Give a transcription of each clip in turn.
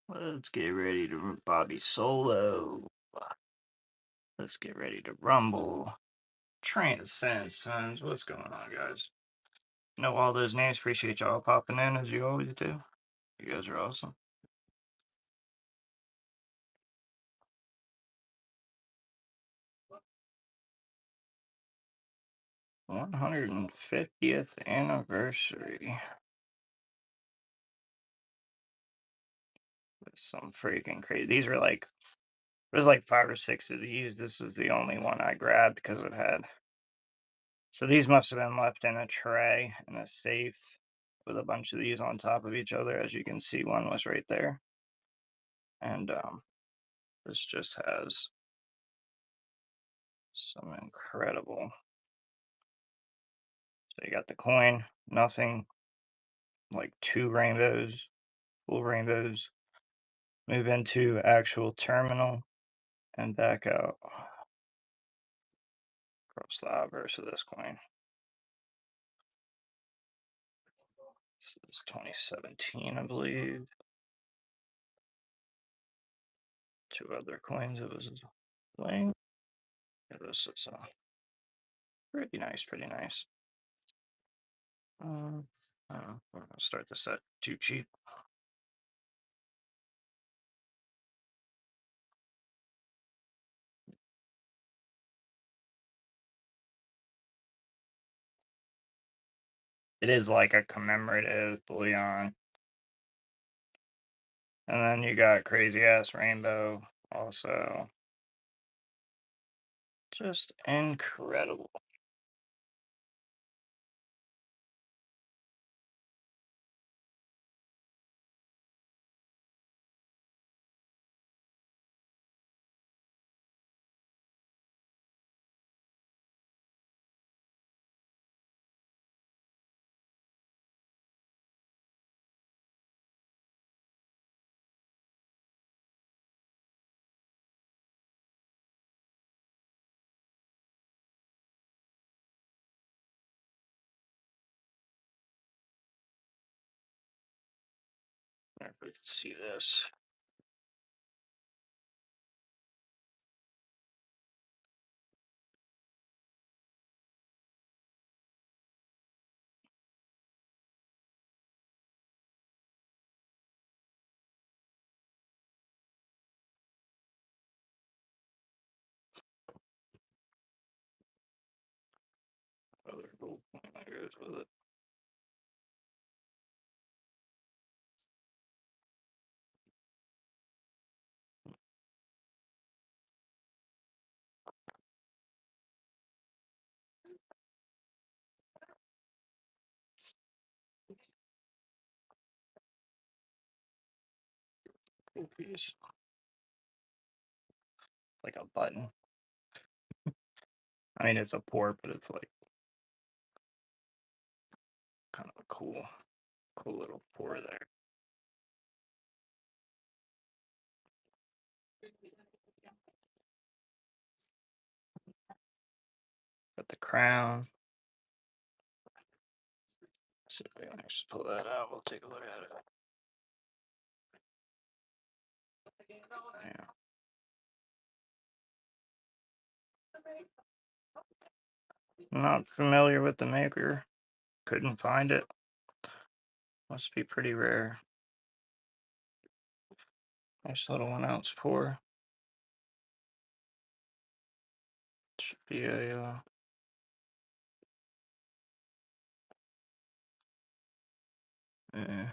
Let's get ready to Bobby Solo. Let's get ready to rumble. Transcend Sons. What's going on, guys? Know all those names. Appreciate y'all popping in as you always do. You guys are awesome. 150th anniversary. That's some freaking crazy. These are like, there's like 5 or 6 of these. This is the only one I grabbed because it had. So these must have been left in a tray in a safe with a bunch of these on top of each other. As you can see, one was right there. And this just has some incredible. So you got the coin, nothing, like 2 rainbows, full rainbows. Move into actual terminal and back out. Cross the obverse of this coin. This is 2017, I believe. 2 other coins it was playing. Yeah, this is pretty nice, pretty nice. We're gonna start the set too cheap. It is like a commemorative bullion. And then you got crazy ass rainbow also. Just incredible. If we can see this. Other gold coin that goes with it. Cool piece. Like a button. I mean, it's a port, but it's like kind of a cool little pour there. Got the crown. See if we can actually pull that out. We'll take a look at it. Yeah. Not familiar with the maker. Couldn't find it. Must be pretty rare. Nice little 1 ounce pour. Should be a yeah.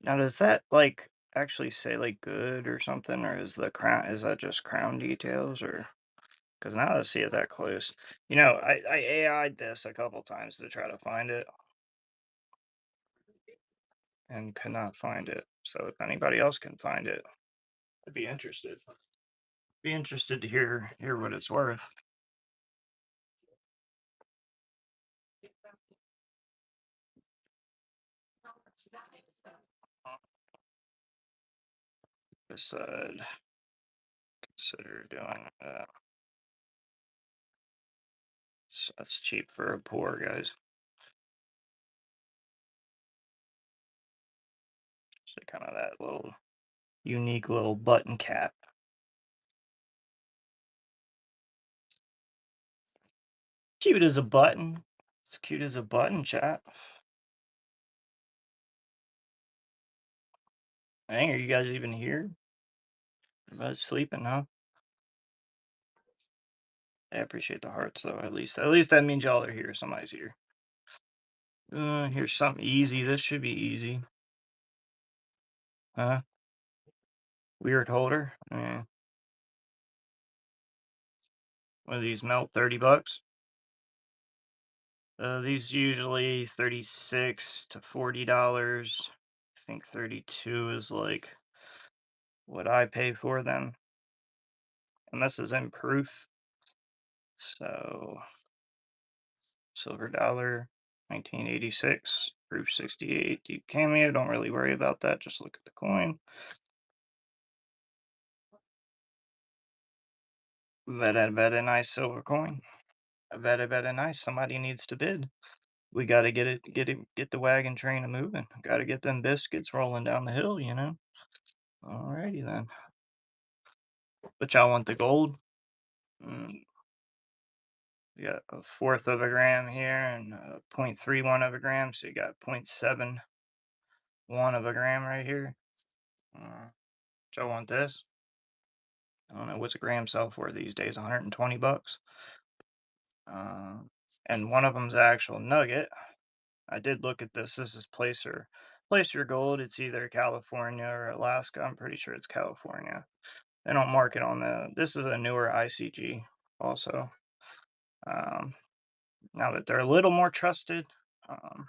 Now does that like actually say like good or something, or is that just crown details, or because now I see it that close. I AI'd this a couple times to try to find it and could not find it. So if anybody else can find it, I'd be interested. Be interested to hear what it's worth. Decide consider doing that. That's cheap for a pour, guys. So kind of that little unique little button cap. Cute as a button. It's cute as a button, chat. Dang, are you guys even here? Everybody's sleeping, huh? I appreciate the hearts though, at least that means y'all are here. Somebody's here. Here's something easy. This should be easy. Huh? Weird holder. One of these melt 30 bucks. These usually 36 to $40. I think 32 is like what I pay for them. And this is in proof. So silver dollar, 1986, proof 68. Deep cameo. Don't really worry about that. Just look at the coin. Very nice silver coin. Very nice. Somebody needs to bid. We got to get the wagon train a moving. Got to get them biscuits rolling down the hill, you know. Alrighty then. But y'all want the gold? Mm, you got a fourth of a gram here and 0.31 of a gram, so you got 0.71 of a gram right here. Y'all want this? I don't know what's a gram sell for these days. 120 bucks. Uh, and one of them's actual nugget. I did look at this. This is Placer Gold. It's either California or Alaska. I'm pretty sure it's California. They don't mark it on the. This is a newer ICG also. Um, now that they're a little more trusted. Um,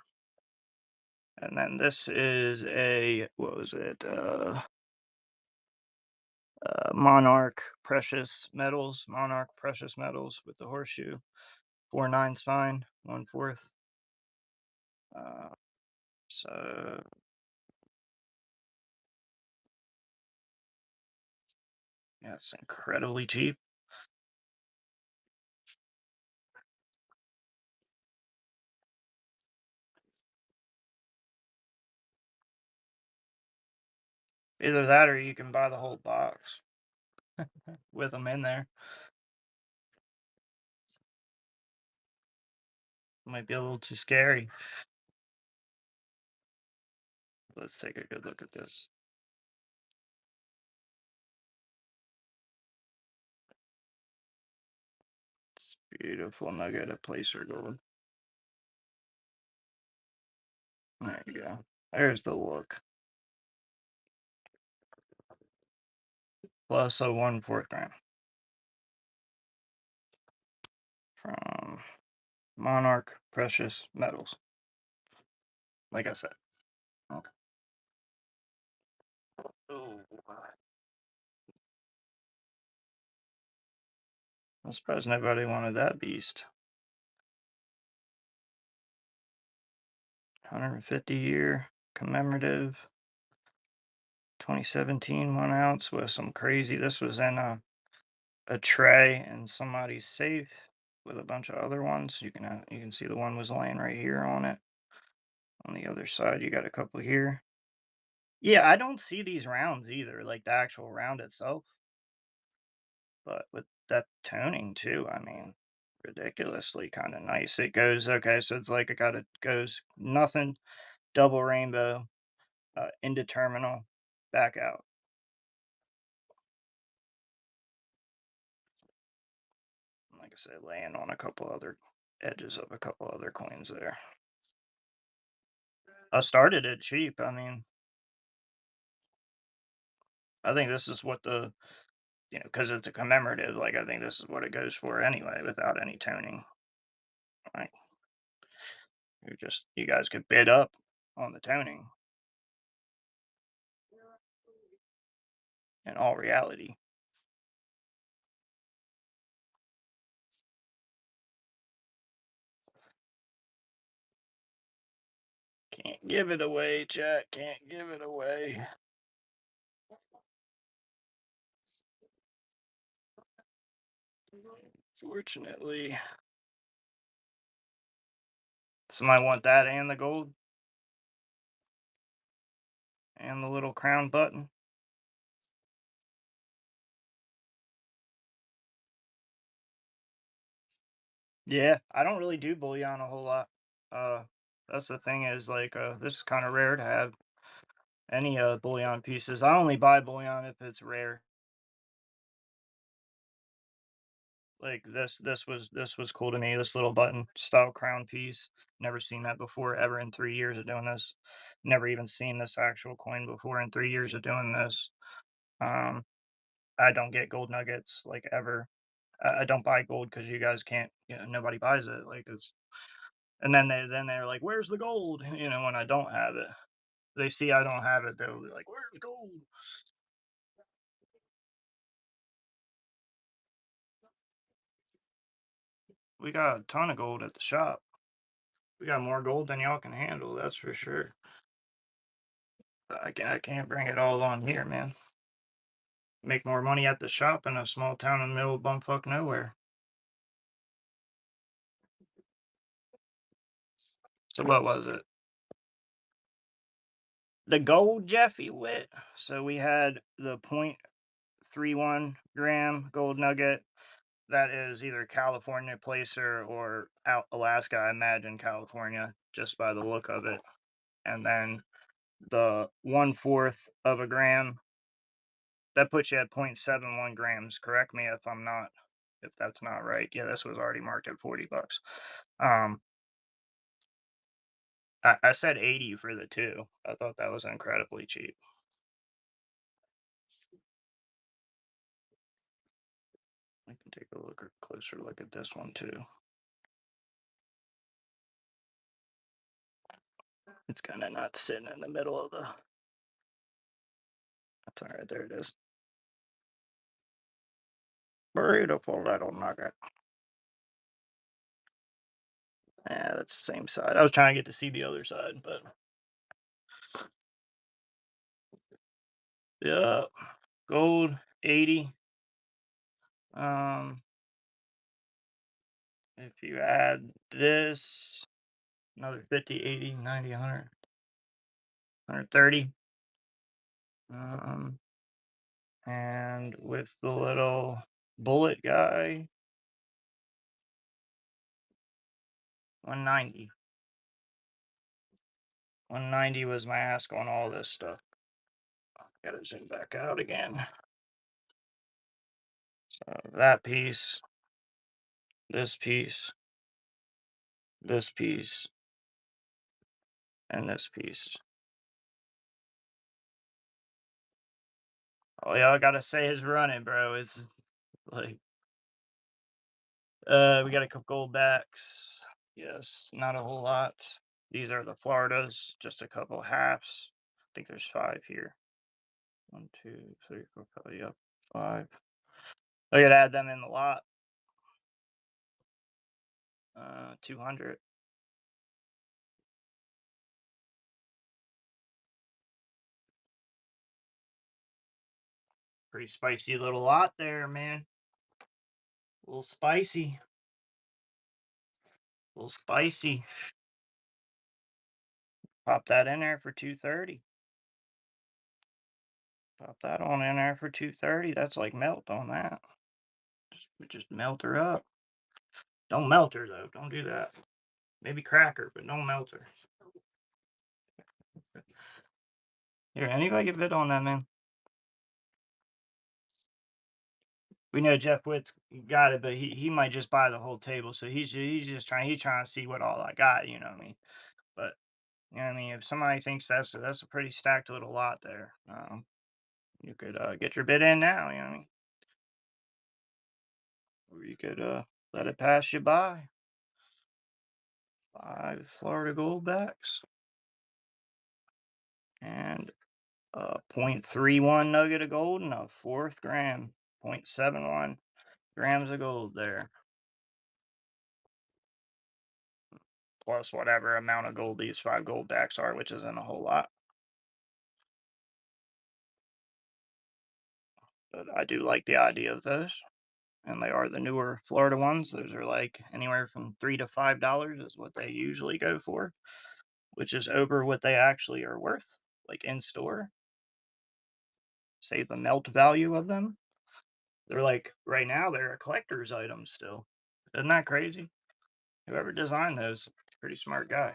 and then this is a what was it? Monarch Precious Metals with the horseshoe. 4/9 spine, 1/4. Uh, so yeah, it's incredibly cheap. Either that or you can buy the whole box with them in there. Might be a little too scary. Let's take a good look at this. It's beautiful nugget of placer gold. There you go. There's the look. Plus a 1/4 gram from Monarch Precious Metals. Like I said. Okay. Oh, I'm surprised nobody wanted that beast. 150-year commemorative 2017 1 ounce with some crazy. This was in a tray in somebody's safe with a bunch of other ones. You can see the one was laying right here on it. On the other side, you got a couple here. Yeah, I don't see these rounds either, like the actual round itself. But with that toning too, I mean, ridiculously kind of nice. It goes okay, so it's like it goes nothing, double rainbow, indeterminate, back out. Like I said, laying on a couple other edges of a couple other coins there. I started it cheap. I mean, I think this is what because it's a commemorative. Like I think this is what it goes for anyway, without any toning. Like you guys could bid up on the toning. In all reality, can't give it away, chat. Can't give it away. Fortunately, somebody want that and the gold. and the little crown button. Yeah, I don't really do bullion a whole lot. Uh, that's the thing is like this is kind of rare to have any bullion pieces. I only buy bullion if it's rare. Like this was cool to me. This little button style crown piece. Never seen that before ever in 3 years of doing this. Never even seen this actual coin before in 3 years of doing this. Um, I don't get gold nuggets like ever. I don't buy gold because you guys can't. Nobody buys it. Like it's and then they're like, "Where's the gold?" When I don't have it. They see I don't have it, they'll be like, "Where's gold?" We got a ton of gold at the shop. We got more gold than y'all can handle, that's for sure. I can't bring it all on here, man. Make more money at the shop in a small town in the middle of bumfuck nowhere. So what was it? The gold Jeffy wit. So we had the 0.31 gram gold nugget. That is either California placer or out Alaska. I imagine California, just by the look of it. And then the 1/4 of a gram, that puts you at 0.71 grams. Correct me if that's not right. Yeah, this was already marked at $40. Um, I said 80 for the two. I thought that was incredibly cheap. I can take a closer look at this one too. It's kind of not sitting in the middle of the. That's all right. There it is. Beautiful little nugget. Yeah, that's the same side. I was trying to get to see the other side, but yeah, gold 80. Um, if you add this, another 50, 80, 90, 100, 130. Um, and with the little bullet guy, 190. 190 was my ask on all this stuff. Gotta zoom back out again. So that piece, this piece, this piece, and this piece. All y'all gotta say is running, bro. It's like, we got a couple gold backs. Yes, not a whole lot. These are the Floridas, just a couple halves. I think there's five here. One, two, three, four, five. Yep, five. I could add them in the lot. 200. Pretty spicy little lot there, man. A little spicy. A little spicy. Pop that in there for 230. Pop that on in there for 230. That's like melt on that. Just melt her up. Don't melt her though. Don't do that. Maybe crack her, but don't melt her. Here, anybody get bid on that, man? We know Jeff Witt's got it, but he might just buy the whole table. So he's just trying to see what all I got. You know what I mean? But if somebody thinks that's a pretty stacked little lot there, you could get your bid in now. You know what I mean? Or you could let it pass you by. Five Florida Goldbacks and a 0.31 nugget of gold and a fourth gram, 0.71 grams of gold there, plus whatever amount of gold these five gold backs are, which isn't a whole lot. But I do like the idea of those. And they are the newer Florida ones. Those are like anywhere from $3 to $5 is what they usually go for, which is over what they actually are worth. like in store. Say the melt value of them. They're like right now they're a collector's item still. Isn't that crazy? Whoever designed those, pretty smart guy.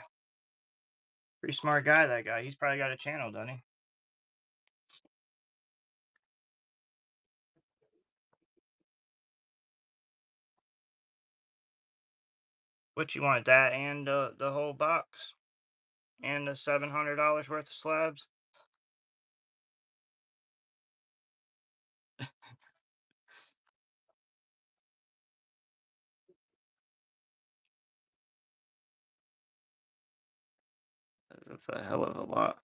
Pretty smart guy, that guy. He's probably got a channel, doesn't he? What you want, that and the whole box and the $700 worth of slabs? That's a hell of a lot.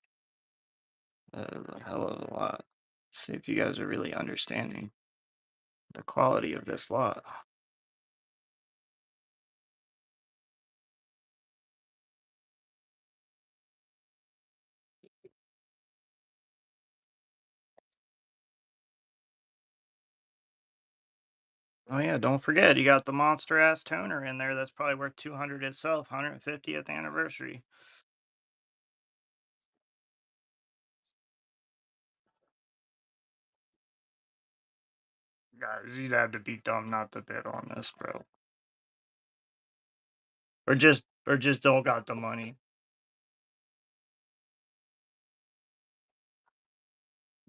That is a hell of a lot. See if you guys are really understanding the quality of this lot. Oh yeah, don't forget you got the monster ass toner in there. That's probably worth 200 itself. 150th anniversary. Guys, you'd have to be dumb not to bid on this, bro. Or just don't got the money.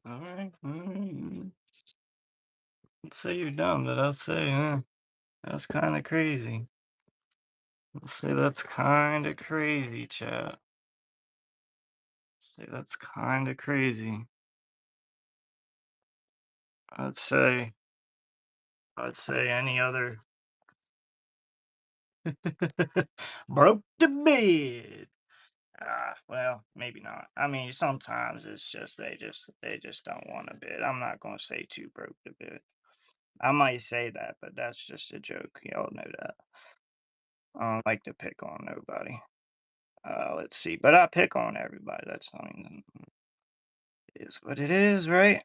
All right. All right. Let's say you're dumb, but I'll say, that's kind of crazy. Let's say that's kind of crazy, chat. Say that's kind of crazy. I'd say, I'd say any other broke the bed. Well, maybe not. I mean, sometimes it's just they just don't want to bid. I'm not gonna say too broke the bid. I might say that, but that's just a joke. Y'all know that. I don't like to pick on nobody. Let's see, but I pick on everybody. That's I mean, it is what it is, right?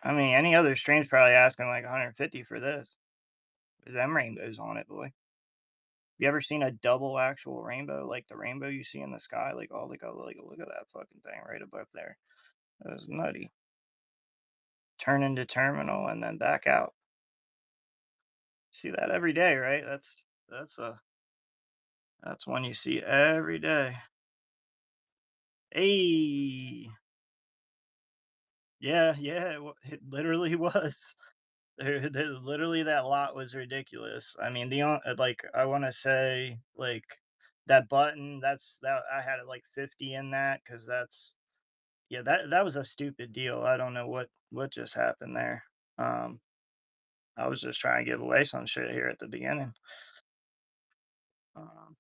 I mean, any other stream's probably asking like 150 for this. Them rainbows on it, boy. You ever seen a double actual rainbow, like the rainbow you see in the sky? Like, oh, like, look at that fucking thing right above there. That was nutty. Turn into terminal and then back out. See that every day, right? That's one you see every day. Hey, yeah, yeah, it literally was. Literally, that lot was ridiculous. I mean, like I want to say like that button. That I had it like 50 in that because that's yeah that was a stupid deal. I don't know what just happened there. Um, I was just trying to give away some shit here at the beginning. Um,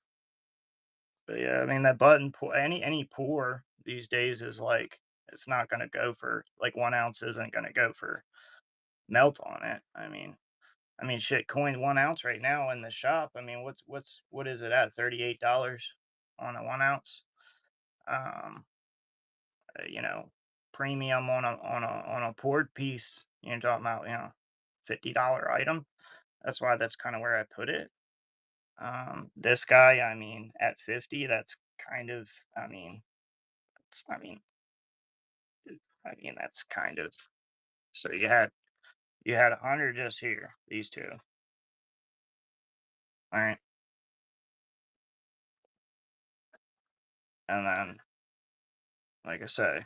but yeah, I mean that button pour any pour these days is like it's not gonna go for like 1 ounce isn't gonna go for melt on it. I mean, shit, coin 1 ounce right now in the shop. I mean, what is it at? $38 on a 1 ounce. Um, premium on a poured piece. You're talking about $50 item. That's why that's kind of where I put it. This guy, I mean, at 50, that's kind of, I mean, it's, I mean that's kind of. So you had 100 just here, these two. All right, and then like I say,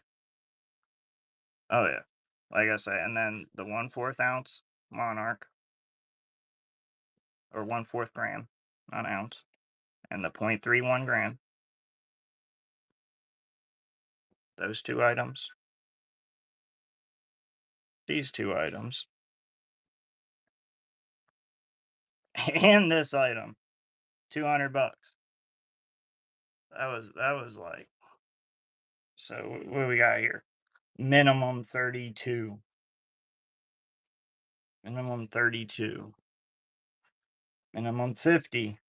oh yeah, like I say, and then the 1/4 ounce Monarch or 1/4 gram, not ounce, and the 0.31 gram. Those two items, these two items, and this item, $200. That was like so. What do we got here? Minimum 32. Minimum 32. Minimum 50.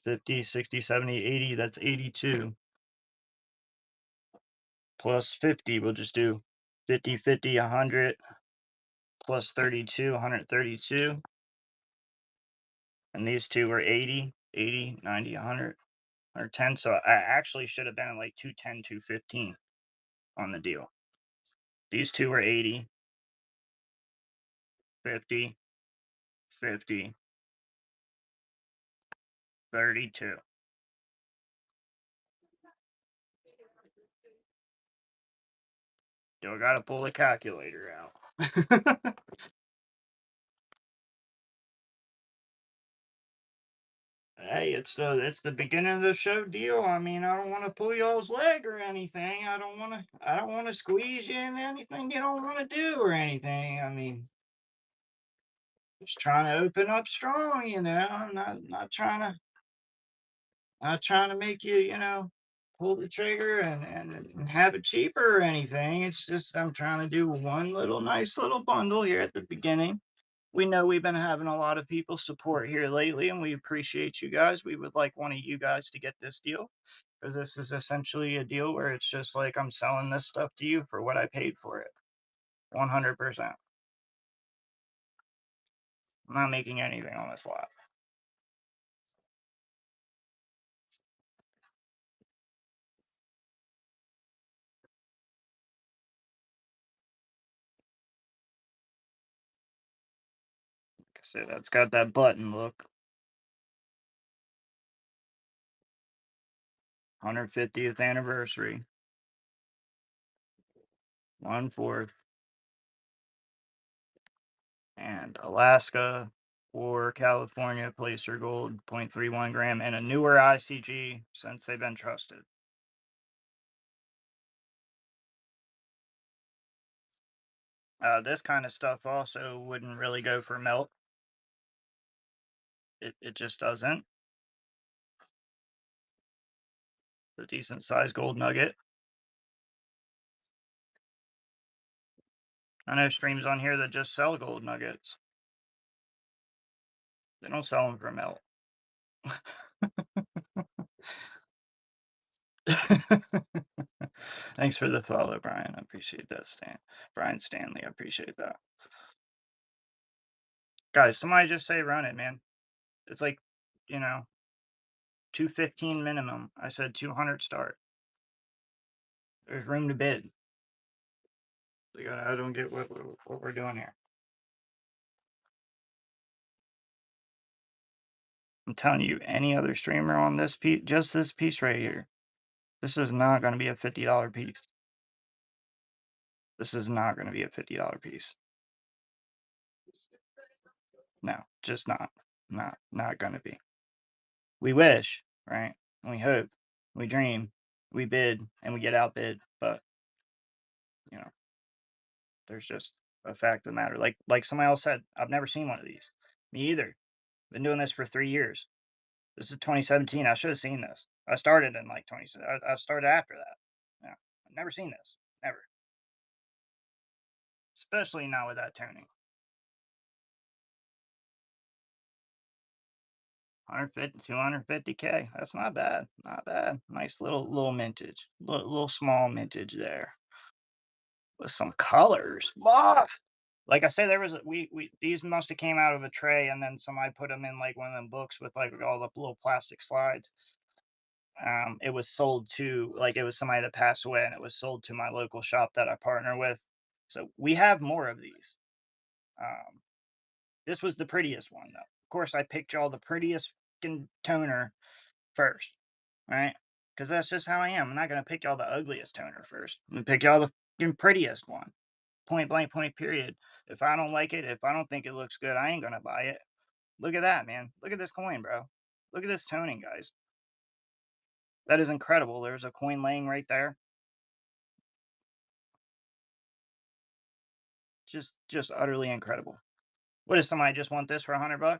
50, 60, 70, 80. That's 82. Plus 50. We'll just do 50, 50, 100. Plus 32, 132. And these two were 80, 80, 90, 100, or 10. So I actually should have been at like 210, 215 on the deal. These two were 80, 50, 50, 32. Still got to pull the calculator out. Hey, it's the beginning of the show deal. I mean, I don't want to pull y'all's leg or anything. I don't want to squeeze you in anything you don't want to do or anything. I mean, just trying to open up strong, not trying to make you, pull the trigger and have it cheaper or anything. It's just I'm trying to do one little nice little bundle here at the beginning. We know we've been having a lot of people support here lately, and we appreciate you guys. We would like one of you guys to get this deal because this is essentially a deal where it's just like I'm selling this stuff to you for what I paid for it. 100%. I'm not making anything on this lot. Like I said, that's got that button look. 150th anniversary. 1/4. And Alaska or California placer gold 0.31 gram and a newer ICG since they've been trusted. This kind of stuff also wouldn't really go for melt. It just doesn't. A decent sized gold nugget. I know streams on here that just sell gold nuggets. They don't sell them for melt. Thanks for the follow, Brian. I appreciate that, Brian Stanley. I appreciate that. Guys, somebody just say run it, man. It's like, you know, 215 minimum. I said 200 start. There's room to bid. Like, I don't get what we're doing here. I'm telling you, any other streamer on this piece, just this piece right here, this is not going to be a $50 piece. This is not going to be a $50 piece. No, just not. Not going to be. We wish, right? And we hope, we dream, we bid, and we get outbid. But you know, there's just a fact of the matter. Like somebody else said, I've never seen one of these. Me either. Been doing this for 3 years. This is 2017. I should have seen this. I started in like 20. I started after that. Yeah, I've never seen this. Never. Especially not with that toning. 150, 250K. That's not bad. Not bad. Nice little mintage. Little small mintage there with some colors. Ah! Like I said, there was we these must have came out of a tray and then somebody put them in like one of them books with like all the little plastic slides. It was sold to like it was somebody that passed away and it was sold to my local shop that I partner with. So we have more of these. Um, this was the prettiest one though. Of course, I picked y'all the prettiest toner first, right? Because that's just how I am. I'm not gonna pick y'all the ugliest toner first. I'm gonna pick y'all the prettiest one. Point blank, point period. If I don't like it, if I don't think it looks good, I ain't gonna buy it. Look at that, man. Look at this coin, bro. Look at this toning, guys. That is incredible. There's a coin laying right there. Just utterly incredible. What does somebody just want this for $100?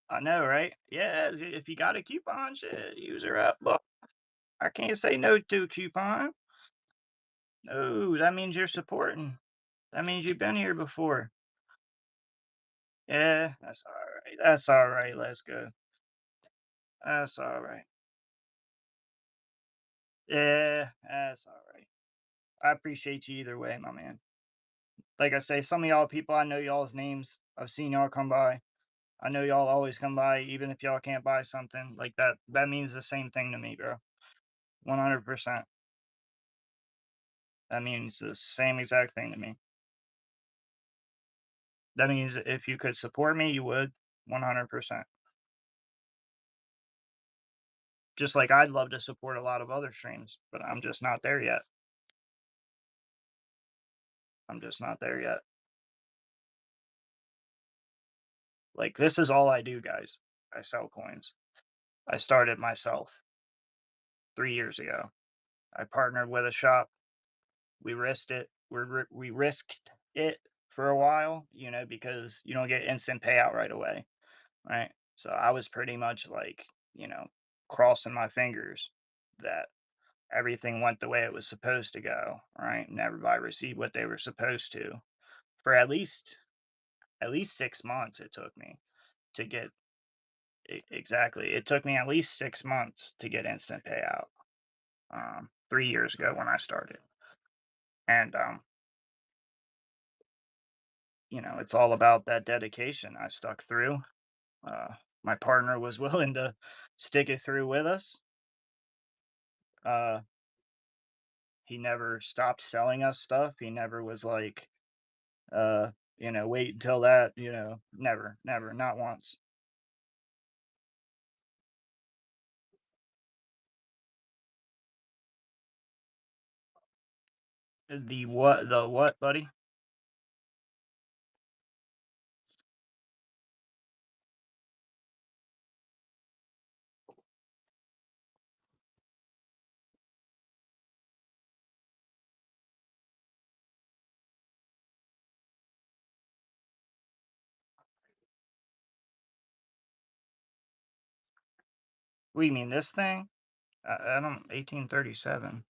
I know, right? Yeah, if you got a coupon, shit, use her up. But I can't say no to a coupon. No, that means you're supporting. That means you've been here before. Yeah, that's all right. That's all right. Let's go. That's all right. Yeah, that's all right. I appreciate you either way, my man. Like I say, some of y'all people, I know y'all's names. I've seen y'all come by. I know y'all always come by, even if y'all can't buy something like that. That means the same thing to me, bro. 100%. That means the same exact thing to me. That means if you could support me, you would 100%. Just like I'd love to support a lot of other streams, but I'm just not there yet. I'm just not there yet. Like, this is all I do, guys. I sell coins. I started myself 3 years ago. I partnered with a shop. We risked it. We risked it for a while, because you don't get instant payout right away, right? So I was pretty much like, crossing my fingers that everything went the way it was supposed to go, right? And everybody received what they were supposed to for at least 6 months. It took me to get exactly. It took me at least 6 months to get instant payout. 3 years ago when I started, and it's all about that dedication. I stuck through. My partner was willing to stick it through with us. Uh, he never stopped selling us stuff. He never was like, wait until that, never, never, not once. The what, buddy? What do you mean, this thing? I don't, 1837.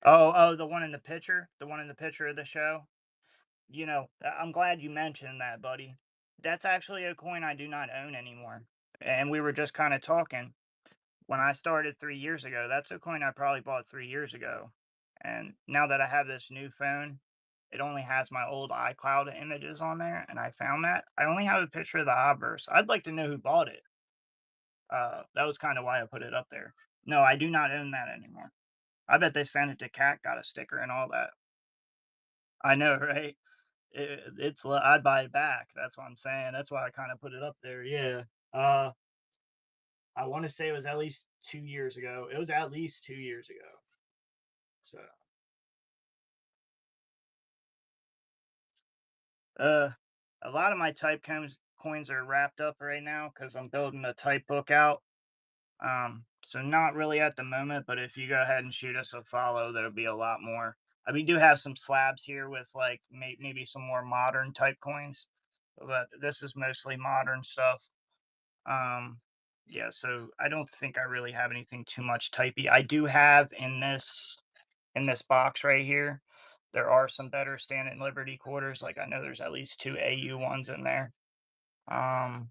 Oh, the one in the picture? The one in the picture of the show? I'm glad you mentioned that, buddy. That's actually a coin I do not own anymore. And we were just kind of talking. When I started 3 years ago, that's a coin I probably bought 3 years ago. And now that I have this new phone, it only has my old iCloud images on there. And I found that. I only have a picture of the obverse. I'd like to know who bought it. That was kind of why I put it up there. No, I do not own that anymore. I bet they sent it to Cat, got a sticker and all that. I know, right? I'd buy it back. That's what I'm saying. That's why I kind of put it up there. Yeah. Uh, I want to say it was at least 2 years ago. It was at least 2 years ago. So, uh, a lot of my coins are wrapped up right now because I'm building a type book out. So not really at the moment, but if you go ahead and shoot us a follow, there'll be a lot more. We do have some slabs here with like maybe some more modern type coins, but this is mostly modern stuff. Um, yeah, so I don't think I really have anything too much typey. I do have in this box right here. There are some better Stand Liberty quarters. Like I know there's at least two AU ones in there. Um,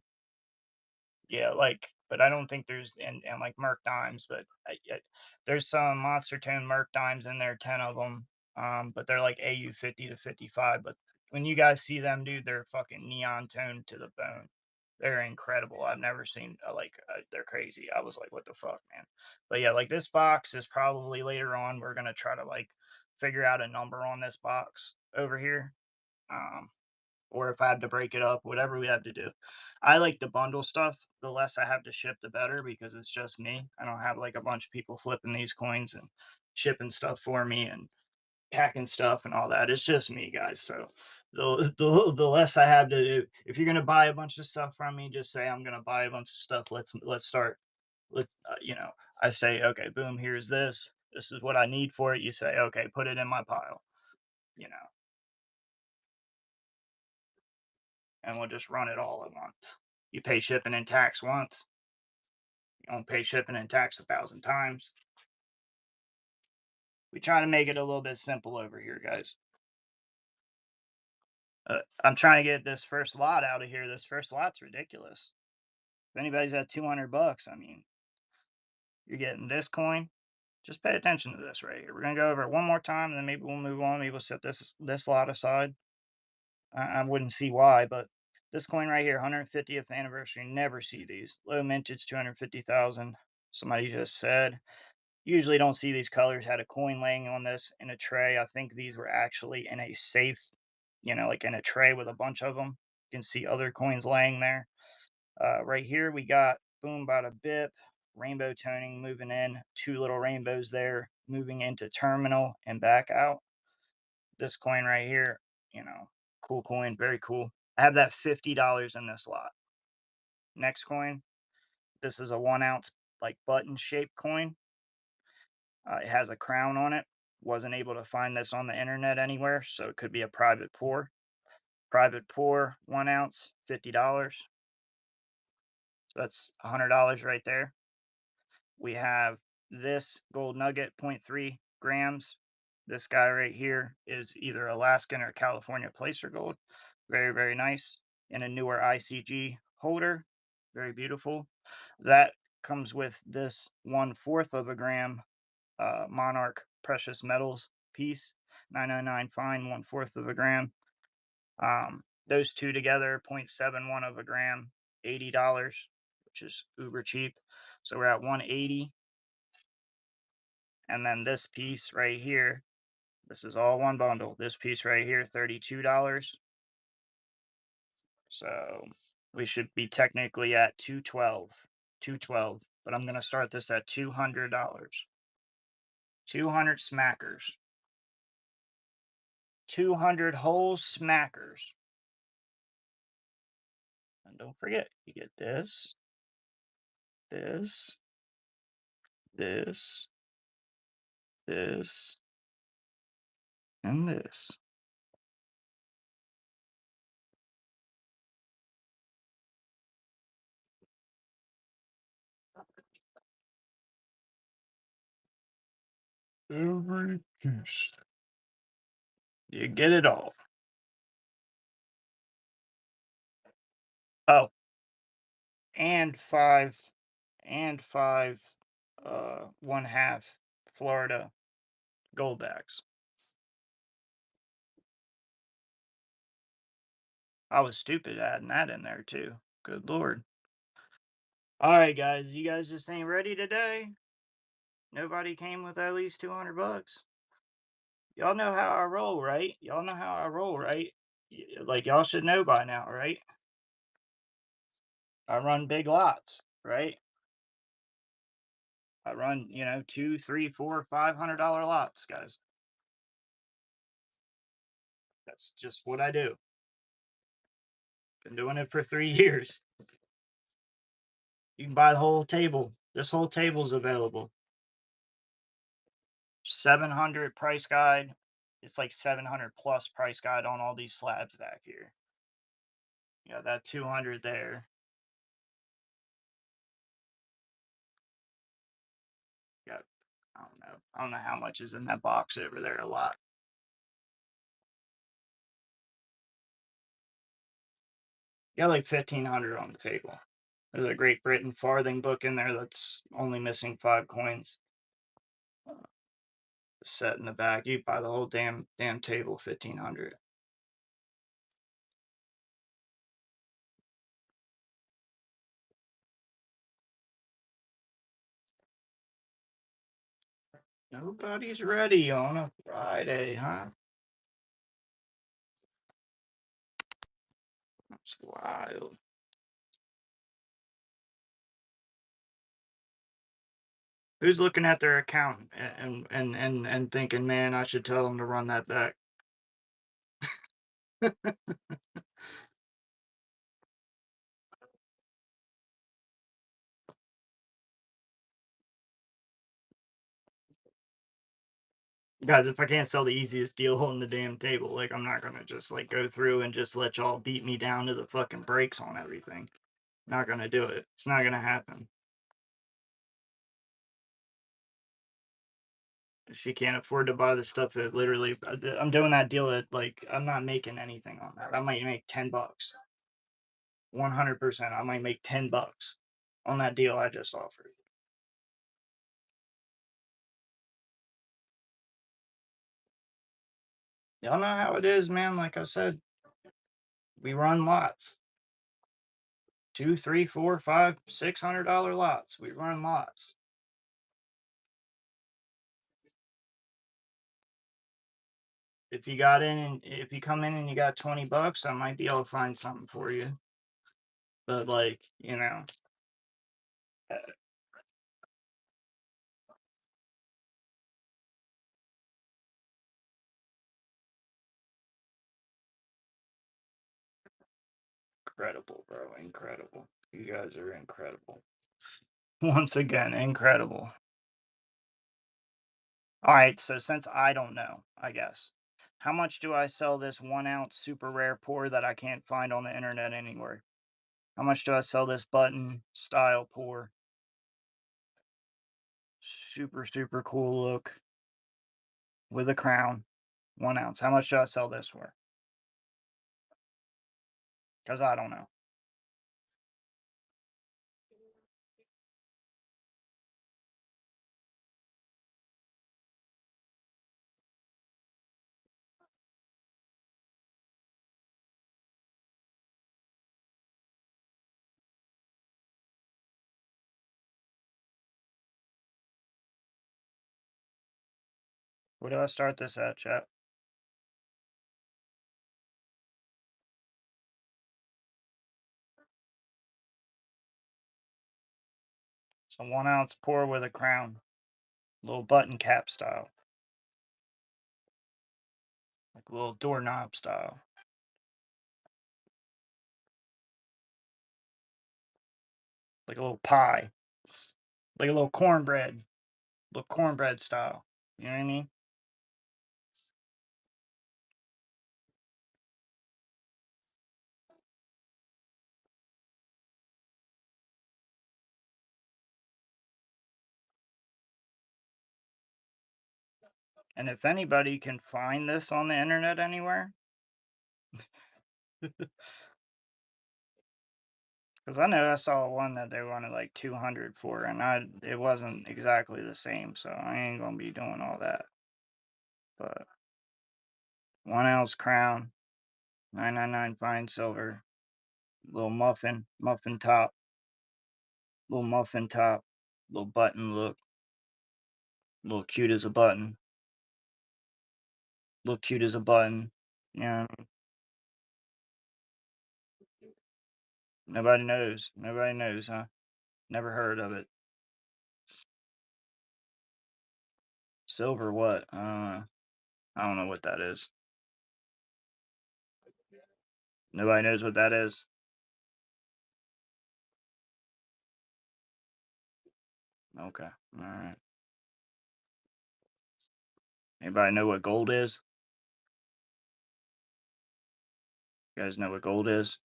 yeah, like, but I don't think there's and like Merc dimes, but there's some Monster Tone Merc dimes in there, 10 of them. But they're like AU 50 to 55. But when you guys see them, dude, they're fucking neon toned to the bone. They're incredible. I've never seen they're crazy. I was like, what the fuck, man? But yeah, like this box is probably later on. We're gonna try to like figure out a number on this box over here. Um, or if I have to break it up, whatever we have to do. I like the bundle stuff. The less I have to ship, the better because it's just me. I don't have like a bunch of people flipping these coins and shipping stuff for me and packing stuff and all that. It's just me, guys. So the less I have to do. If you're gonna buy a bunch of stuff from me, just say I'm gonna buy a bunch of stuff. Let's start. I say okay, boom. Here's this. This is what I need for it. You say okay, put it in my pile. You know, and we'll just run it all at once. You pay shipping and tax once. You don't pay shipping and tax 1,000 times. We try to make it a little bit simple over here, guys. I'm trying to get this first lot out of here. This first lot's ridiculous. If anybody's at 200 bucks, I mean, you're getting this coin. Just pay attention to this right here. We're gonna go over it one more time, and then maybe we'll move on. Maybe we'll set this lot aside. I wouldn't see why, but this coin right here, 150th anniversary. Never see these low mintage, 250,000. Somebody just said. Usually don't see these colors. Had a coin laying on this in a tray. I think these were actually in a safe, like in a tray with a bunch of them. You can see other coins laying there. Right here, we got boom, bada bip, rainbow toning moving in, two little rainbows there, moving into terminal and back out. This coin right here, cool coin, very cool. I have that $50 in this lot. Next coin, this is a 1 ounce, like button shaped coin. It has a crown on it. Wasn't able to find this on the internet anywhere, so it could be a private pour. Private pour, 1 ounce, $50. So that's $100 right there. We have this gold nugget, 0.3 grams. This guy right here is either Alaskan or California placer gold. Very, very nice. In a newer ICG holder. Very beautiful. That comes with this 1/4 of a gram Monarch precious metals piece. 909 fine, 1/4 of a gram. Those two together, 0.71 of a gram, $80, which is uber cheap. So we're at 180. And then this piece right here, this is all one bundle. This piece right here, $32. So we should be technically at 212. 212. But I'm gonna start this at $200. 200 smackers. 200 whole smackers. And don't forget, you get this, this, this, this, and this. Every piece. You get it all. Oh, and five 1/2 Florida gold backs. I was stupid adding that in there too. Good lord. All right, guys, you guys just ain't ready today. Nobody came with at least $200. Y'all know how I roll, right? Y'all know how I roll, right? Like y'all should know by now, right? I run big lots, right? I run, two, three, four, $500 lots, guys. That's just what I do. Been doing it for 3 years. You can buy the whole table. This whole table's available. 700 price guide. It's like 700 plus price guide on all these slabs back here. Yeah, that 200 there. Got, I don't know. I don't know how much is in that box over there. A lot. Got like 1,500 on the table. There's a Great Britain farthing book in there that's only missing 5 coins. Set in the back. You buy the whole damn table, 1,500. Nobody's ready on a Friday, huh? That's wild. Who's looking at their account and thinking, man, I should tell them to run that back? Guys, if I can't sell the easiest deal on the damn table, like I'm not gonna just like go through and just let y'all beat me down to the fucking brakes on everything. Not gonna do it. It's not gonna happen. She can't afford to buy the stuff that literally I'm doing that deal that like I'm not making anything on that. I might make $10. 100%. I might make $10 on that deal I just offered. Y'all know how it is, man. Like I said, we run lots. Two, three, four, five, $600 lots. We run lots. if you come in and you got $20, I might be able to find something for you. But like, uh, incredible, bro, incredible. You guys are incredible. Once again, incredible. All right, so since I don't know, I guess, how much do I sell this 1 ounce super rare pour that I can't find on the internet anywhere? How much do I sell this button style pour? Super, super cool look with a crown. 1 ounce. How much do I sell this for? Because I don't know. Where do I start this at, chat? So 1 ounce pour with a crown. Little button cap style. Like a little doorknob style. Like a little pie. Like a little cornbread. Little cornbread style. You know what I mean? And if anybody can find this on the internet anywhere, because I know I saw one that they wanted like 200 for, and it wasn't exactly the same, so I ain't gonna be doing all that. But 1 ounce crown, 999 fine silver, little muffin top, little button look, little cute as a button, little cute as a button. You know, nobody knows, huh? Never heard of it. Silver what? I don't know what that is. Nobody knows what that is. Okay, all right. Anybody know what gold is? You guys know what gold is?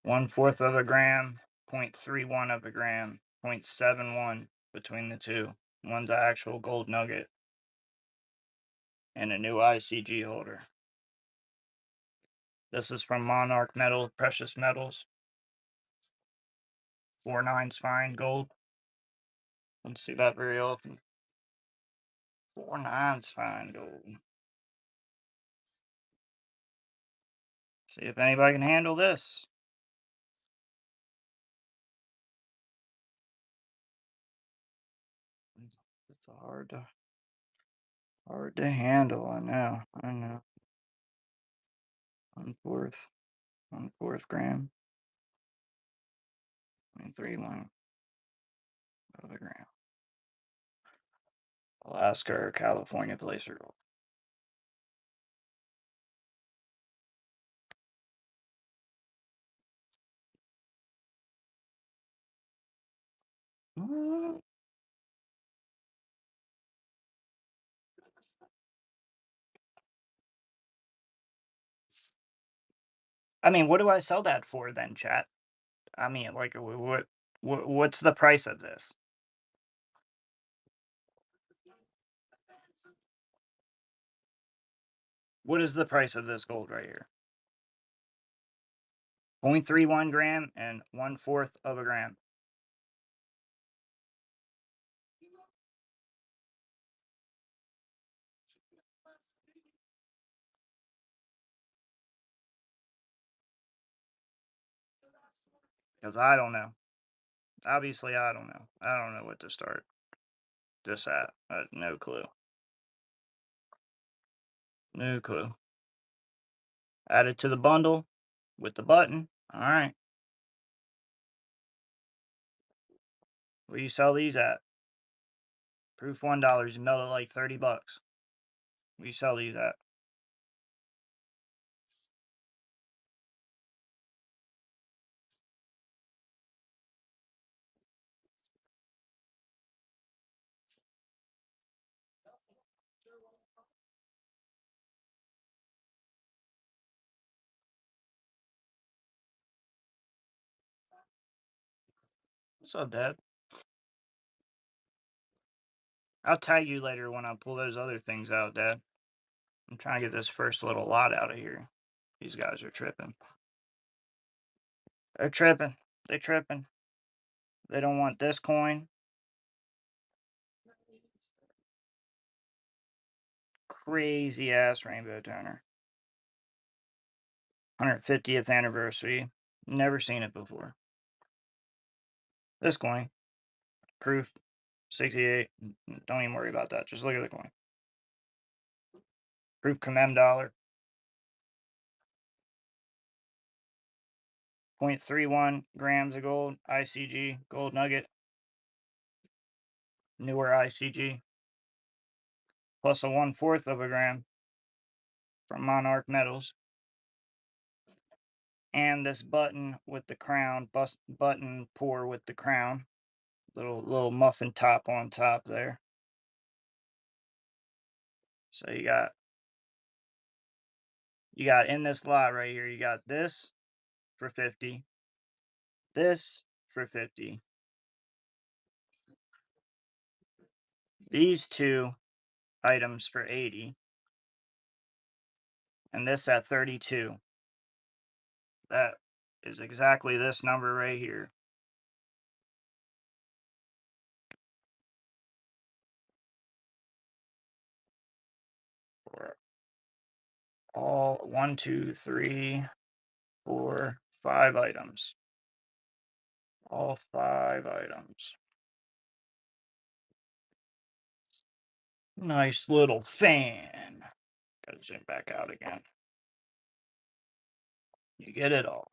1/4 of a gram, 0.31 of a gram, 0.71 between the two. One's an actual gold nugget and a new ICG holder. This is from Monarch Metal, Precious Metals. 4/9 fine gold. Don't see that very often. 4/9 fine gold. See if anybody can handle this. It's hard to handle. I know. I know. 1/4, 1/4 gram, 0.31 of a gram. Alaska or California placer gold. I mean, what do I sell that for then, chat? I mean, like, what's the price of this? What is the price of this gold right here? 0.31 gram and 1/4 of a gram. because I don't know. Obviously, I don't know. I don't know what to start this at. No clue. No clue. Add it to the bundle with the button. All right. Where you sell these at? Proof $1. You melt it like 30 bucks. Where you sell these at? What's up, Dad? I'll tag you later when I pull those other things out, Dad. I'm trying to get this first little lot out of here. These guys are tripping. They're tripping. They're tripping. They don't want this coin. Crazy ass rainbow toner. 150th anniversary. Never seen it before. This coin. Proof 68. Don't even worry about that. Just look at the coin. Proof commem dollar. 0.31 grams of gold. ICG. Gold nugget. Newer ICG. Plus a 1/4 of a gram from Monarch Metals. And this button with the crown. Button pour with the crown. Little muffin top on top there. So you got in this lot right here, you got this for 50, this for 50, these two items for 80, and this at 32. That is exactly this number right here. For all 1, 2, 3, 4, 5 items. All 5 items. Nice little fan. Gotta zoom back out again. You get it all.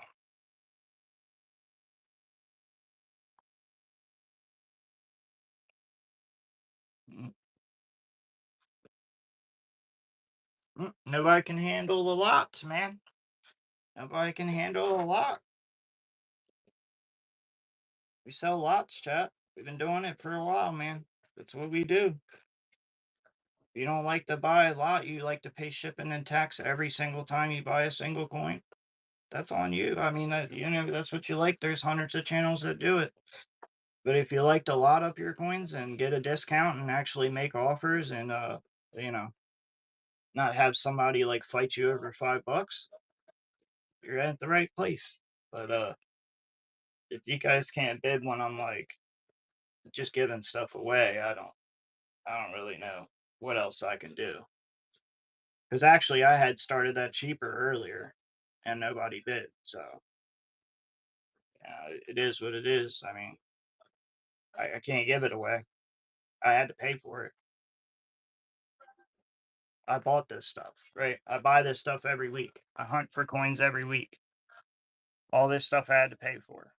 Mm, Nobody can handle the lots, man. Nobody can handle a lot. We sell lots, chat. We've been doing it for a while, man. That's what we do. If you don't like to buy a lot, you like to pay shipping and tax every single time you buy a single coin. That's on you. I mean, that's what you like. There's hundreds of channels that do it. But if you like to lot up your coins and get a discount and actually make offers and you know, not have somebody like fight you over $5, you're at the right place. But if you guys can't bid when I'm like just giving stuff away, I don't really know what else I can do. Because actually, I had started that cheaper earlier, and nobody bid. So it is what it is. I mean, I can't give it away. I had to pay for it. I bought this stuff, right? I buy this stuff every week. I hunt for coins every week. All this stuff I had to pay for.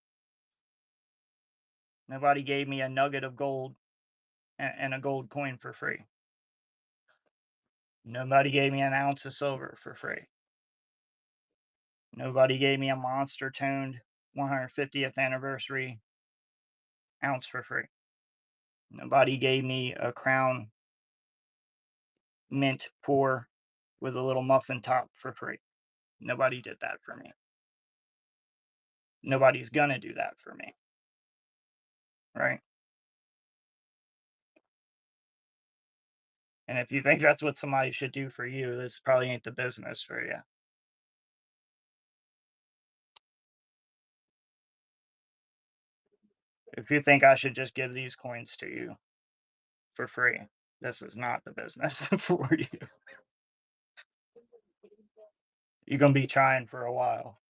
Nobody gave me a nugget of gold and a gold coin for free. Nobody gave me an ounce of silver for free. Nobody gave me a monster toned 150th anniversary ounce for free. Nobody gave me a crown mint pour with a little muffin top for free. Nobody did that for me. Nobody's gonna do that for me, right? And if you think that's what somebody should do for you, this probably ain't the business for you. If you think I should just give these coins to you for free, this is not the business for you. You're gonna be trying for a while.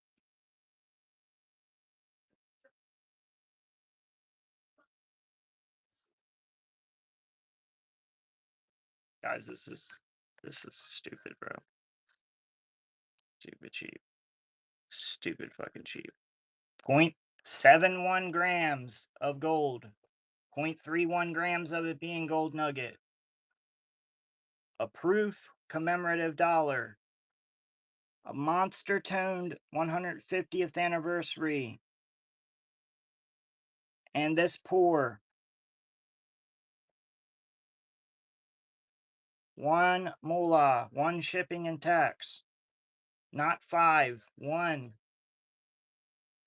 Guys, this is stupid, bro. Stupid cheap. Stupid fucking cheap. 0.71 grams of gold. 0.31 grams of it being gold nugget. A proof commemorative dollar. A monster toned 150th anniversary. And this poor. One moolah, one shipping and tax. Not 5, one.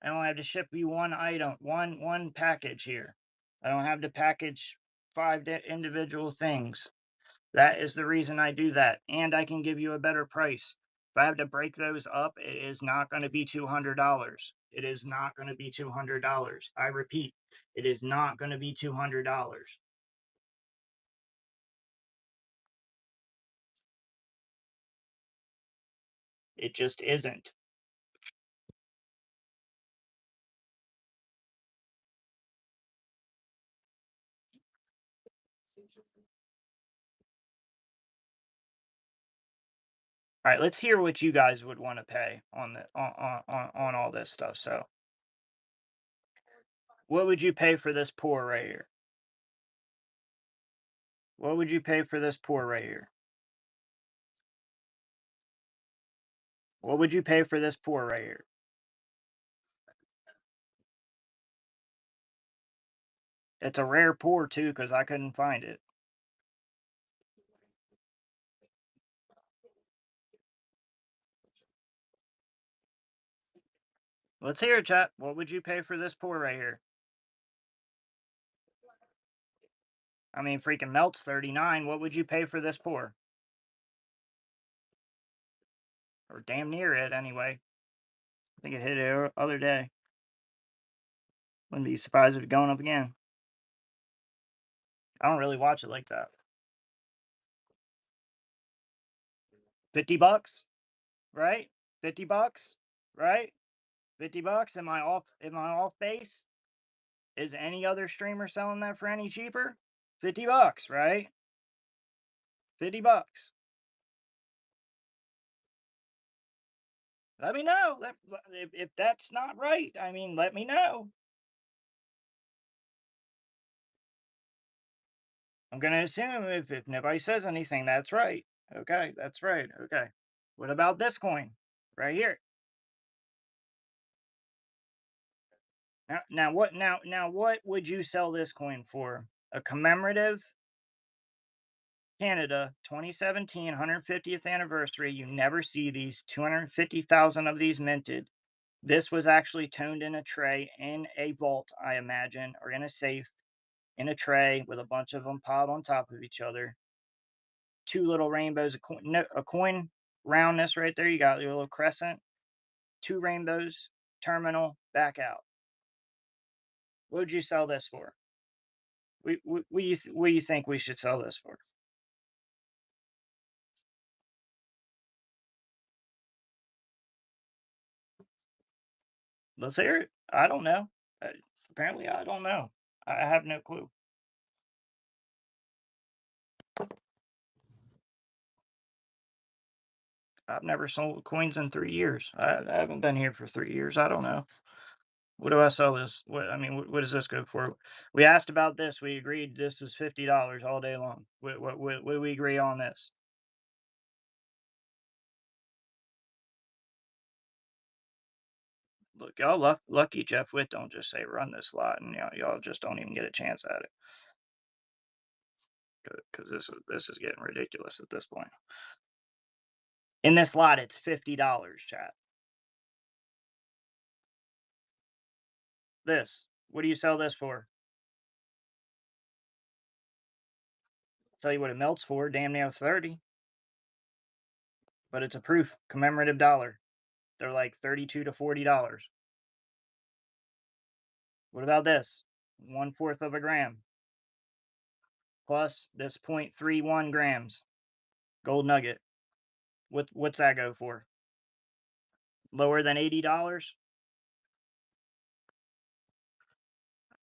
I only have to ship you one item, one package here. I don't have to package 5 individual things. That is the reason I do that, and I can give you a better price. If I have to break those up, it is not going to be $200. It is not going to be $200. I repeat, it is not going to be $200. It just isn't. All right, let's hear what you guys would want to pay on the on all this stuff. So, what would you pay for this pour right here? What would you pay for this pour right here? What would you pay for this pour right here? It's a rare pour too, because I couldn't find it. Let's hear it, chat. What would you pay for this pour right here? I mean, freaking melts 39. What would you pay for this pour? Or damn near it, anyway. I think it hit it the other day. Wouldn't be surprised if it's going up again. I don't really watch it like that. $50, right? $50, right? $50. Am I off base? Is any other streamer selling that for any cheaper? $50, right? $50. Let me know. If that's not right, I mean, let me know. I'm going to assume if nobody says anything, that's right. Okay, that's right. Okay. What about this coin right here? Now what would you sell this coin for? A commemorative Canada 2017 150th anniversary. You never see these 250,000 of these minted. This was actually toned in a tray in a vault, I imagine, or in a safe in a tray with a bunch of them piled on top of each other. Two little rainbows, a coin roundness right there. You got your little crescent, two rainbows, terminal, back out. What would you sell this for? What do you think we should sell this for? Let's hear it. I don't know. Apparently, I don't know. I have no clue. I've never sold coins in 3 years. I haven't been here for 3 years. I don't know. What do I sell this? What does this go for? We asked about this. We agreed this is $50 all day long. What do we agree on this? Look, y'all lucky Jeff Witt don't just say run this lot, and y'all just don't even get a chance at it. Because this is getting ridiculous at this point. In this lot, it's $50, chat. This. What do you sell this for? Tell you what it melts for, damn near 30. But it's a proof commemorative dollar. They're like $32 to $40. What about this? 1/4 of a gram. Plus this 0.31 grams. Gold nugget. What's that go for? Lower than $80?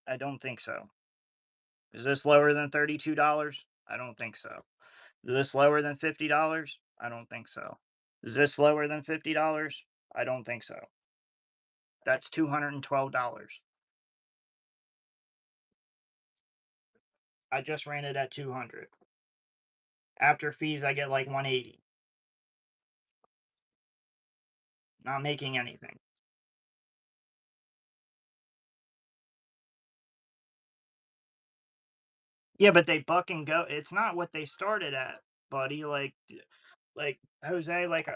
I don't think so. Is this lower than $32? I don't think so. Is this lower than $50? I don't think so. Is this lower than $50? I don't think so. That's $212. I just ran it at 200. After fees, I get like 180. Not making anything. Yeah, but they buck and go. It's not what they started at, buddy. Like Jose, like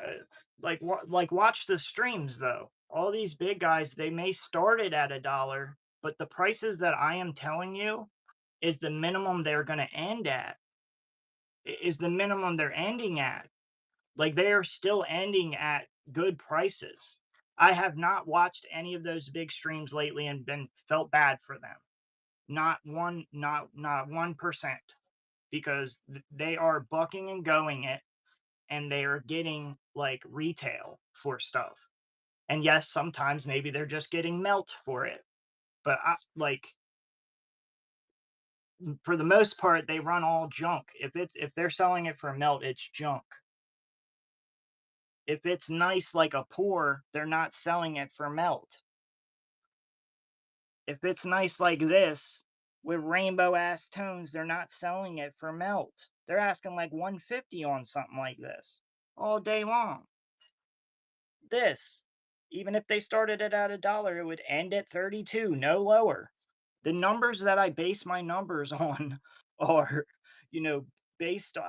watch the streams though. All these big guys, they may started at a dollar, but the prices that I am telling you is the minimum they're going to end at. Is the minimum they're ending at. Like they are still ending at good prices. I have not watched any of those big streams lately and been felt bad for them. Not 1%, because they are bucking and going it, and they are getting like retail for stuff. And yes, sometimes maybe they're just getting melt for it. But for the most part, they run all junk. If they're selling it for melt, it's junk. If it's nice like a pour, they're not selling it for melt. If it's nice like this with rainbow ass tones, they're not selling it for melt. They're asking like 150 on something like this all day long. This, even if they started it at a dollar, it would end at 32, no lower. The numbers that I base my numbers on are, you know,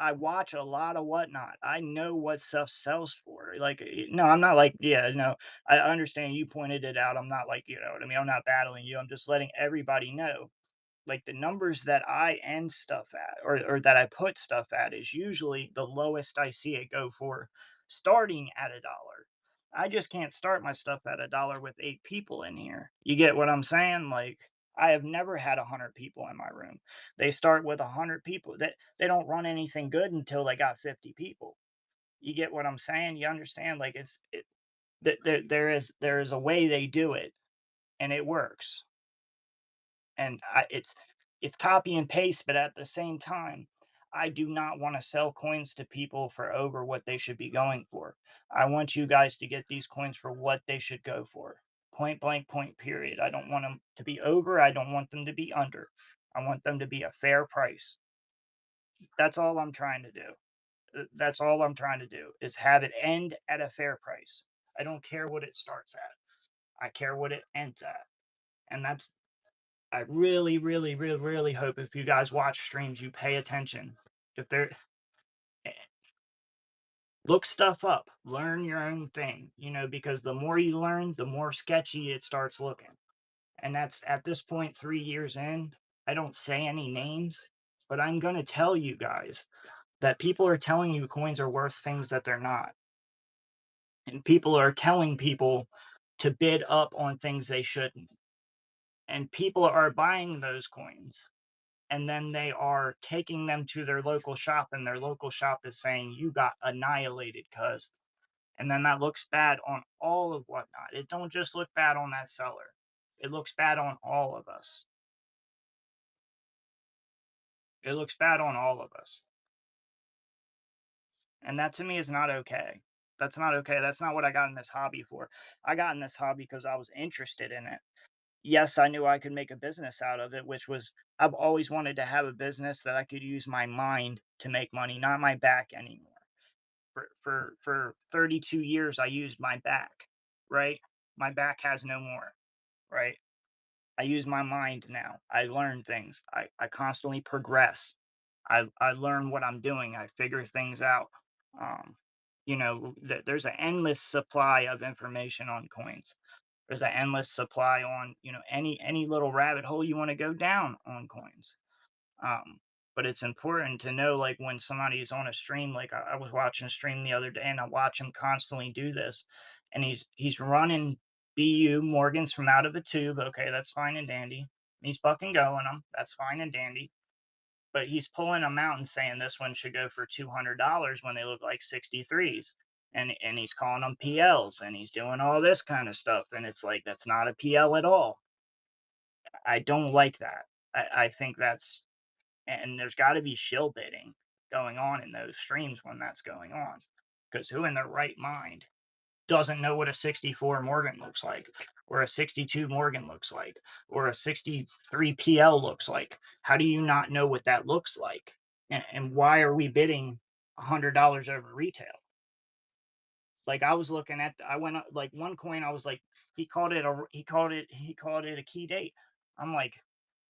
I watch a lot of whatnot. I know what stuff sells for. Like, no, I'm not like, yeah, no, I understand you pointed it out. I'm not like, you know what I mean? I'm not battling you. I'm just letting everybody know, like the numbers that I end stuff at, or that I put stuff at, is usually the lowest I see it go for, starting at a dollar. I just can't start my stuff at a dollar with 8 people in here. You get what I'm saying? Like, I have never had 100 people in my room. They start with 100 people. That they don't run anything good until they got 50 people. You get what I'm saying? You understand? Like there is a way they do it, and it works. And it's copy and paste, but at the same time, I do not want to sell coins to people for over what they should be going for. I want you guys to get these coins for what they should go for. Point blank, point period. I don't want them to be over. I don't want them to be under. I want them to be a fair price. That's all I'm trying to do. That's all I'm trying to do, is have it end at a fair price. I don't care what it starts at. I care what it ends at. And I really, really, really, really hope if you guys watch streams, you pay attention. If they're eh, Look stuff up, learn your own thing, because the more you learn, the more sketchy it starts looking. And that's at this point, 3 years in. I don't say any names, but I'm going to tell you guys that people are telling you coins are worth things that they're not. And people are telling people to bid up on things they shouldn't. And people are buying those coins, and then they are taking them to their local shop, and their local shop is saying you got annihilated, cuz. And then that looks bad on all of whatnot. It don't just look bad on that seller, it looks bad on all of us. It looks bad on all of us. And that to me is not okay. That's not okay. That's not what I got in this hobby for. I got in this hobby because I was interested in it. Yes, I knew I could make a business out of it, which was, I've always wanted to have a business that I could use my mind to make money, not my back anymore. For 32 years, I used my back, right? My back has no more, right? I use my mind now. I learn things. I constantly progress. I learn what I'm doing. I figure things out. Um, there's an endless supply of information on coins. There's an endless supply on, any little rabbit hole you want to go down on coins. Um, but it's important to know, like, when somebody's on a stream, like I was watching a stream the other day, and I watch him constantly do this, and he's running BU Morgans from out of a tube. Okay, that's fine and dandy. He's bucking going them. That's fine and dandy. But he's pulling them out and saying this one should go for $200 when they look like 63s. And he's calling them PLs, and he's doing all this kind of stuff. And it's like, that's not a PL at all. I don't like that. I think that's, and there's got to be shill bidding. going on in those streams when that's going on. Because who in their right mind doesn't know what a 64 Morgan looks like, or a 62 Morgan looks like, or a 63 PL looks like? How do you not know what that looks like? And why are we bidding $100 over retail? Like I was looking at, I went like one coin, I was like, he called it a key date. I'm like,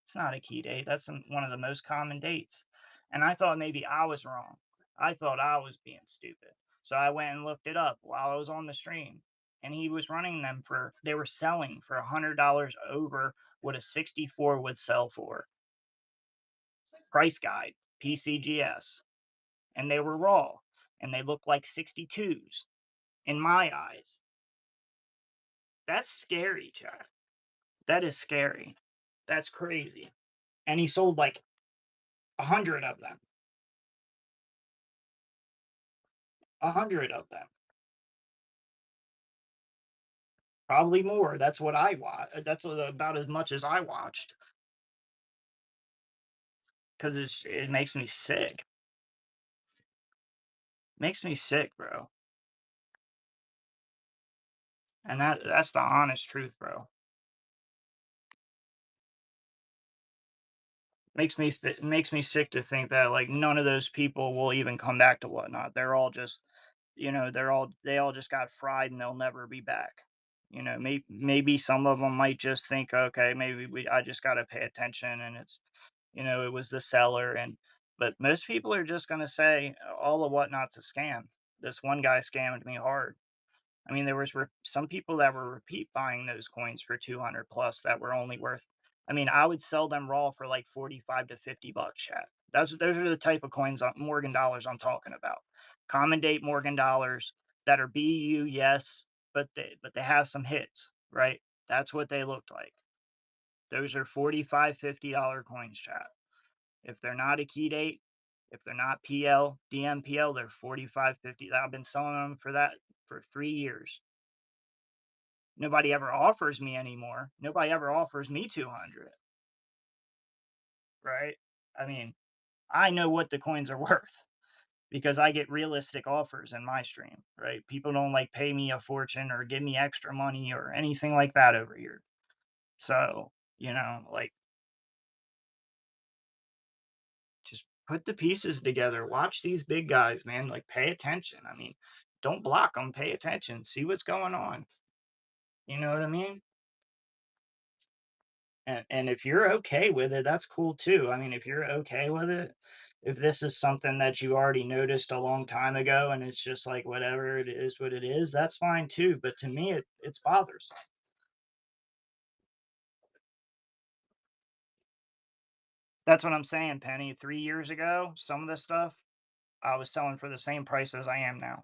it's not a key date. That's one of the most common dates. And I thought maybe I was wrong. I thought I was being stupid. So I went and looked it up while I was on the stream. And he was running them for, they were selling for $100 over what a 64 would sell for. Price guide, PCGS. And they were raw. And they looked like 62s in my eyes. That's scary, Chad. That is scary. That's crazy. And he sold like 100 of them. 100 of them. Probably more. That's what I watched. That's about as much as I watched. Because it makes me sick. Makes me sick, bro. And that's the honest truth, bro. Makes me sick to think that like none of those people will even come back to whatnot. They're all just, they all just got fried and they'll never be back. Maybe some of them might just think, okay, maybe I just got to pay attention, and it was the seller. But most people are just going to say all of whatnot's a scam. This one guy scammed me hard. I mean, there was some people that were repeat buying those coins for 200 plus that were only worth. I mean, I would sell them raw for like 45 to $50, chat. Those are the type of coins on Morgan dollars I'm talking about. Common date Morgan dollars that are BU, yes, but they have some hits, right? That's what they looked like. Those are 45, $50 coins, chat. If they're not a key date, if they're not PL, DMPL, they're 45, 50. I've been selling them for that for 3 years. Nobody ever offers me anymore. Nobody ever offers me 200, right? I mean, I know what the coins are worth because I get realistic offers in my stream, right? People don't like pay me a fortune or give me extra money or anything like that over here. So, like just put the pieces together. Watch these big guys, man. Like pay attention. I mean, don't block them. Pay attention. See what's going on. You know what I mean? And if you're okay with it, that's cool too. I mean, if you're okay with it, if this is something that you already noticed a long time ago and it's just like whatever it is, what it is, that's fine too. But to me, it's bothersome. That's what I'm saying, Penny. 3 years ago, some of the stuff I was selling for the same price as I am now.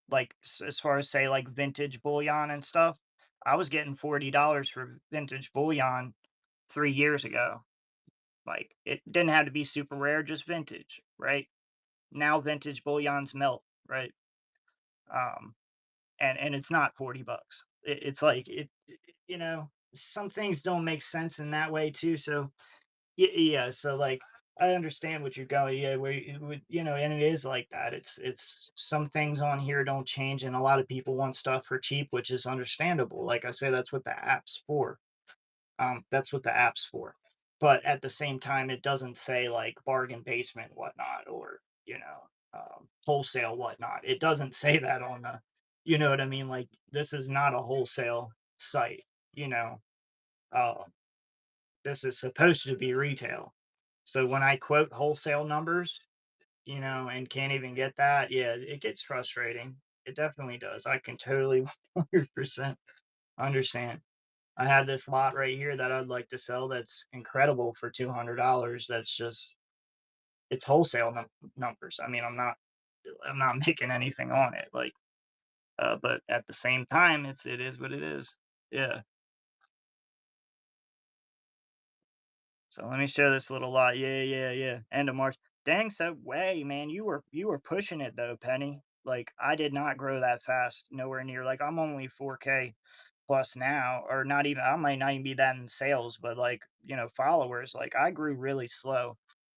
Like as far as say like vintage bullion and stuff, I was getting $40 for vintage bullion 3 years ago. Like it didn't have to be super rare, just vintage, right? Now vintage bullions melt, right? Um, and it's not $40. It's like some things don't make sense in that way too. So yeah, so like I understand what you're going. Yeah, where it would, and it is like that. It's some things on here don't change, and a lot of people want stuff for cheap, which is understandable. Like I say, that's what the app's for. That's what the app's for. But at the same time, it doesn't say like bargain basement whatnot or wholesale whatnot. It doesn't say that on the, you know what I mean? Like this is not a wholesale site. You know, uh, this is supposed to be retail. So when I quote wholesale numbers, and can't even get that, yeah, it gets frustrating. It definitely does. I can totally 100% understand. I have this lot right here that I'd like to sell that's incredible for $200. That's just it's wholesale numbers. I mean, I'm not making anything on it. Like, but at the same time, it is what it is. Yeah. So let me share this little lot. Yeah, yeah, yeah. End of March. Dang, so way, man, you were pushing it though, Penny. Like I did not grow that fast. Nowhere near. Like I'm only 4K plus now, or not even. I might not even be that in sales, but like followers. Like I grew really slow.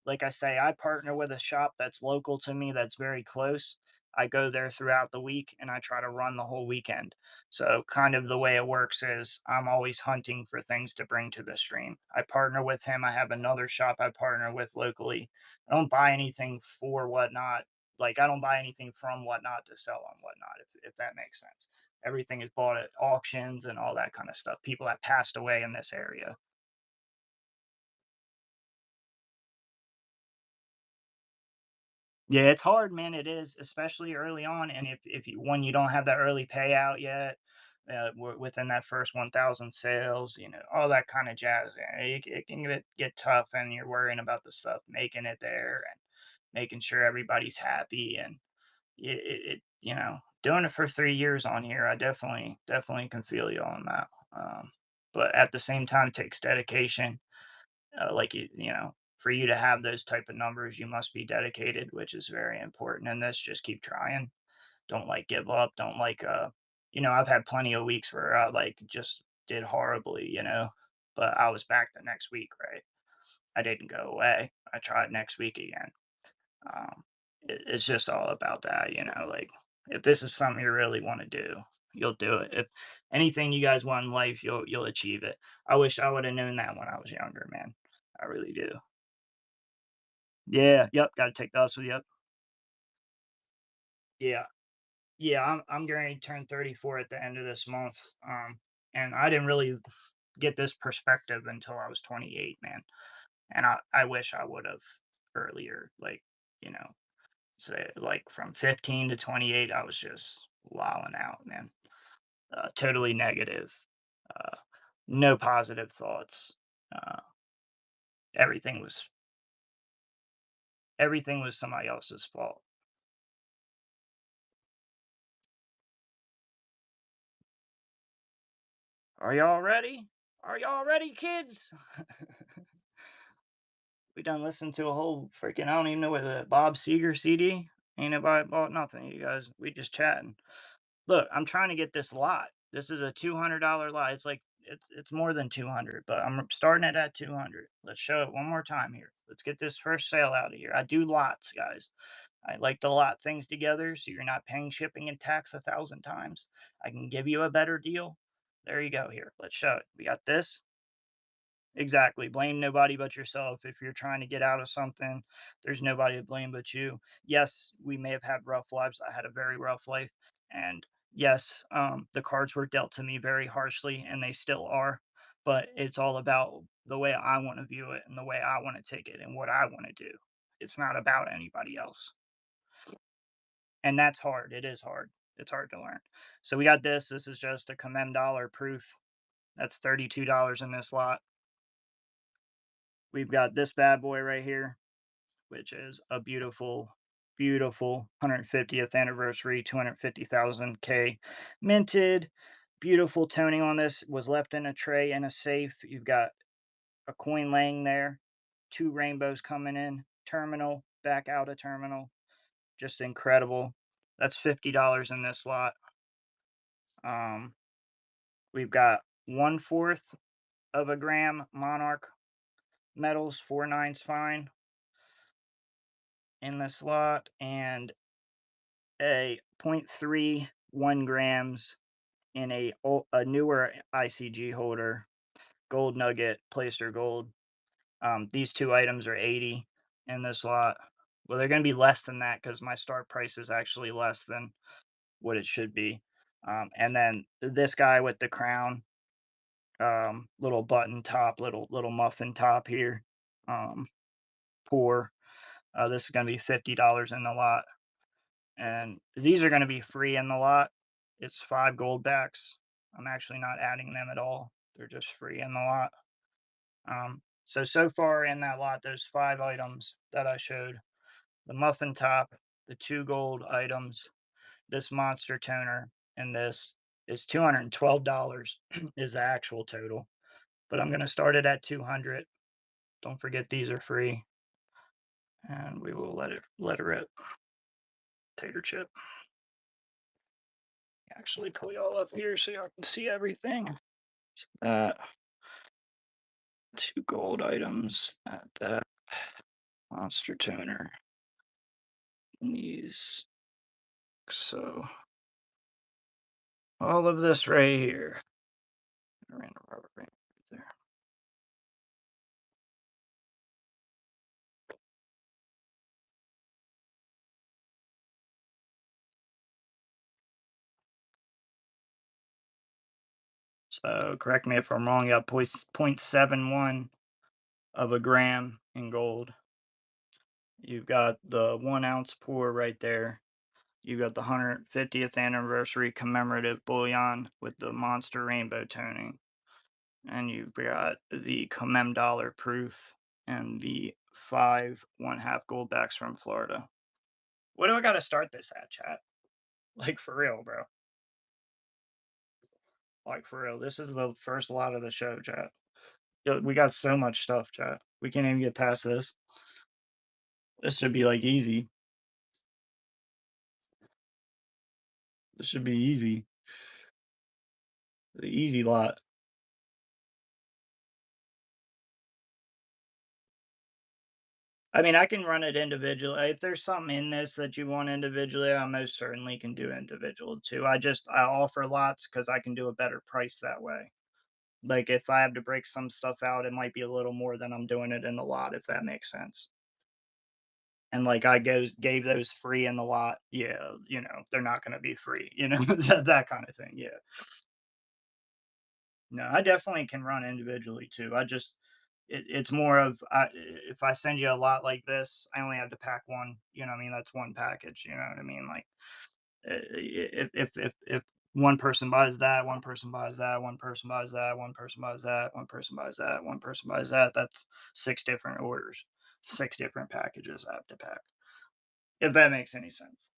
like I say, I partner with a shop that's local to me that's very close. I go there throughout the week and I try to run the whole weekend. So, kind of the way it works is I'm always hunting for things to bring to the stream. I partner with him. I have another shop I partner with locally. I don't buy anything for Whatnot. Like, I don't buy anything from Whatnot to sell on Whatnot, if that makes sense. Everything is bought at auctions and all that kind of stuff. People that passed away in this area. Yeah, it's hard, man. It is, especially early on. And if you when you don't have that early payout yet, within that first 1,000 sales, all that kind of jazz. It can get tough, and you're worrying about the stuff making it there and making sure everybody's happy. And doing it for 3 years on here, I definitely can feel you on that. But at the same time, it takes dedication, like for you to have those type of numbers, you must be dedicated, which is very important. And this, just keep trying. Don't like give up. Don't like I've had plenty of weeks where I like just did horribly, but I was back the next week, right? I didn't go away. I tried next week again. It's just all about that, like, if this is something you really want to do, you'll do it. If anything you guys want in life, you'll achieve it. I wish I would have known that when I was younger, man. I really do. Yeah, yep, gotta take those with yep. Yeah. Yeah, I'm going to turn 34 at the end of this month. And I didn't really get this perspective until I was 28, man. And I wish I would have earlier, like, you know, say like from 15 to 28, I was just wilding out, man. Totally negative. Uh, no positive thoughts. Uh, everything was everything was somebody else's fault. Are y'all ready? Are y'all ready, kids? We done listened to a whole freaking, I don't even know what the Bob Seger CD. Ain't nobody bought nothing, you guys. We just chatting. Look, I'm trying to get this lot. This is a $200 lot. It's like it's more than 200, but I'm starting it at 200. Let's show it one more time here. Let's get this first sale out of here. I do lots, guys. I like to lot things together so you're not paying shipping and tax 1,000 times. I can give you a better deal. There you go. Here, let's show it. We got this. Exactly. Blame nobody but yourself. If you're trying to get out of something, there's nobody to blame but you. Yes, we may have had rough lives. I had a very rough life. And yes, the cards were dealt to me very harshly, and they still are. But it's all about the way I want to view it and the way I want to take it and what I want to do. It's not about anybody else. And that's hard. It is hard. It's hard to learn. So we got this. This is just a commem dollar proof. That's $32 in this lot. We've got this bad boy right here, which is a beautiful, beautiful 150th anniversary, 250,000 K minted. Beautiful toning on this. Was left in a tray in a safe. You've got a coin laying there, two rainbows coming in, terminal, back out of terminal. Just incredible. That's $50 in this lot. Um, we've got 1/4 of a gram Monarch metals, 4/9 fine in this lot, and a zero point 0.31 grams in a newer ICG holder, gold nugget, placer gold. These two items are 80 in this lot. Well, they're going to be less than that because my start price is actually less than what it should be. And then this guy with the crown, little button top, little muffin top here, um, pour. This is going to be $50 in the lot. And these are going to be free in the lot. It's 5 gold backs. I'm actually not adding them at all. They're just free in the lot. So far in that lot, those 5 items that I showed, the muffin top, the 2 gold items, this monster toner, and this is $212 is the actual total. But I'm going to start it at 200. Don't forget these are free, and we will let it rip. Tater chip. Actually pull y'all up here so y'all can see everything. Uh, 2 gold items. That. monster toner. These. So all of this right here. Random rubber band right there. So correct me if I'm wrong. You got 0.71 of a gram in gold. You've got the 1 ounce pour right there. You've got the 150th anniversary commemorative bullion with the monster rainbow toning. And you've got the commem dollar proof and the 5 1/2 gold backs from Florida. What do I got to start this at, chat? Like for real, bro. Like for real. This is the first lot of the show, chat. Yo, we got so much stuff, chat. We can't even get past this. This should be like easy. This should be easy. The easy lot. I mean, I can run it individually. If there's something in this that you want individually, I most certainly can do individual too. I offer lots because I can do a better price that way. Like if I have to break some stuff out, it might be a little more than I'm doing it in the lot, if that makes sense. And like I gave those free in the lot, yeah, they're not going to be free, that kind of thing. Yeah. No, I definitely can run individually too. It's more of if I send you a lot like this, I only have to pack one. You know what I mean? That's one package. You know what I mean? Like if one person buys that, one person buys that, one person buys that, one person buys that, one person buys that, one person buys that, that's 6 different orders, 6 different packages I have to pack. If that makes any sense.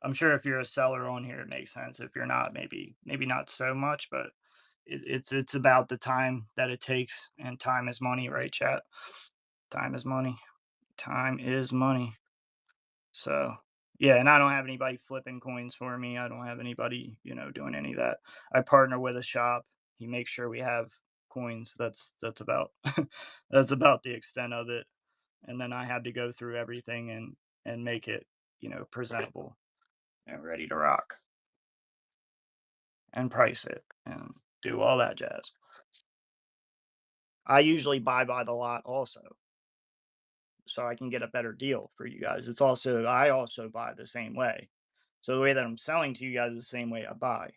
I'm sure if you're a seller on here, it makes sense. If you're not, maybe not so much, but it's about the time that it takes, and time is money, right, chat? Time is money. Time is money. So yeah, and I don't have anybody flipping coins for me. I don't have anybody, doing any of that. I partner with a shop. He makes sure we have coins. That's about that's about the extent of it. And then I had to go through everything and make it, presentable and ready to rock and price it and do all that jazz. I usually buy by the lot also, so I can get a better deal for you guys. I also buy the same way. So the way that I'm selling to you guys is the same way I buy.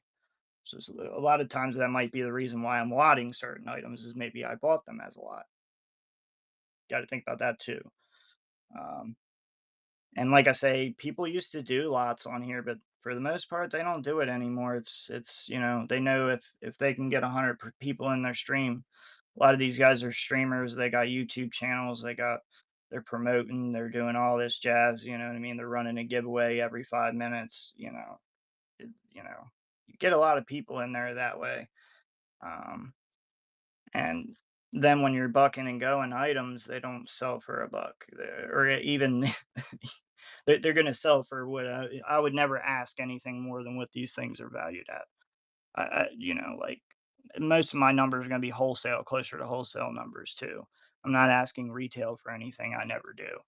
So a lot of times that might be the reason why I'm lotting certain items is maybe I bought them as a lot. Got to think about that too. Um, and like I say, people used to do lots on here, but for the most part, they don't do it anymore. They know if they can get 100 people in their stream. A lot of these guys are streamers. They got YouTube channels. They're promoting. They're doing all this jazz. You know what I mean? They're running a giveaway every 5 minutes. You get a lot of people in there that way. Um, and then when you're bucking and going items, they don't sell for a buck, or even they're going to sell for what I would never ask anything more than what these things are valued at. Like most of my numbers are going to be wholesale, closer to wholesale numbers too. I'm not asking retail for anything. I never do.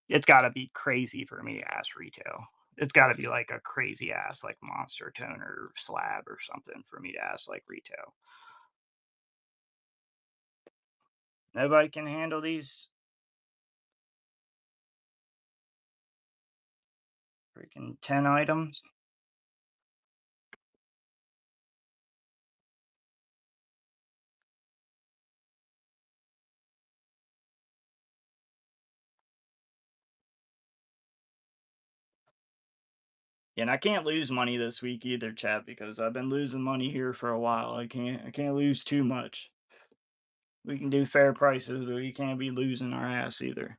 It's got to be crazy for me to ask retail. It's got to be like a crazy ass like monster toner slab or something for me to ask like retail. Nobody can handle these freaking 10 items. And I can't lose money this week either, chat, because I've been losing money here for a while. I can't lose too much. We can do fair prices, but we can't be losing our ass either.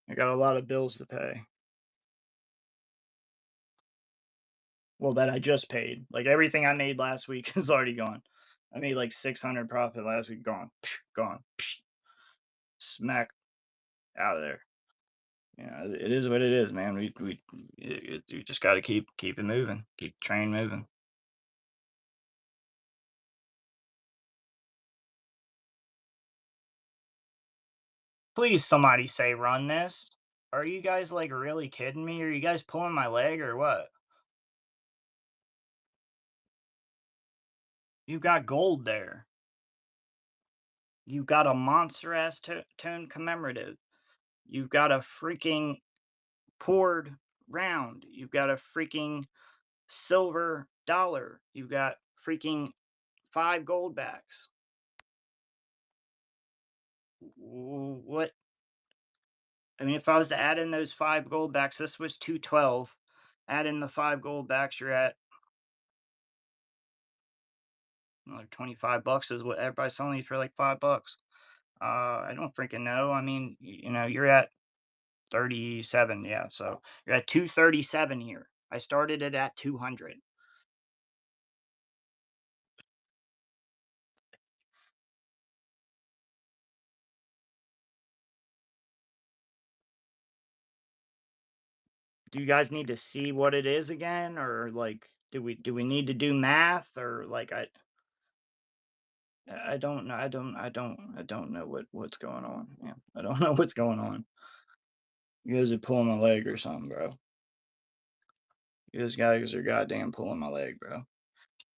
I got a lot of bills to pay. Well, that I just paid. Like everything I made last week is already gone. I made like 600 profit last week. Gone. Gone. Smack out of there. It is what it is, man. We just got to keep it moving. Keep the train moving. Please, somebody say run this. Are you guys, like, really kidding me? Are you guys pulling my leg or what? You got gold there. You got a monster ass tone commemorative. You've got a freaking poured round. You've got a freaking silver dollar. You've got freaking 5 gold backs. What? I mean, if I was to add in those 5 gold backs, this was 212. Add in the 5 gold backs, you're at like 25 bucks is what everybody's selling these for, like 5 bucks. I don't freaking know. I mean, you know, you're at 37, yeah. So you're at 237 here. I started it at 200. Do you guys need to see what it is again, or like, do we need to do math, or like I don't know. I don't know what's going on. Yeah, I don't know what's going on. You guys are pulling my leg or something, bro. You guys are goddamn pulling my leg, bro.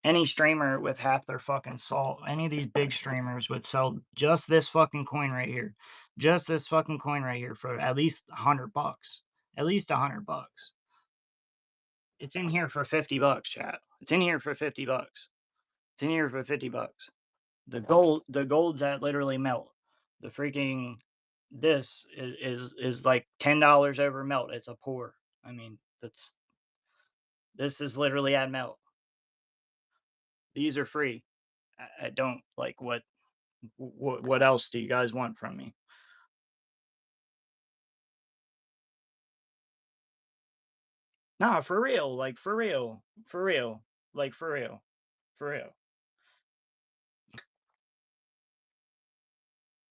Any streamer with half their fucking salt, any of these big streamers would sell just this fucking coin right here, just this fucking coin right here for at least 100 bucks, at least 100 bucks. It's in here for 50 bucks, chat. It's in here for 50 bucks. It's in here for 50 bucks. The gold's at literally melt. The freaking this is like $10 over melt. It's a pour. I mean, this is literally at melt. These are free. I don't like what else do you guys want from me? Nah, for real, like for real, for real, like for real, for real.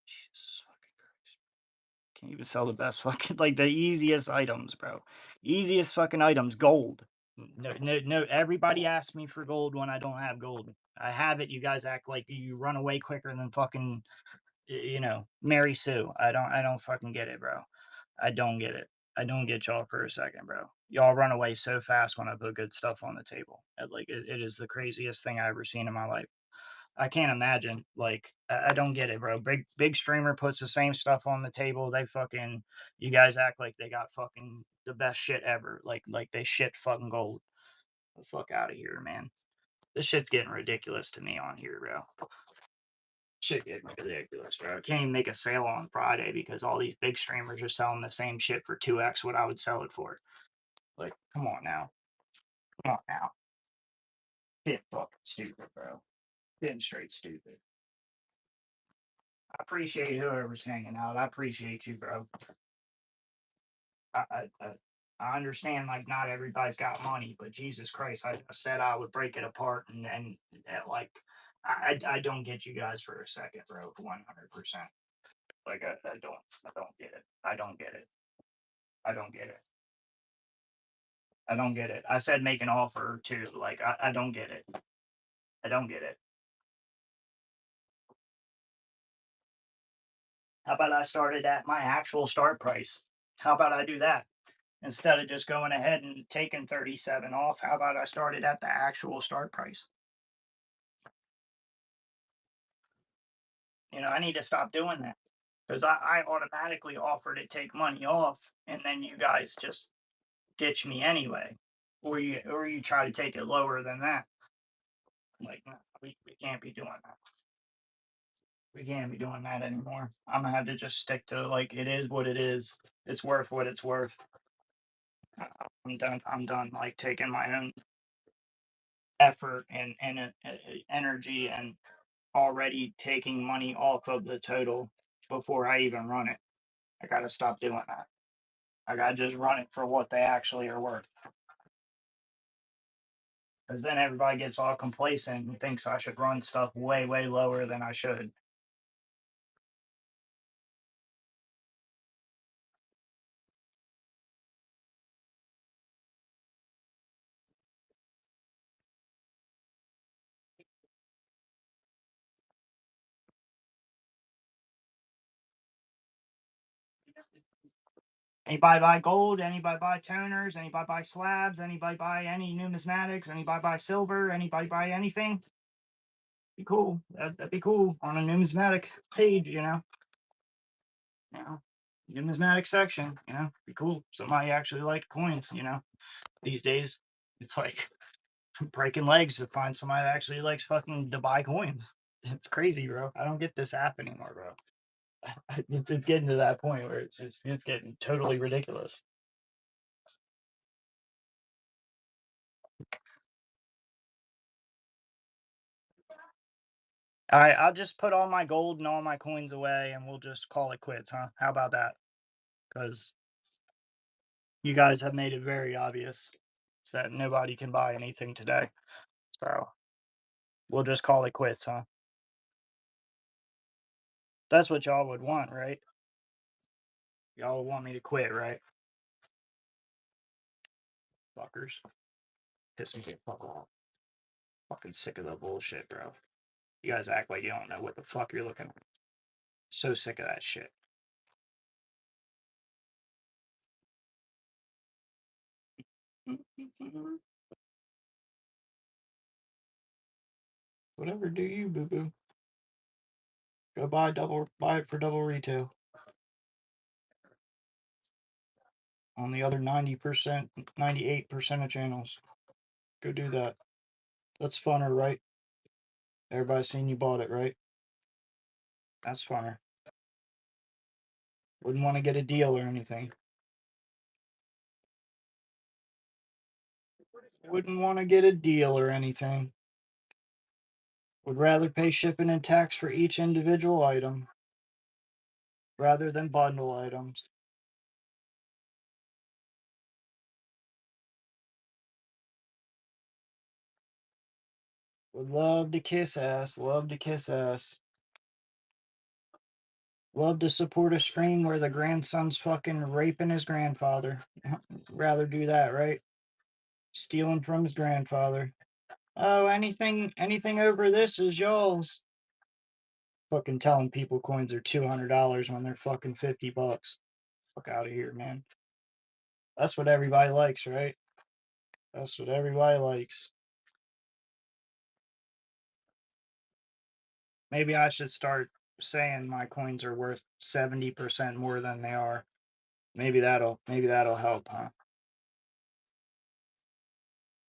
Jesus fucking Christ. Can't even sell the best fucking like the easiest items, bro. Easiest fucking items, gold. No, no, no. Everybody asks me for gold when I don't have gold. I have it. You guys act like you run away quicker than fucking, Mary Sue. I don't fucking get it, bro. I don't get it. I don't get y'all for a second, bro. Y'all run away so fast when I put good stuff on the table. Like it is the craziest thing I ever seen in my life. I can't imagine. Like I don't get it, bro. Big streamer puts the same stuff on the table. They fucking you guys act like they got fucking the best shit ever. Like they shit fucking gold. The fuck out of here, man. This shit's getting ridiculous to me on here, bro. Shit getting ridiculous, bro. I can't even make a sale on Friday because all these big streamers are selling the same shit for 2x what I would sell it for. Like, come on now. Come on now. Get fucking stupid, bro. Getting straight stupid. I appreciate whoever's hanging out. I appreciate you, bro. I, I, I I understand, like, not everybody's got money, but Jesus Christ, I said I would break it apart, and like, I don't get you guys for a second, bro. 100%. Like, I don't get it. I don't get it. I don't get it. I don't get it. I said make an offer too. Like, I don't get it. I don't get it. How about I started at my actual start price? How about I do that? Instead of just going ahead and taking 37 off, how about I started at the actual start price? I need to stop doing that because I automatically offer to take money off, and then you guys just ditch me anyway, or you try to take it lower than that. Like, no, we can't be doing that. We can't be doing that anymore. I'm gonna have to just stick to, like, it is what it is. It's worth what it's worth. I'm done. I'm done. Like, taking my own effort and energy and already taking money off of the total before I even run it. I gotta stop doing that. I gotta just run it for what they actually are worth. Because then everybody gets all complacent and thinks I should run stuff way, way lower than I should. Anybody buy gold? Anybody buy toners? Anybody buy slabs? Anybody buy any numismatics? Anybody buy silver? Anybody buy anything? Be cool. That'd be cool on a numismatic page, you know, numismatic section, be cool. Somebody actually liked coins, these days. It's like breaking legs to find somebody that actually likes fucking to buy coins. It's crazy, bro. I don't get this app anymore, bro. It's getting to that point where it's getting totally ridiculous. All right, I'll just put all my gold and all my coins away, and we'll just call it quits, huh? How about that? Because you guys have made it very obvious that nobody can buy anything today. So we'll just call it quits, huh? That's what y'all would want, right? Y'all would want me to quit, right? Fuckers. Piss me the fuck off. Fucking sick of the bullshit, bro. You guys act like you don't know what the fuck you're looking at. So sick of that shit. Whatever do you, boo boo. Go buy it for double retail. On the other 90%, 98% of channels. Go do that. That's funner, right? Everybody's seen you bought it, right? That's funner. Wouldn't want to get a deal or anything. Wouldn't want to get a deal or anything. Would rather pay shipping and tax for each individual item rather than bundle items. Would love to kiss ass, love to kiss ass. Love to support a stream where the grandson's fucking raping his grandfather. Rather do that, right? Stealing from his grandfather. Oh, anything over this is y'all's. Fucking telling people coins are $200 when they're fucking $50. Fuck out of here, man. That's what everybody likes, right? That's what everybody likes. Maybe I should start saying my coins are worth 70% more than they are. Maybe that'll help, huh?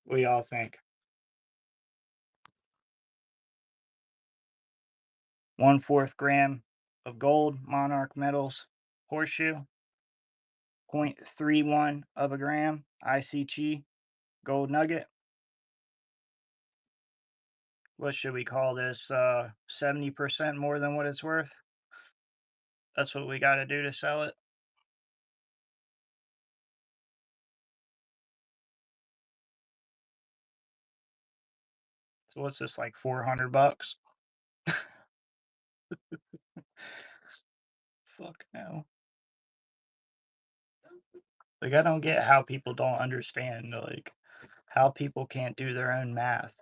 What do y'all think? 1/4 gram of gold, Monarch Metals, horseshoe, 0.31 of a gram, ICG, gold nugget. What should we call this? 70% more than what it's worth? That's what we got to do to sell it. So what's this, like $400? Fuck no. Like, I don't get how people don't understand, like, how people can't do their own math.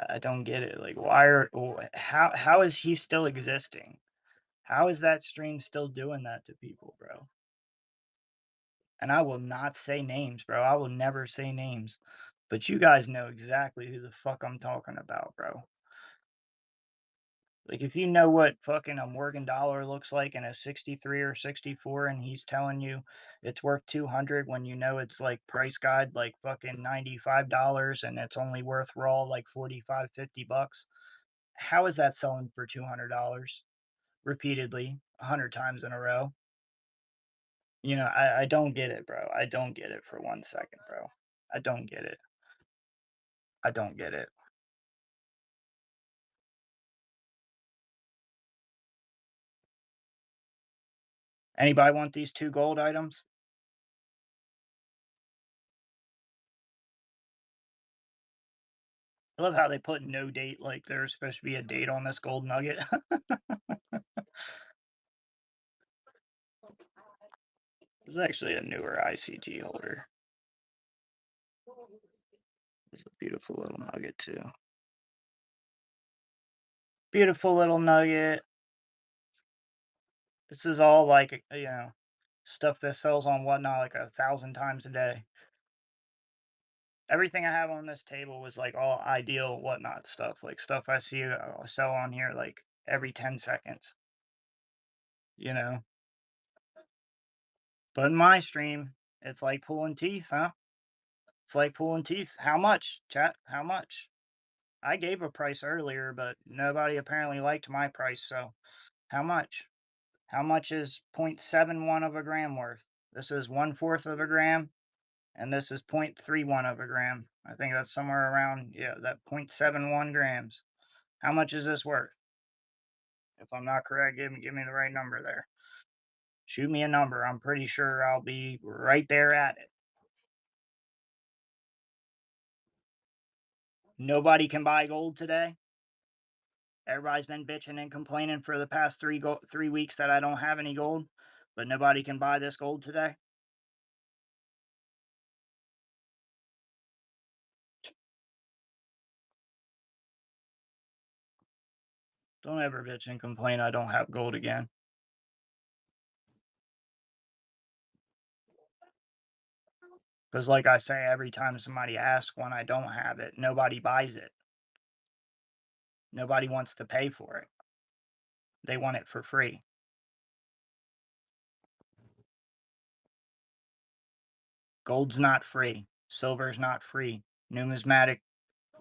I don't get it. Like, how is he still existing? How is that stream still doing that to people, bro? And I will not say names, bro. I will never say names. But you guys know exactly who the fuck I'm talking about, bro. Like, if you know what fucking a Morgan dollar looks like in a 63 or 64, and he's telling you it's worth 200 when you know it's like price guide like fucking $95 and it's only worth raw like 45, $50, how is that selling for $200 repeatedly 100 times in a row? I don't get it, bro. I don't get it for 1 second, bro. I don't get it. I don't get it. Anybody want these 2 gold items? I love how they put no date, like there's supposed to be a date on this gold nugget. This is actually a newer ICG holder. It's a beautiful little nugget too. Beautiful little nugget. This is all like, stuff that sells on Whatnot like 1,000 times a day. Everything I have on this table was like all ideal Whatnot stuff, like stuff I see sell on here like every 10 seconds, you know. But in my stream, it's like pulling teeth, huh? It's like pulling teeth. How much, chat? How much? I gave a price earlier, but nobody apparently liked my price, so how much? How much is 0.71 of a gram worth? This is 1/4 of a gram, and this is 0.31 of a gram. I think that's somewhere around, yeah, that 0.71 grams. How much is this worth? If I'm not correct, give me the right number there. Shoot me a number. I'm pretty sure I'll be right there at it. Nobody can buy gold today. Everybody's been bitching and complaining for the past 3 weeks that I don't have any gold, but nobody can buy this gold today. Don't ever bitch and complain I don't have gold again. Because, like I say, every time somebody asks when I don't have it, nobody buys it. Nobody wants to pay for it. They want it for free. Gold's not free. Silver's not free. Numismatic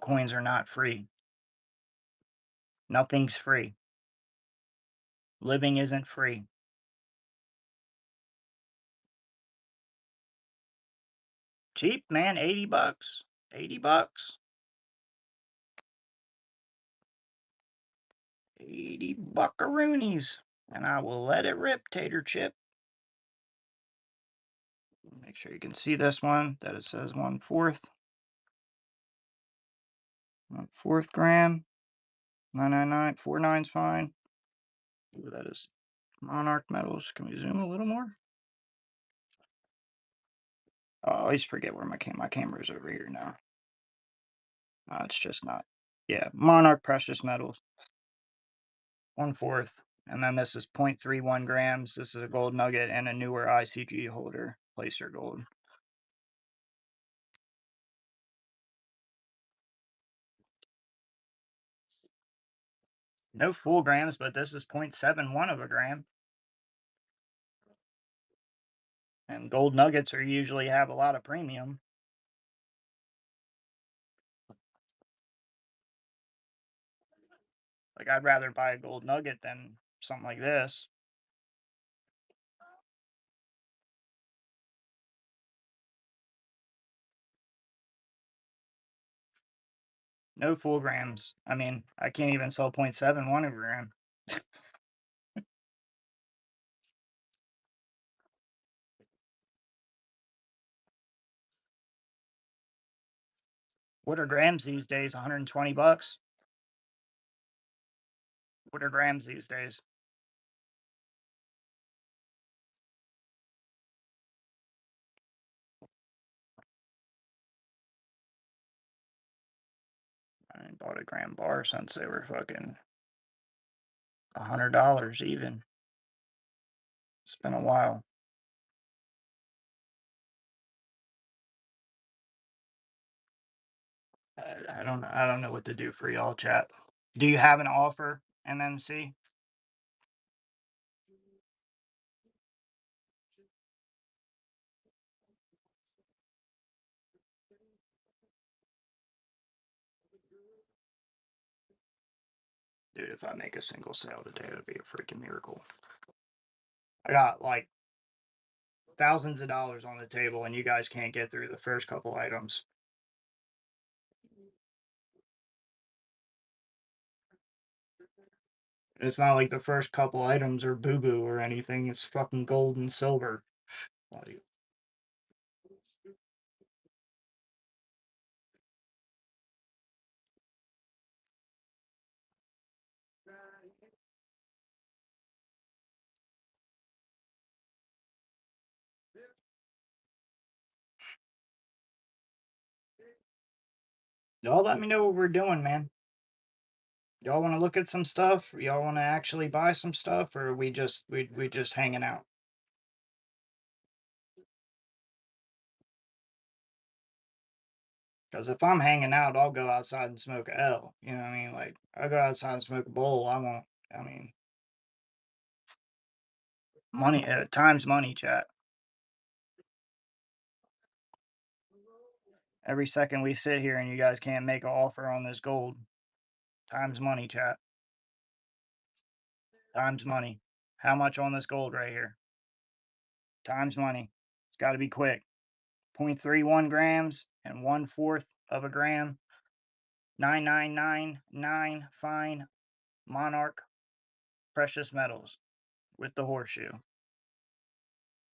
coins are not free. Nothing's free. Living isn't free. Cheap, man, 80 bucks. 80 bucks. 80 buckaroonies. And I will let it rip, tater chip. Make sure you can see this one, that it says 1/4. 1/4 gram. 999. 49's fine. Ooh, that is Monarch metals. Can we zoom a little more? Oh, I always forget where my camera's over here now. It's just not. Yeah, Monarch precious metals. 1/4. And then this is 0.31 grams. This is a gold nugget and a newer ICG holder. Placer gold. No full grams, but this is 0.71 of a gram. And gold nuggets are usually have a lot of premium. Like, I'd rather buy a gold nugget than something like this. No full grams. I mean, I can't even sell 0.71 of a gram. What are grams these days? 120 bucks? What are grams these days? I ain't bought a gram bar since they were fucking $100 even. It's been a while. I don't know what to do for y'all, chat. Do you have an offer, MMC? Dude, if I make a single sale today, it'd be a freaking miracle. I got like thousands of dollars on the table, and you guys can't get through the first couple items. It's not like the first couple items are boo boo or anything. It's fucking gold and silver. Like, y'all let me know what we're doing, man. Y'all want to look at some stuff? Y'all want to actually buy some stuff, or we just hanging out? Because if I'm hanging out, I'll go outside and smoke a L. You know what I mean? Like, I'll go outside and smoke a bowl. I won't. I mean, money, time's money, chat. Every second we sit here and you guys can't make an offer on this gold, time's money, chat. Time's money. How much on this gold right here? Time's money. It's got to be quick. 0.31 grams and 1/4 of a gram. 9999 fine Monarch precious metals with the horseshoe.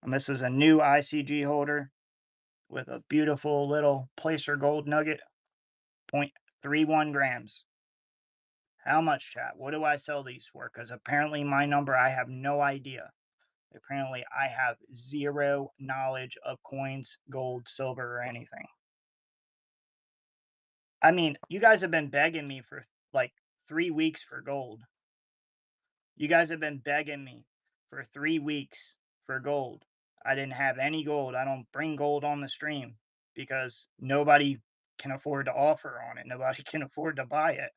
And this is a new ICG holder with a beautiful little placer gold nugget. 0.31 grams. How much, chat? What do I sell these for? Because apparently my number, I have no idea. Apparently I have zero knowledge of coins, gold, silver, or anything. I mean, you guys have been begging me for like 3 weeks for gold. You guys have been begging me for 3 weeks for gold. I didn't have any gold. I don't bring gold on the stream because nobody can afford to offer on it. Nobody can afford to buy it.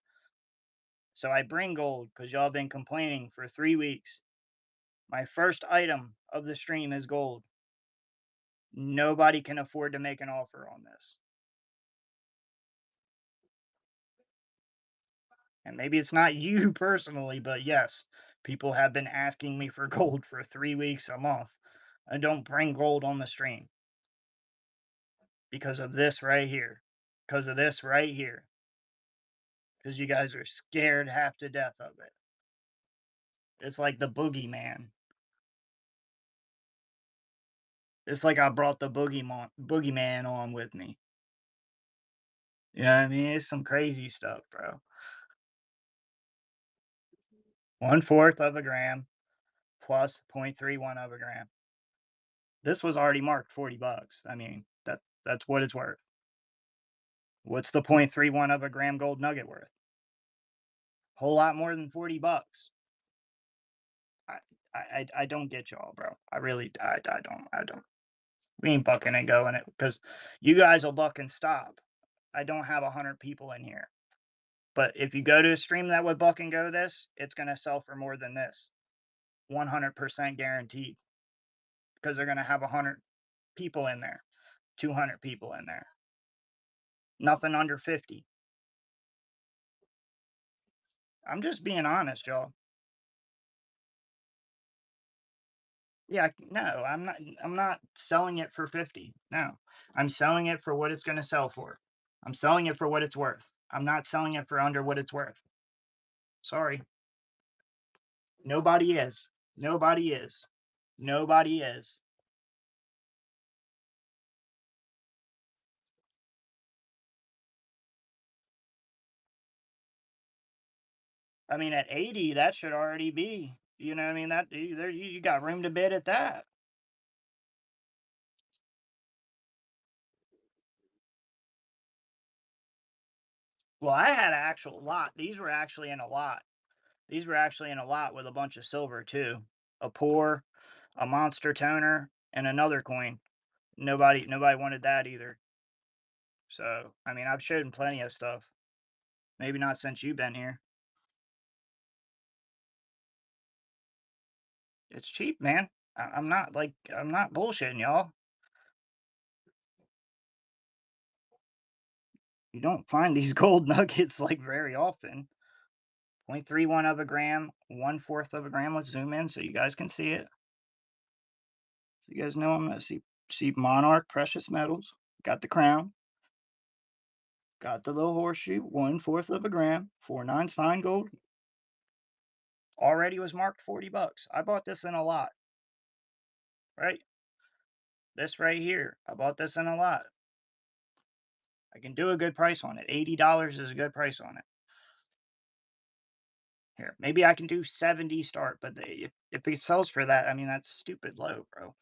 So I bring gold because y'all been complaining for 3 weeks. My first item of the stream is gold. Nobody can afford to make an offer on this. And maybe it's not you personally, but yes, people have been asking me for gold for 3 weeks a month. I don't bring gold on the stream because of this right here. Because of this right here. Because you guys are scared half to death of it. It's like the boogeyman. It's like I brought the boogeyman on with me. You know what I mean? It's some crazy stuff, bro. 1/4 of a gram plus 0.31 of a gram. This was already marked $40. I mean, that's what it's worth. What's the 0.31 of a gram gold nugget worth? Whole lot more than $40. I I don't get y'all, bro. I really I don't. We ain't bucking and going it because you guys will buck and stop. I don't have 100 people in here. But if you go to a stream that would buck and go this, it's gonna sell for more than this. 100% guaranteed. Because they're gonna have 100 people in there, 200 people in there. Nothing under 50. I'm just being honest, y'all. Yeah, no, I'm not selling it for 50. No. I'm selling it for what it's going to sell for. I'm selling it for what it's worth. I'm not selling it for under what it's worth. Sorry. Nobody is. Nobody is. Nobody is. I mean, at 80, that should already be. You know what I mean? That you got room to bid at that. Well, I had an actual lot. These were actually in a lot. These were actually in a lot with a bunch of silver too. A pour, a monster toner, and another coin. Nobody wanted that either. So, I mean, I've showed him plenty of stuff. Maybe not since you've been here. It's cheap, man. I'm not bullshitting y'all. You don't find these gold nuggets like very often. 0.31 of a gram, 1/4 of a gram. Let's zoom in so you guys can see it. So you guys know I'm gonna see Monarch precious metals. Got the crown. Got the little horseshoe, 1/4 of a gram, 4/9 fine gold. Already was marked $40. I bought this in a lot, right? This right here. I bought this in a lot. I can do a good price on it. $80 is a good price on it. Here, maybe I can do 70 start, but if it sells for that, I mean that's stupid low, bro.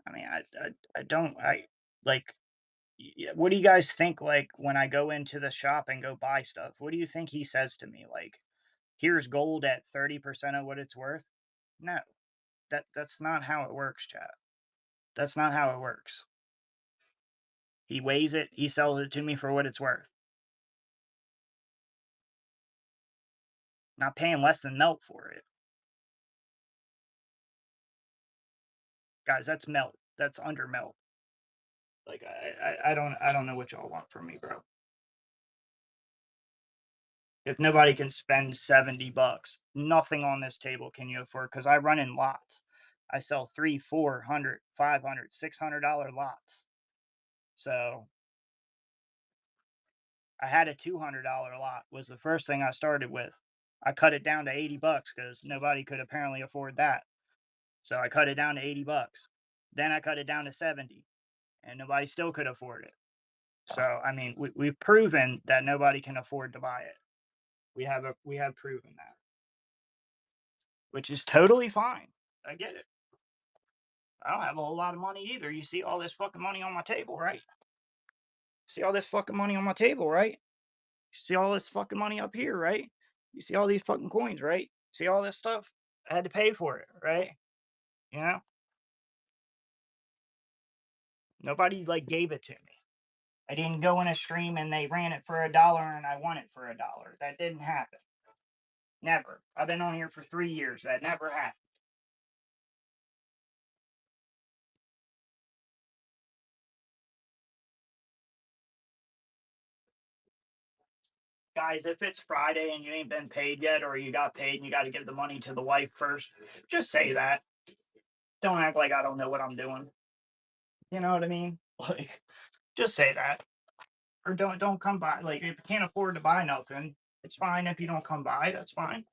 I mean, I don't like. What do you guys think? Like when I go into the shop and go buy stuff, what do you think he says to me? Like, here's gold at 30% of what it's worth. No, that's not how it works, chat. That's not how it works. He weighs it. He sells it to me for what it's worth. Not paying less than melt for it. Guys, that's melt. That's under melt. Like I don't know what y'all want from me, bro. If nobody can spend $70, nothing on this table can you afford because I run in lots. I sell 3, 400, 500, $600 lots. So I had a $200 lot was the first thing I started with. I cut it down to $80 because nobody could apparently afford that. So I cut it down to $80. Then I cut it down to 70 and nobody still could afford it. So I mean, we've proven that nobody can afford to buy it. We have proven that, which is totally fine. I get it. I don't have a whole lot of money either. You see all this fucking money on my table, right? See all this fucking money on my table, right? You see all this fucking money up here, right? You see all these fucking coins, right? See all this stuff? I had to pay for it, right? You know? Nobody like gave it to me. I didn't go in a stream and they ran it for $1 and I won it for $1. That didn't happen. Never. I've been on here for 3 years. That never happened. Guys, if it's Friday and you ain't been paid yet, or you got paid and you got to give the money to the wife first, just say that. Don't act like I don't know what I'm doing. You know what I mean? Like, just say that, or don't come by. Like, if you can't afford to buy nothing, it's fine if you don't come by. That's fine.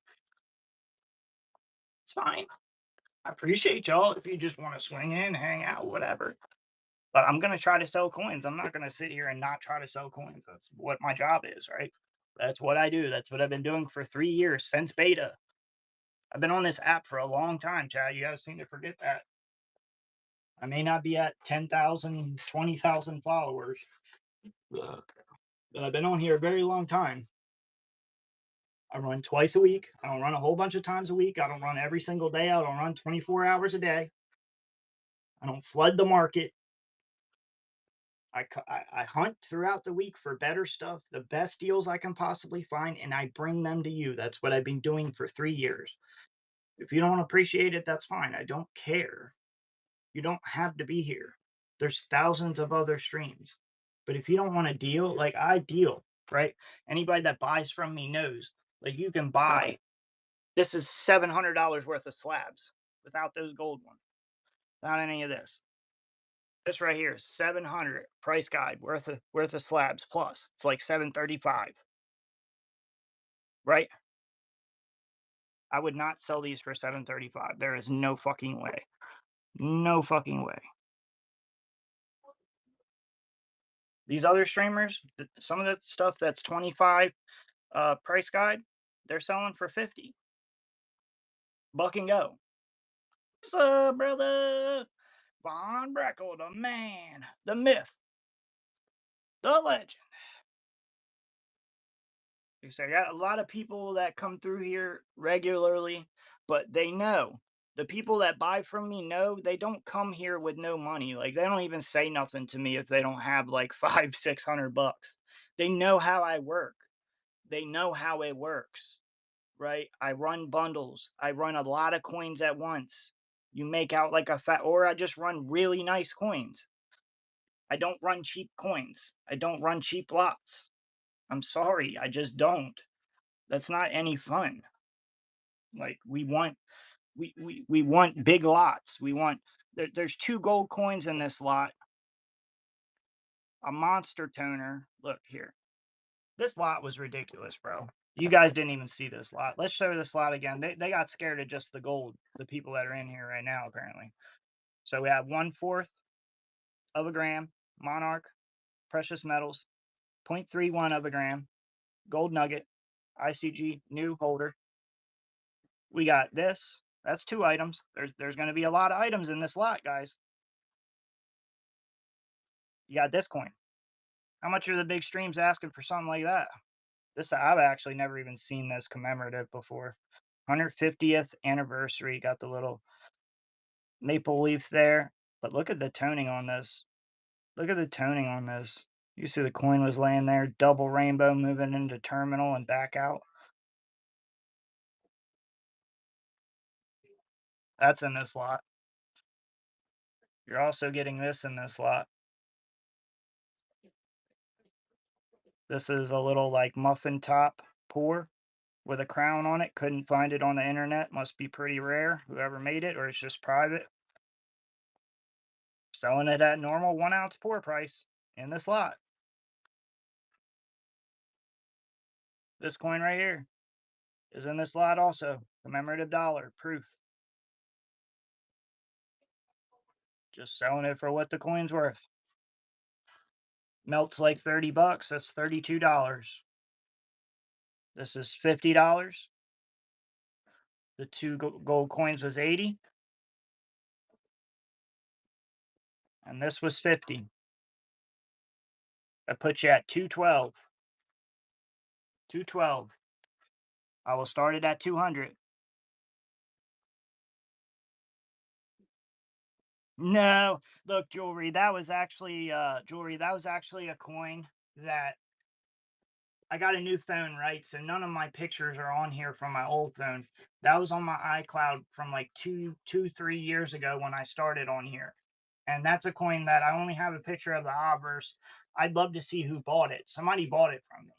It's fine. I appreciate y'all if you just want to swing in, hang out, whatever. But I'm gonna try to sell coins. I'm not gonna sit here and not try to sell coins. That's what my job is, right? That's what I do. That's what I've been doing for 3 years since beta. I've been on this app for a long time, Chad. You guys seem to forget that. I may not be at 10,000, 20,000 followers, but I've been on here a very long time. I run twice a week. I don't run a whole bunch of times a week. I don't run every single day. I don't run 24 hours a day. I don't flood the market. I hunt throughout the week for better stuff, the best deals I can possibly find, and I bring them to you. That's what I've been doing for 3 years. If you don't appreciate it, that's fine. I don't care. You don't have to be here. There's thousands of other streams. But if you don't want to deal, like I deal, right? Anybody that buys from me knows, like you can buy, this is $700 worth of slabs without those gold ones, without any of this. This right here is 700 price guide worth of slabs plus. It's like 735, right? I would not sell these for 735. There is no fucking way. No fucking way. These other streamers, some of that stuff that's 25 price guide, they're selling for 50. Buck and go. What's up, brother? Von Breckle, the man, the myth, the legend. So I got a lot of people that come through here regularly, but they know the people that buy from me know they don't come here with no money. Like they don't even say nothing to me if they don't have like 500, $600. They know how I work. They know how it works, right? I run bundles. I run a lot of coins at once. You make out like a fat, or I just run really nice coins. I don't run cheap coins. I don't run cheap lots. I'm sorry, I just don't. That's not any fun. Like we want big lots. We want there's two gold coins in this lot, a monster toner. Look here. This lot was ridiculous, bro. You guys didn't even see this lot. Let's show this lot again. They got scared of just the gold, the people that are in here right now, apparently. So we have 1/4 of a gram, Monarch, precious metals, 0.31 of a gram, gold nugget, ICG, new holder. We got this. That's 2 items. There's going to be a lot of items in this lot, guys. You got this coin. How much are the big streams asking for something like that? This I've actually never even seen this commemorative before. 150th anniversary. Got the little maple leaf there. But look at the toning on this. Look at the toning on this. You see the coin was laying there, double rainbow moving into terminal and back out. That's in this lot. You're also getting this in this lot. This is a little like muffin top pour with a crown on it. Couldn't find it on the internet. Must be pretty rare. Whoever made it, or it's just private. Selling it at normal 1 ounce pour price in this lot. This coin right here is in this lot also. Commemorative dollar proof. Just selling it for what the coin's worth. Melts like 30 bucks. That's $32. This is $50. The two gold coins was 80, and this was 50. I put you at 212. 212. I will start it at 200. No, look, jewelry. That was actually jewelry. That was actually a coin that I got a new phone, right? So none of my pictures are on here from my old phone. That was on my iCloud from like 3 years ago when I started on here. And that's a coin that I only have a picture of the obverse. I'd love to see who bought it. Somebody bought it from me.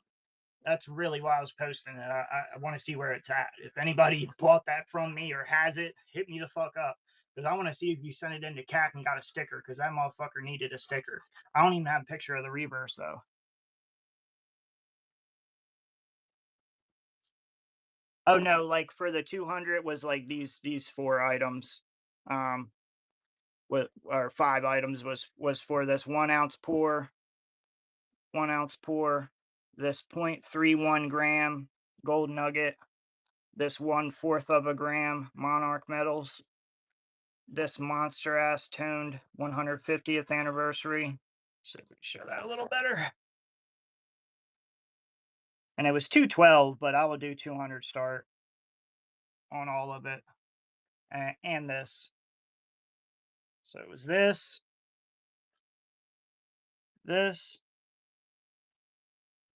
That's really why I was posting it. I want to see where it's at. If anybody bought that from me or has it, hit me the fuck up. Because I want to see if you sent it into CAC and got a sticker. Because that motherfucker needed a sticker. I don't even have a picture of the reverse though. Oh no, like for the 200 was like these four items. Um, what or five items was for this 1 ounce pour, 1 ounce pour, this 0.31 gram gold nugget, this 1/4 of a gram monarch metals, this monster ass toned 150th anniversary. So we can show that a little better. And it was 212, but I will do 200 start on all of it, and this. So it was this.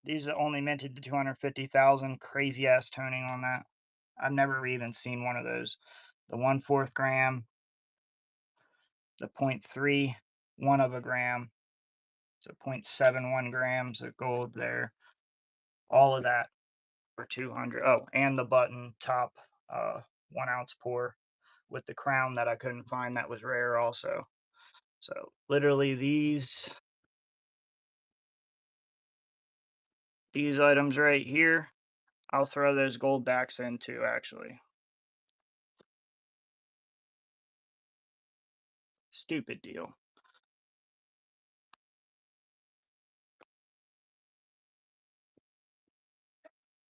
These are only minted to 250,000. Crazy ass toning on that. I've never even seen one of those. The 1/4 gram, the 0.31 of a gram, so 0.71 grams of gold there. All of that for 200. Oh, and the button top 1 ounce pour with the crown that I couldn't find that was rare also. So literally these items right here, I'll throw those gold backs into actually. Stupid deal.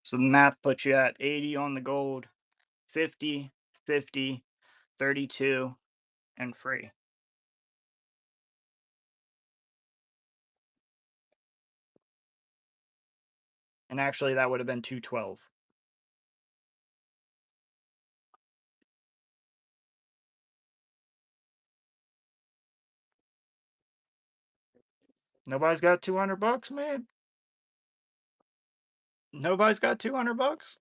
So the math puts you at 80 on the gold, 50, 50, 32, and free. And actually, that would have been 212. Nobody's got 200 bucks, man. Nobody's got 200 bucks.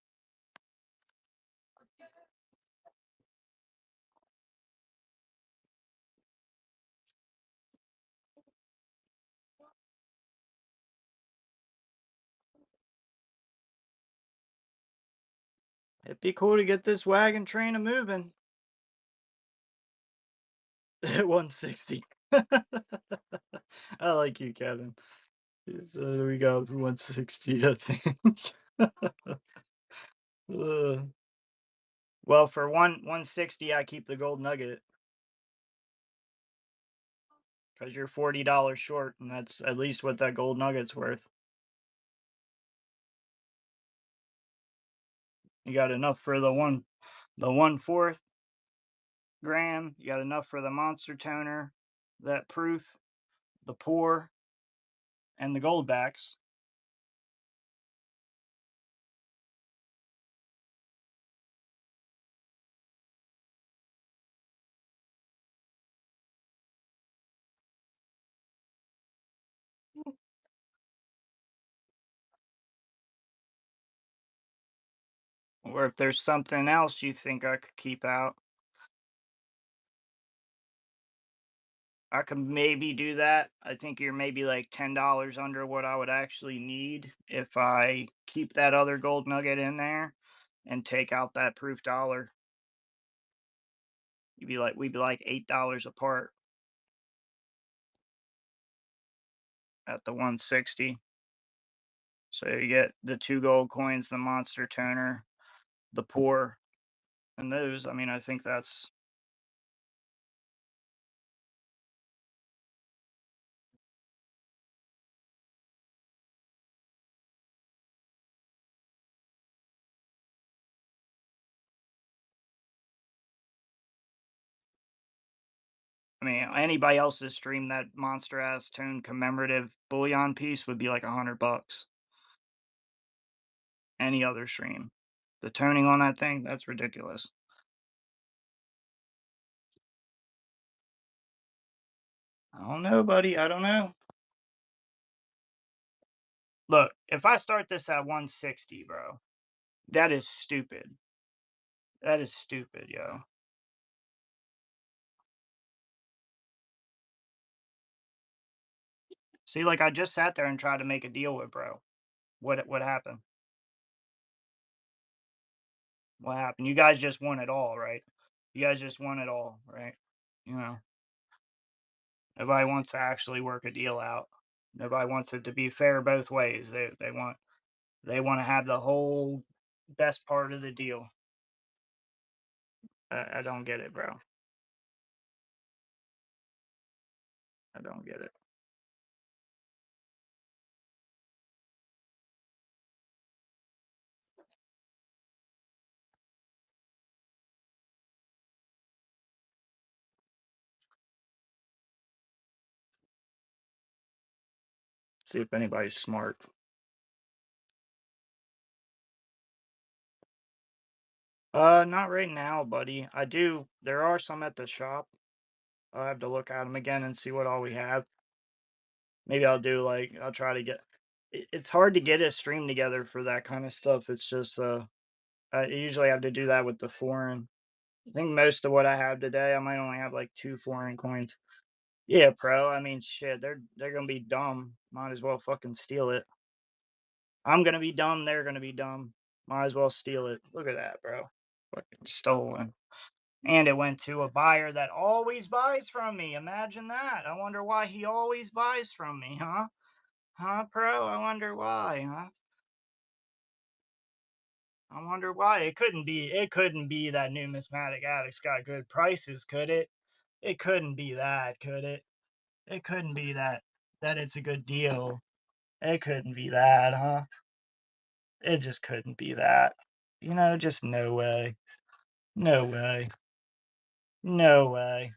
It'd be cool to get this wagon train a moving. At 160. I like you, Kevin. So we got 160, I think. Well, for 160, I keep the gold nugget because you're $40 short, and that's at least what that gold nugget's worth. You got enough for the 1/4 gram. You got enough for the monster toner, that proof, the pour, and the gold backs. Or if there's something else you think I could keep out, I could maybe do that. I think you're maybe like $10 under what I would actually need if I keep that other gold nugget in there and take out that proof dollar. We'd be like $8 apart at the 160. So you get the two gold coins, the monster toner, the pour, and those. I mean, I think that's. I mean, anybody else's stream, that monster ass tone commemorative bullion piece would be like $100. Any other stream, the toning on that thing, that's ridiculous. I don't know, buddy. I don't know. Look, if I start this at 160, bro, that is stupid. That is stupid, yo. See, like I just sat there and tried to make a deal with bro. What happened? What happened? You guys just won it all, right? You guys just won it all, right? You know, nobody wants to actually work a deal out. Nobody wants it to be fair both ways. They want to have the whole best part of the deal. I don't get it, bro. I don't get it. See if anybody's smart. Not right now, buddy. I do. There are some at the shop. I'll have to look at them again and see what all we have. Maybe I'll do like I'll try to get. It's hard to get a stream together for that kind of stuff. It's just I usually have to do that with the foreign. I think most of what I have today, I might only have like two foreign coins. Yeah, pro. I mean, shit, they're gonna be dumb. Might as well fucking steal it. I'm gonna be dumb. They're gonna be dumb. Might as well steal it. Look at that, bro. Fucking stolen. And it went to a buyer that always buys from me. Imagine that. I wonder why he always buys from me, huh? Huh, pro? I wonder why, huh? I wonder why. It couldn't be that numismatic addicts got good prices, could it? It couldn't be that, could it? It couldn't be that it's a good deal. It couldn't be that, huh? It just couldn't be that. Just no way. No way. No way.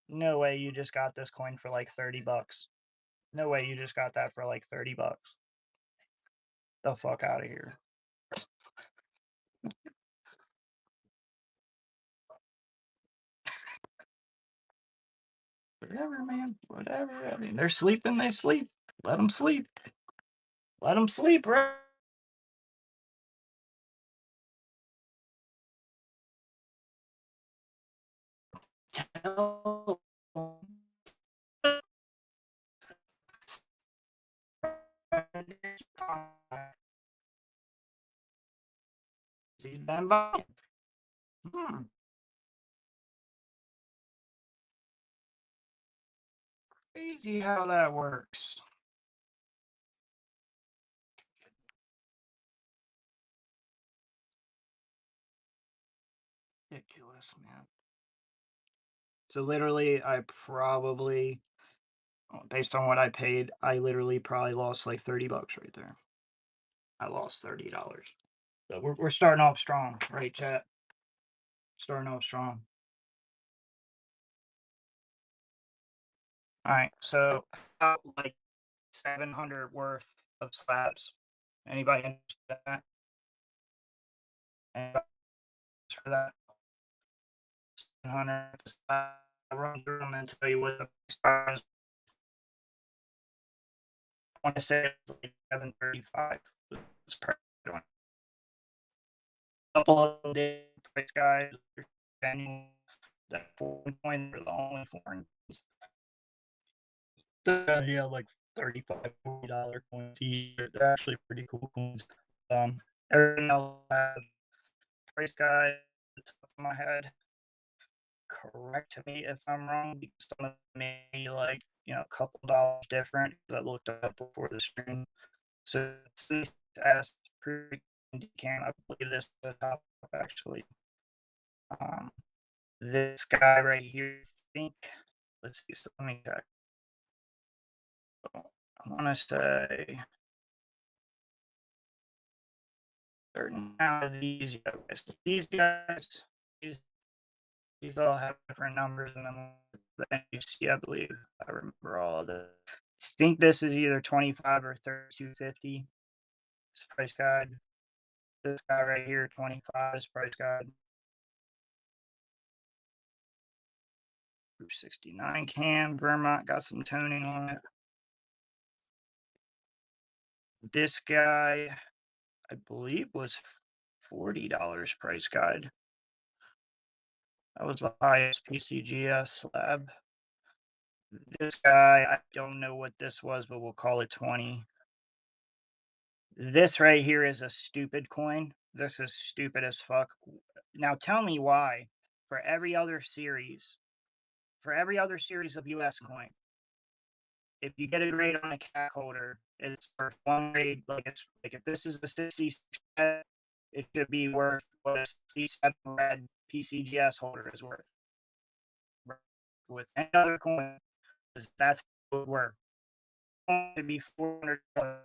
No way you just got this coin for like $30. No way you just got that for like $30. The fuck out of here. Whatever, man. Whatever. I mean, they're sleeping, they sleep. Let them sleep. Let them sleep, right? Tell he's been buying. Hmm. Crazy how that works. Ridiculous, man. So literally, based on what I paid, I literally probably lost like $30 right there. I lost $30. So we're starting off strong, right, chat? Starting off strong. All right, so about like 700 worth of slabs. Anybody interested in that? Anybody for that? 700 slabs. I'll run through them and tell you what the price is. I want to say it's like 735. It's per one. couple of them did price guides. That foreign coins are the only foreign coins. Yeah, like 35 $40 coins each. They're actually pretty cool coins. Um, Everything else has price guide at the top of my head. Correct me if I'm wrong, because some of them may be like, a couple dollars different because I looked up before the stream. So since as pretty can I believe this is the top actually. Um, this guy right here, I think. Let's see. So let me check. I want to say certain out of these guys. These guys, these these all have different numbers in them. The NUC, I believe. I remember all of this. I think this is either 25 or 32.50. This price guide. This guy right here, 25 is price guide. 69 cam. Vermont got some toning on it. This guy, I believe, was $40 price guide. That was the highest PCGS slab. This guy, I don't know what this was, but we'll call it 20. This right here is a stupid coin. This is stupid as fuck. Now tell me why. For every other series, for every other series of US coin, if you get a grade on a cat holder, it's worth one grade. Like it's like if this is a 66, it should be worth what a 67 red PCGS holder is worth. With any other coin, that's how it would work. To be $400.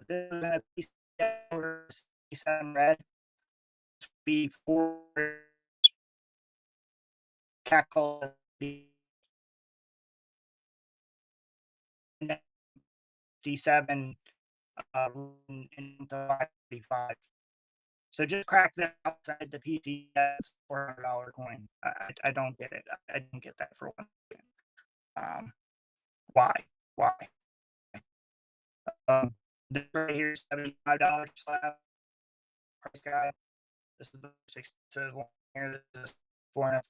This is a PCGS holder, 67 red, be 400. Cat call be 67 into 535. So just crack that outside the PC. That's $400 coin. I don't get it. I didn't get that for one second. Why? Why? This right here is $75 slab price guide. This is the most expensive one here. This is 4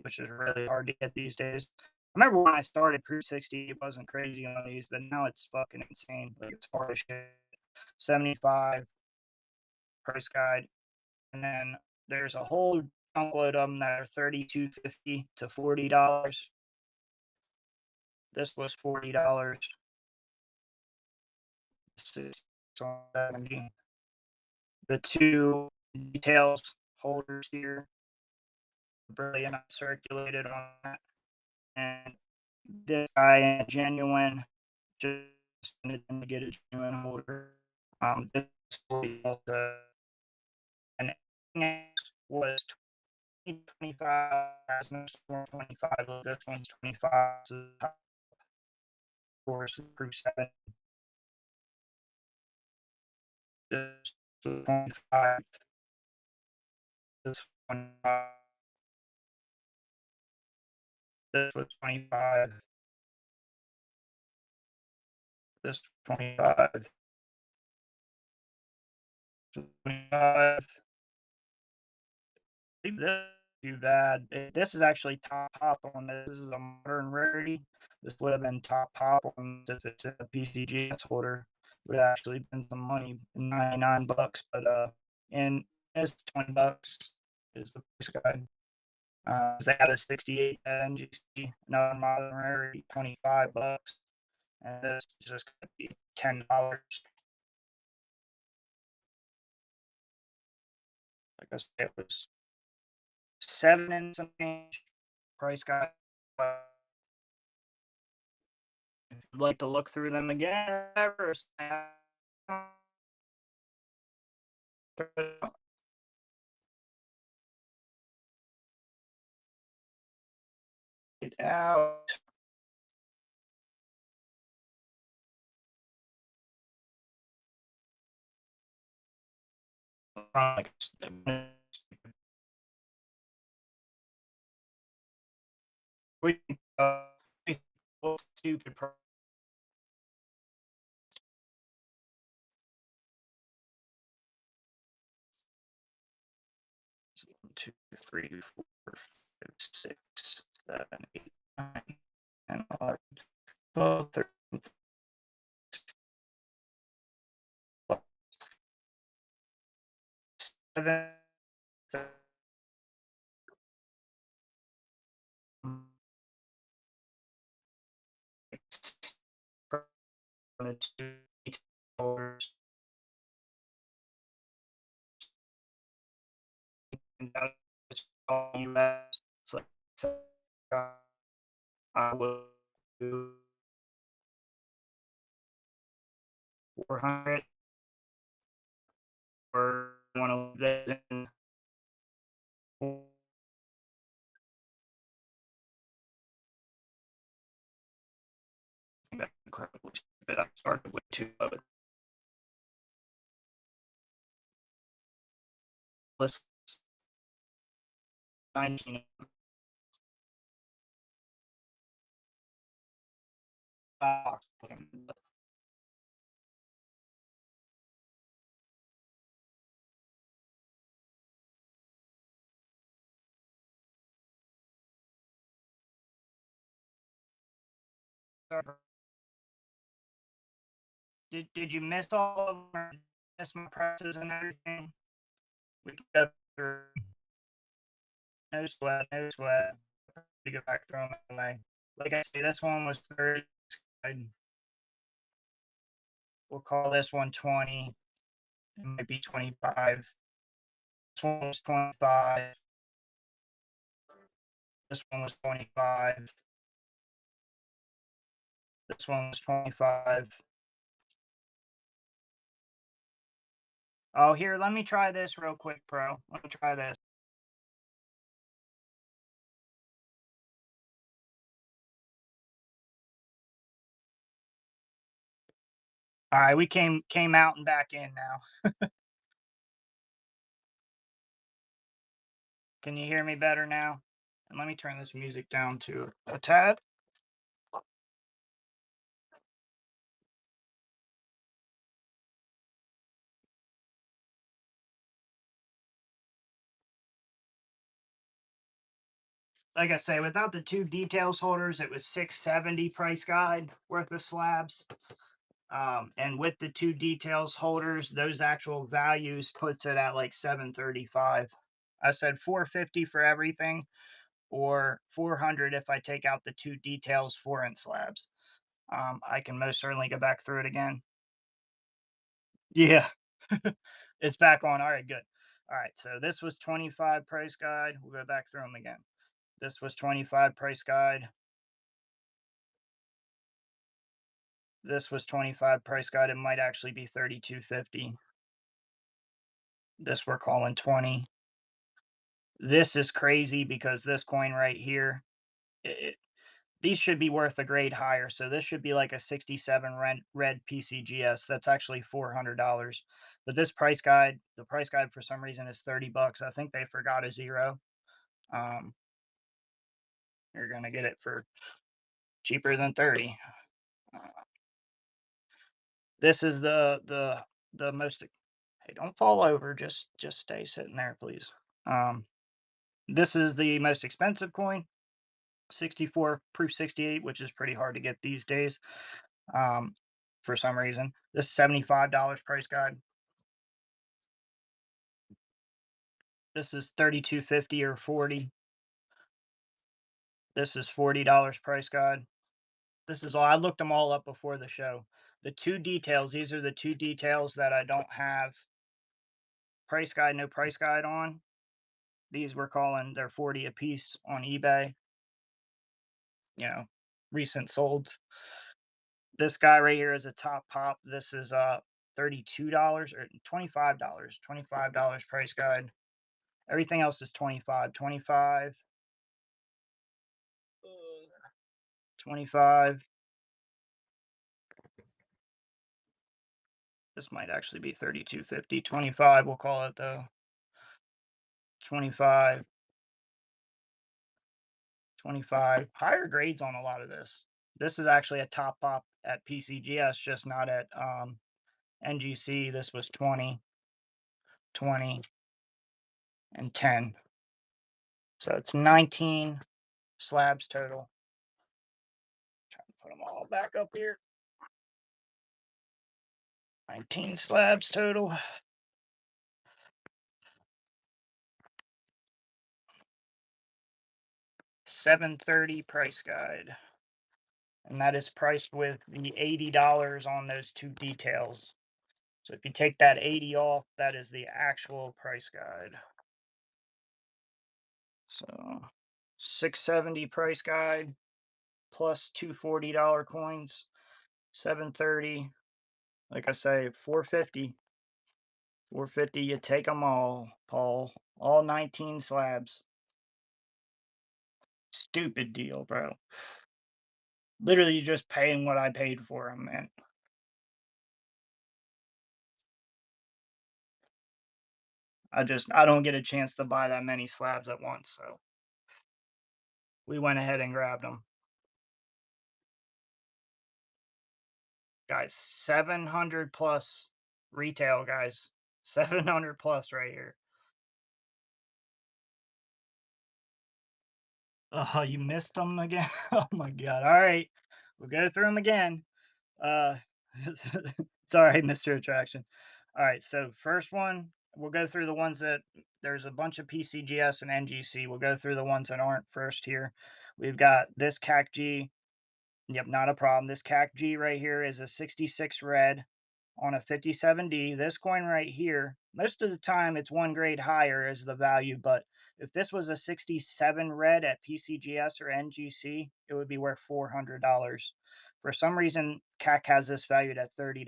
which is really hard to get these days. I remember when I started Proof 60, it wasn't crazy on these, but now it's fucking insane. Like it's hard as shit. 75 price guide. And then there's a whole chunk of them that are $32.50 to $40. This was $40. 670. The two details holders here, brilliant, circulated on that. And this guy, genuine, just needed to get a genuine holder. This was and was 25, this one's 25. Of course, through 7. This was 25. This one, this was 25. This 25. 25. This too bad. This is actually top on this. This is a modern rarity. This would have been top on if it's a PCGS holder. It would have actually been some money, $99. But in this $20 is the price guide. They had a 68 NGC, another modern rarity, $25, and this is just going to be $10. Like I said, it was 7 and some change. Price guide. If you'd like to look through them again, it out. We stupid. 2, 3, 4, 5, 6, 7, 8, 9, 10, 11, 12, 13, 7, the two holders, and that is all US. It's like, so, I will do 400 or one of those in incredibly stupid. I started with two of it. Let's 19. Did you miss all of them? Or miss my presses and everything? We can go through. No sweat, no sweat. To get back through them anyway. Like I say, this one was 30. We'll call this one 20. It might be 25. This one was 25. This one was 25. This one was 25. Oh, here, let me try this real quick, Pro. Let me try this. All right, we came out and back in now. Can you hear me better now? And let me turn this music down to a tad. Like I say, without the two details holders, it was 670 price guide worth of slabs. And with the two details holders, those actual values puts it at like 735. I said 450 for everything, or 400 if I take out the two details 4-inch slabs. I can most certainly go back through it again. Yeah, it's back on. All right, good. All right, so this was 25 price guide. We'll go back through them again. This was 25 price guide. This was 25 price guide. It might actually be 32.50. This we're calling 20. This is crazy because this coin right here, these should be worth a grade higher. So this should be like a 67 red PCGS. That's actually $400. But this price guide, the price guide for some reason is 30 bucks. I think they forgot a zero. Um, you're gonna get it for cheaper than 30. Uh, this is the most. Hey, don't fall over. Just stay sitting there, please. This is the most expensive coin, 64 proof 68, which is pretty hard to get these days. For some reason, this $75 price guide. This is 32.50 or 40. This is $40 price guide. This is all. I looked them all up before the show. The two details. These are the two details that I don't have price guide, no price guide on. These we're calling, they're 40 a piece on eBay. You know, recent solds. This guy right here is a top pop. This is $32 or $25. $25 price guide. Everything else is 25. 25. 25. This might actually be 32.50. 25, we'll call it though. 25. 25. Higher grades on a lot of this. This is actually a top pop at PCGS, just not at NGC. This was 20, 20, and 10. So it's 19 slabs total. Trying to put them all back up here. 19 slabs total. 730 price guide. And that is priced with the $80 on those two details. So if you take that 80 off, that is the actual price guide. So 670 price guide plus two $40 coins, 730. Like I say, 450. 450, you take them all, Paul. All 19 slabs. Stupid deal, bro. Literally just paying what I paid for them, man. I don't get a chance to buy that many slabs at once, so we went ahead and grabbed them. Guys, 700 plus retail, guys. 700 plus right here. Oh, you missed them again? Oh my god. All right. We'll go through them again. Uh sorry, Mr. Attraction. All right, so first one, we'll go through the ones that there's a bunch of PCGS and NGC. We'll go through the ones that aren't first here. We've got this CAC G. Yep, not a problem. This CAC G right here is a 66 red on a 57D. This coin right here, most of the time it's one grade higher as the value, but if this was a 67 red at PCGS or NGC, it would be worth $400. For some reason, CAC has this valued at $30.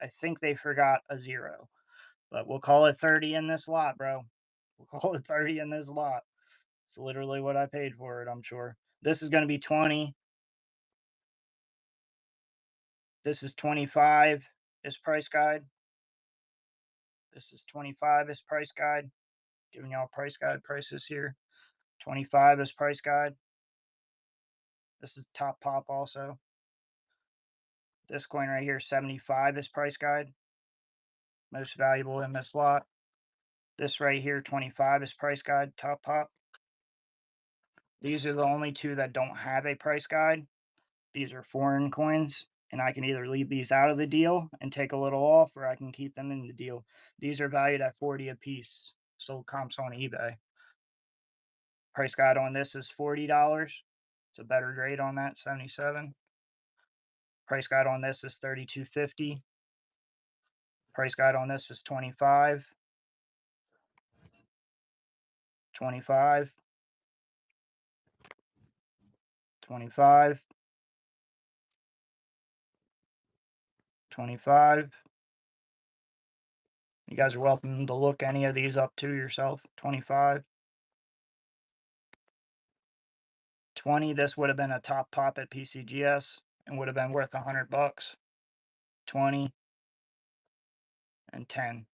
I think they forgot a zero, but we'll call it 30 in this lot, bro. We'll call it 30 in this lot. It's literally what I paid for it, I'm sure. This is going to be 20. This is 25 is price guide. This is 25 is price guide. Giving y'all price guide prices here. 25 is price guide. This is top pop also. This coin right here, 75 is price guide. Most valuable in this lot. This right here, 25 is price guide, top pop. These are the only two that don't have a price guide. These are foreign coins, and I can either leave these out of the deal and take a little off, or I can keep them in the deal. These are valued at 40 a piece. Sold comps on eBay. Price guide on this is $40. It's a better grade on that, 77. Price guide on this is 32.50. Price guide on this is 25. 25. 25. 25. You guys are welcome to look any of these up to yourself. 25. 20. This would have been a top pop at PCGS and would have been worth $100. 20 and 10.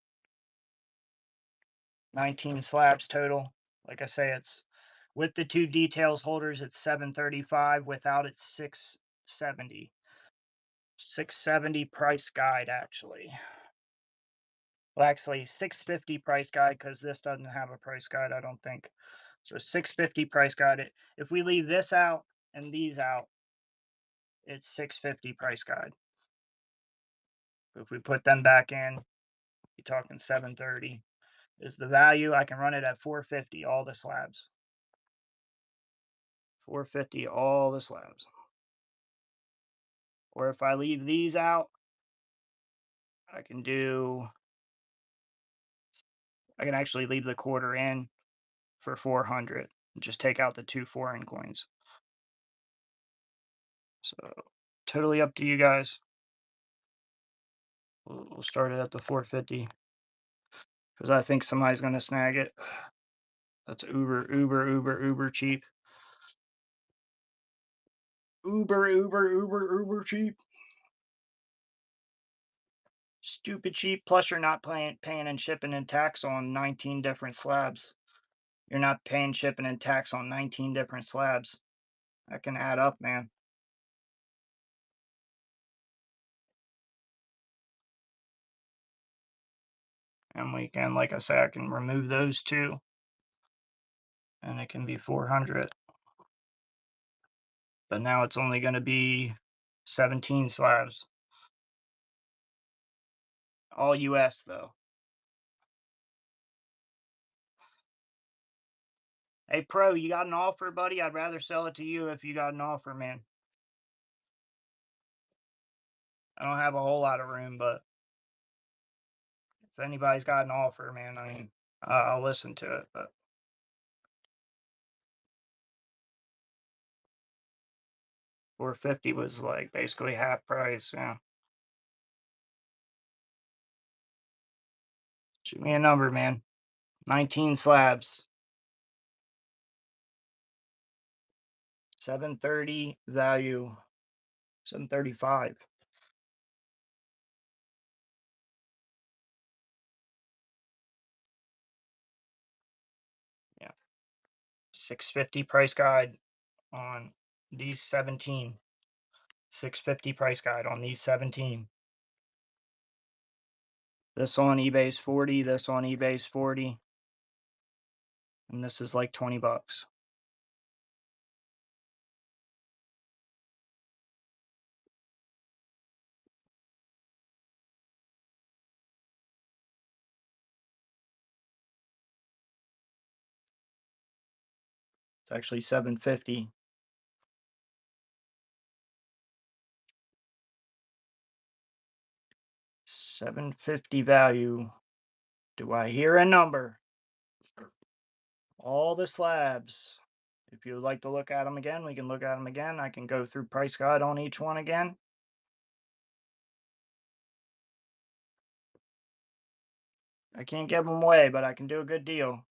19 slabs total. Like I say, it's with the two details holders, it's 735. Without, it's 670. 670 price guide, actually. Well, actually, 650 price guide because this doesn't have a price guide, I don't think. So 650 price guide. If we leave this out and these out, it's 650 price guide. If we put them back in, you're talking 730 is the value. I can run it at 450 all the slabs. 450 all the slabs. Or if I leave these out, I can actually leave the quarter in for 400 and just take out the two foreign coins. So totally up to you guys. We'll start it at the 450 because I think somebody's going to snag it. That's uber cheap. Uber cheap. Stupid cheap. Plus, you're not paying and shipping and tax on 19 different slabs. You're not paying shipping and tax on 19 different slabs. That can add up, man. And we can, like I said, I can remove those two. and it can be 400. But now it's only going to be 17 slabs. All US though. Hey Pro, you got an offer, buddy? I'd rather sell it to you if you got an offer, man. I don't have a whole lot of room, but if anybody's got an offer, man, I mean, I'll listen to it. But 450 was like basically half price. Yeah. Shoot me a number, man. 19 slabs. 730 value. 735. Yeah. 650 price guide on these 17. 650 price guide on these 17. This on eBay's 40, this on eBay's 40, and this is like 20 bucks. It's actually 750. 750 value. Do I hear a number? All the slabs. If you would like to look at them again, we can look at them again. I can go through price guide on each one again. I can't give them away, but I can do a good deal.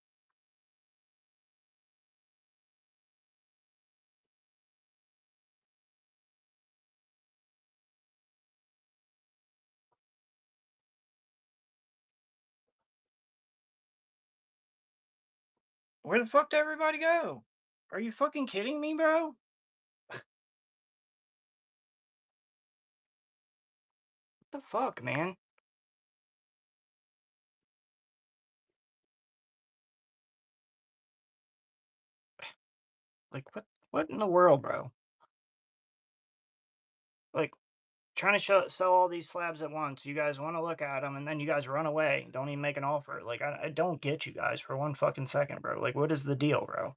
Where the fuck did everybody go? Are you fucking kidding me, bro? What the fuck, man? Like, what in the world, bro? Like, trying to sell all these slabs at once. You guys want to look at them, and then you guys run away. Don't even make an offer. Like, I don't get you guys for one fucking second, bro. Like, what is the deal, bro?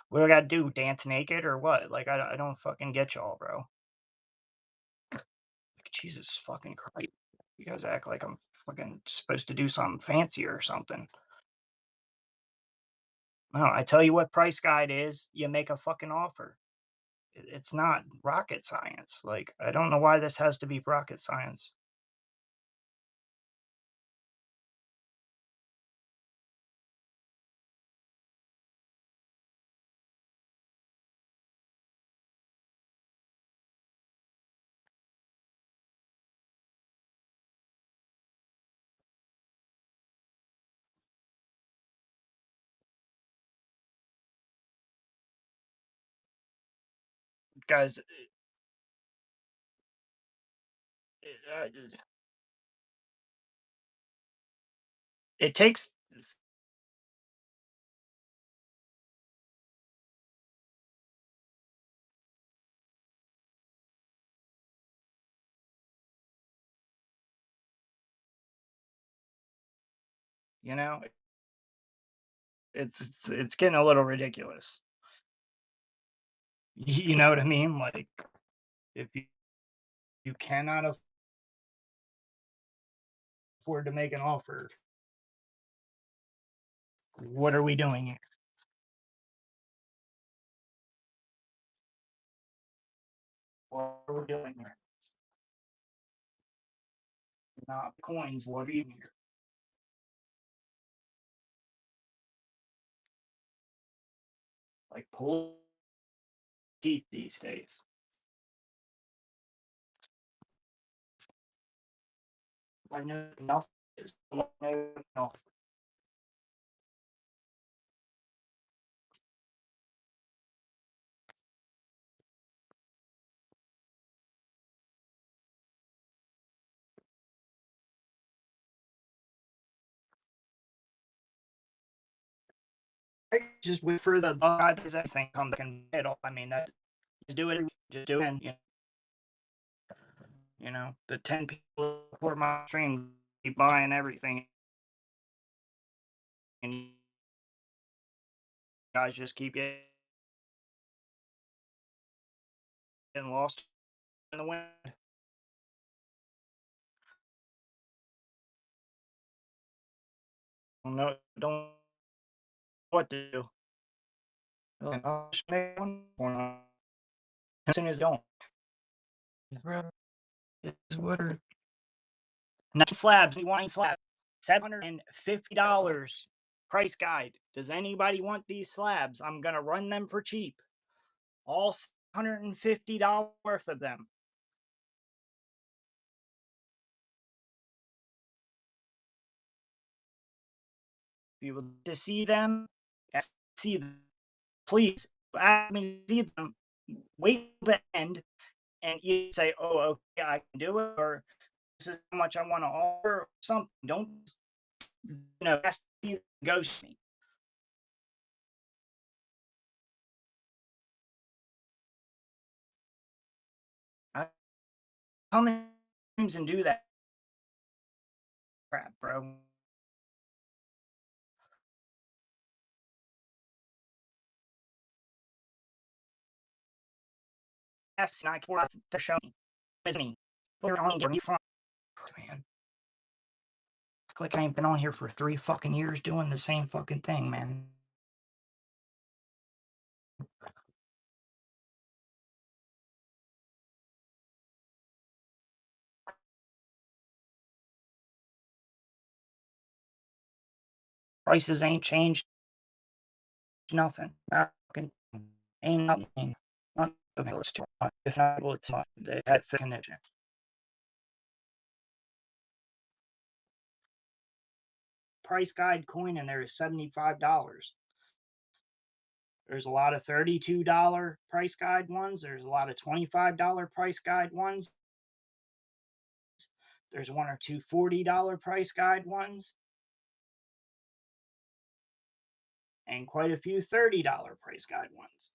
What do I gotta do? Dance naked or what? Like, I don't fucking get y'all, bro. Like, Jesus fucking Christ. You guys act like I'm fucking supposed to do something fancy or something. No, I tell you what price guide is. You make a fucking offer. It's not rocket science. Like, I don't know why this has to be rocket science. Guys, uh, it takes, you know, it's getting a little ridiculous. You know what I mean? Like, if you cannot afford to make an offer, what are we doing here? What are we doing here? Not coins. What are you here? Like, pull teeth these days. I know nothing is. I know nothing. just wait for the God does everything come back and it all. I mean, that just do it. Just do it. And, the 10 people support my stream keep buying everything, and you guys just keep getting lost in the wind. Don't know what to do. Like, oh, just make one. As soon as don't. Bro, it's water. Not slabs. We want slabs. $750 price guide. Does anybody want these slabs? I'm gonna run them for cheap. All $150 worth of them. If you would to see them, see them, please. I mean, see them. Wait till the end, and you say, "Oh, okay, I can do it," or "This is how much I want to offer," or something. Don't ghost me. I come in and do that crap, bro. Yes, and I for the show me. Where on you from, man? It's like I ain't been on here for 3 fucking years doing the same fucking thing, man. Prices ain't changed. Nothing. Fucking ain't nothing. Not it's too much. It's not well, it's much. They had connection. Price guide coin in there is $75. There's a lot of $32 price guide ones. There's a lot of $25 price guide ones. There's one or two $40 price guide ones. And quite a few $30 price guide ones.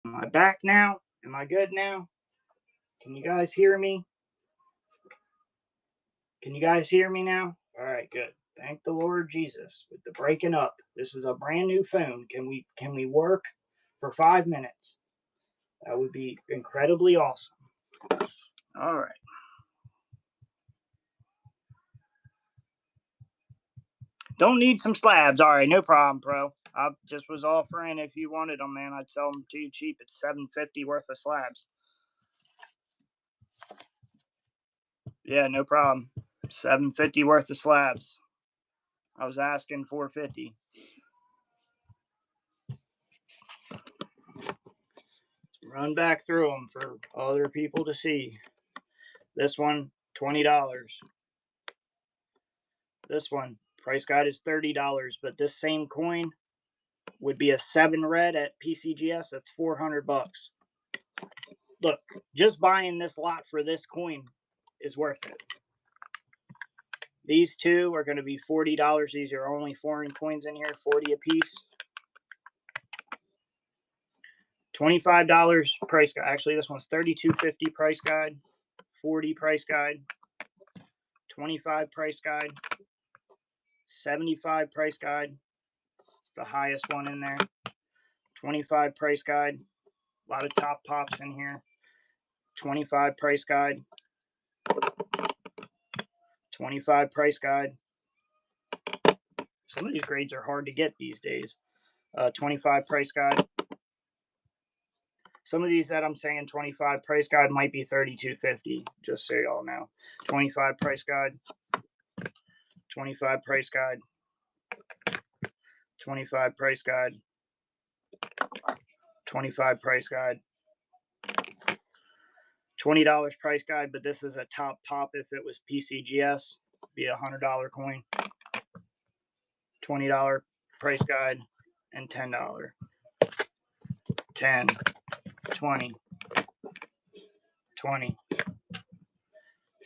Am I back now? Am I good now? Can you guys hear me? Can you guys hear me now? All right, good. Thank the Lord Jesus with the breaking up. This is a brand new phone. Can we work for 5 minutes? That would be incredibly awesome. All right. Don't need some slabs. All right, no problem, bro. I just was offering if you wanted them, man. I'd sell them to you cheap. It's $750 worth of slabs. Yeah, no problem. $750 worth of slabs. I was asking $450. Run back through them for other people to see. This one, $20. This one, price guide is $30, but this same coin would be a 7 red at PCGS. That's $400. Look, just buying this lot for this coin is worth it. These two are going to be $40. These are only foreign coins in here, 40 a piece. $25 price guide. Actually, this one's $32.50 price guide, 40 price guide, 25 price guide, 75 price guide. It's the highest one in there. 25 price guide. A lot of top pops in here. 25 price guide. 25 price guide. Some of these grades are hard to get these days. 25 price guide. Some of these that I'm saying 25 price guide might be $32.50, just so y'all know. 25 price guide. 25 price guide. 25 price guide. $25 price guide. $20 price guide, but this is a top pop. If it was PCGS, it'd be a $100 coin. $20 price guide and $10. 10, 20, 20,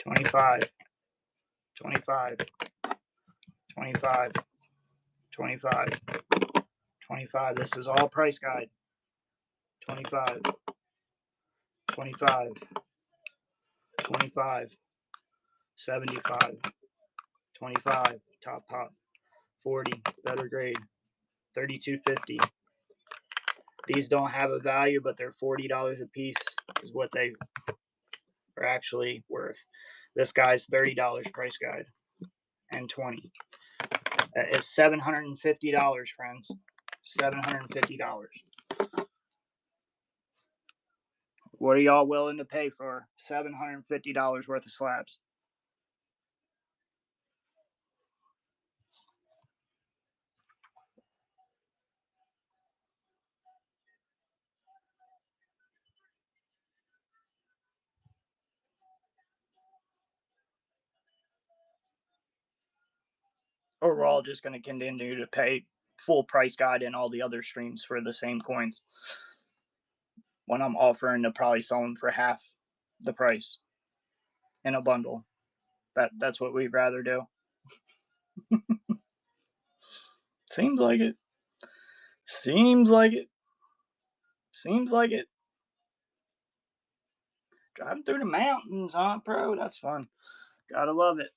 25, 25, 25, 25, 25. This is all price guide. 25, 25, 25, 75, 25, top pop, 40, better grade, 32.50. These don't have a value, but they're $40 a piece is what they are actually worth. This guy's $30 price guide and 20. That is $750, friends. $750. What are y'all willing to pay for $750 worth of slabs? Or we're all just going to continue to pay full price guide in all the other streams for the same coins when I'm offering to probably sell them for half the price in a bundle. That's what we'd rather do. Seems like it. Seems like it. Seems like it. Driving through the mountains, huh, bro? That's fun. Gotta love it.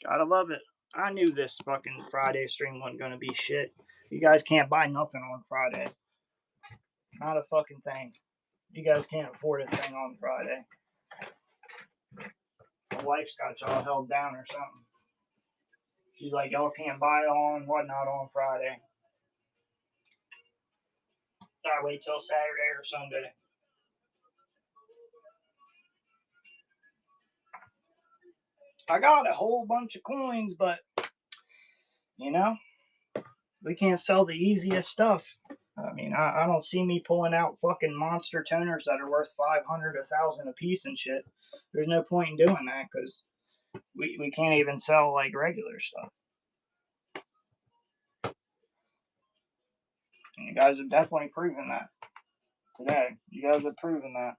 Gotta love it. I knew this fucking Friday stream wasn't gonna be shit. You guys can't buy nothing on Friday. Not a fucking thing. You guys can't afford a thing on Friday. My wife's got y'all held down or something. She's like, y'all can't buy on whatnot on Friday. I wait till Saturday or Sunday. I got a whole bunch of coins, but you know, we can't sell the easiest stuff. I mean, I don't see me pulling out fucking monster toners that are worth 500, 1,000 a piece and shit. There's no point in doing that because we can't even sell like regular stuff. And you guys have definitely proven that today. You guys have proven that.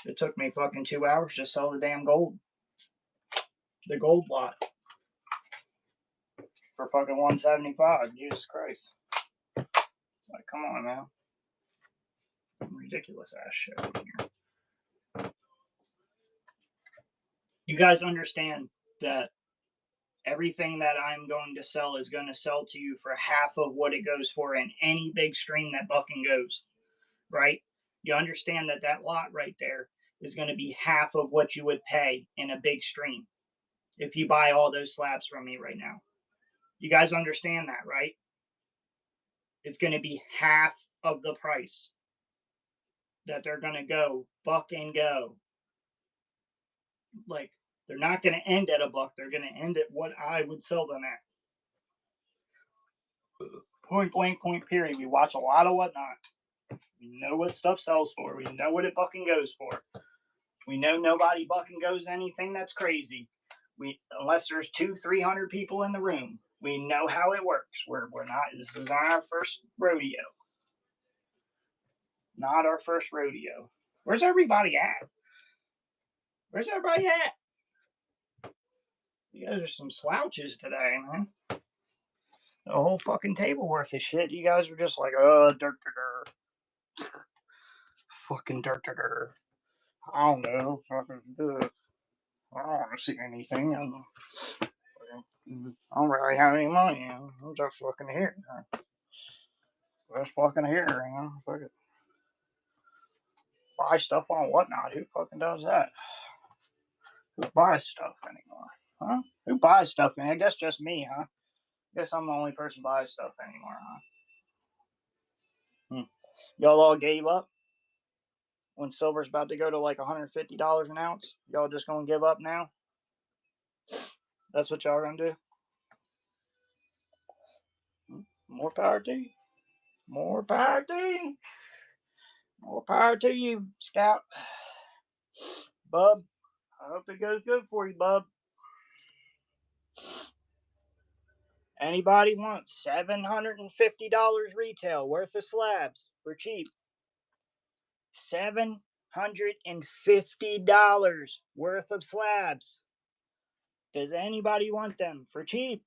It took me fucking 2 hours to sell the damn gold. The gold lot. For fucking 175. Jesus Christ. Like, come on now. Ridiculous ass shit in here. You guys understand that everything that I'm going to sell is going to sell to you for half of what it goes for in any big stream that bucking goes, right? You understand that that lot right there is going to be half of what you would pay in a big stream if you buy all those slabs from me right now. You guys understand that, right? It's going to be half of the price that they're going to go buck and go. Like, they're not going to end at a buck. They're going to end at what I would sell them at. Point blank, point period. We watch a lot of whatnot. We know what stuff sells for. We know what it buck and goes for. We know nobody buck and goes anything that's crazy. Unless there's 200-300 people in the room. We know how it works. We're not. This is not our first rodeo. Not our first rodeo. Where's everybody at? Where's everybody at? You guys are some slouches today, man. The whole fucking table worth of shit. You guys are just like, dirt. Fucking dirt. I don't know. I don't want to see anything. I don't really have any money. I'm just fucking here. Just fucking here. Fuck it. Buy stuff on whatnot. Who fucking does that? Who buys stuff anymore? Huh? Who buys stuff? I guess just me, huh? I guess I'm the only person who buys stuff anymore, huh? Y'all all gave up when silver's about to go to like $150 an ounce? Y'all just gonna give up now? That's what y'all gonna do? More power to you. More power to you. More power to you, Scout. Bub, I hope it goes good for you, Bub. Anybody wants $750 retail worth of slabs for cheap? $750 worth of slabs. Does anybody want them for cheap?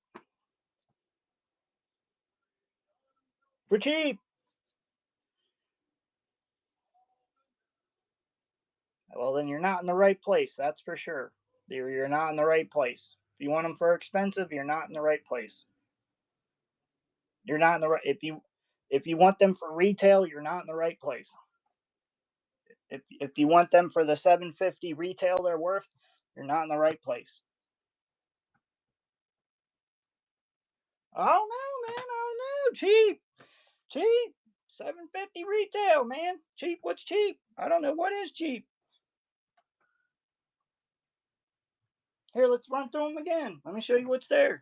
For cheap. Well, then you're not in the right place, that's for sure. You're not in the right place. If you want them for expensive, you're not in the right place. You're not in the right if you want them for retail, you're not in the right place. If you want them for the $750 retail they're worth, you're not in the right place. Oh no, man! Oh no, cheap, cheap, $750 retail, man. Cheap. What's cheap? I don't know what is cheap. Here, let's run through them again. Let me show you what's there.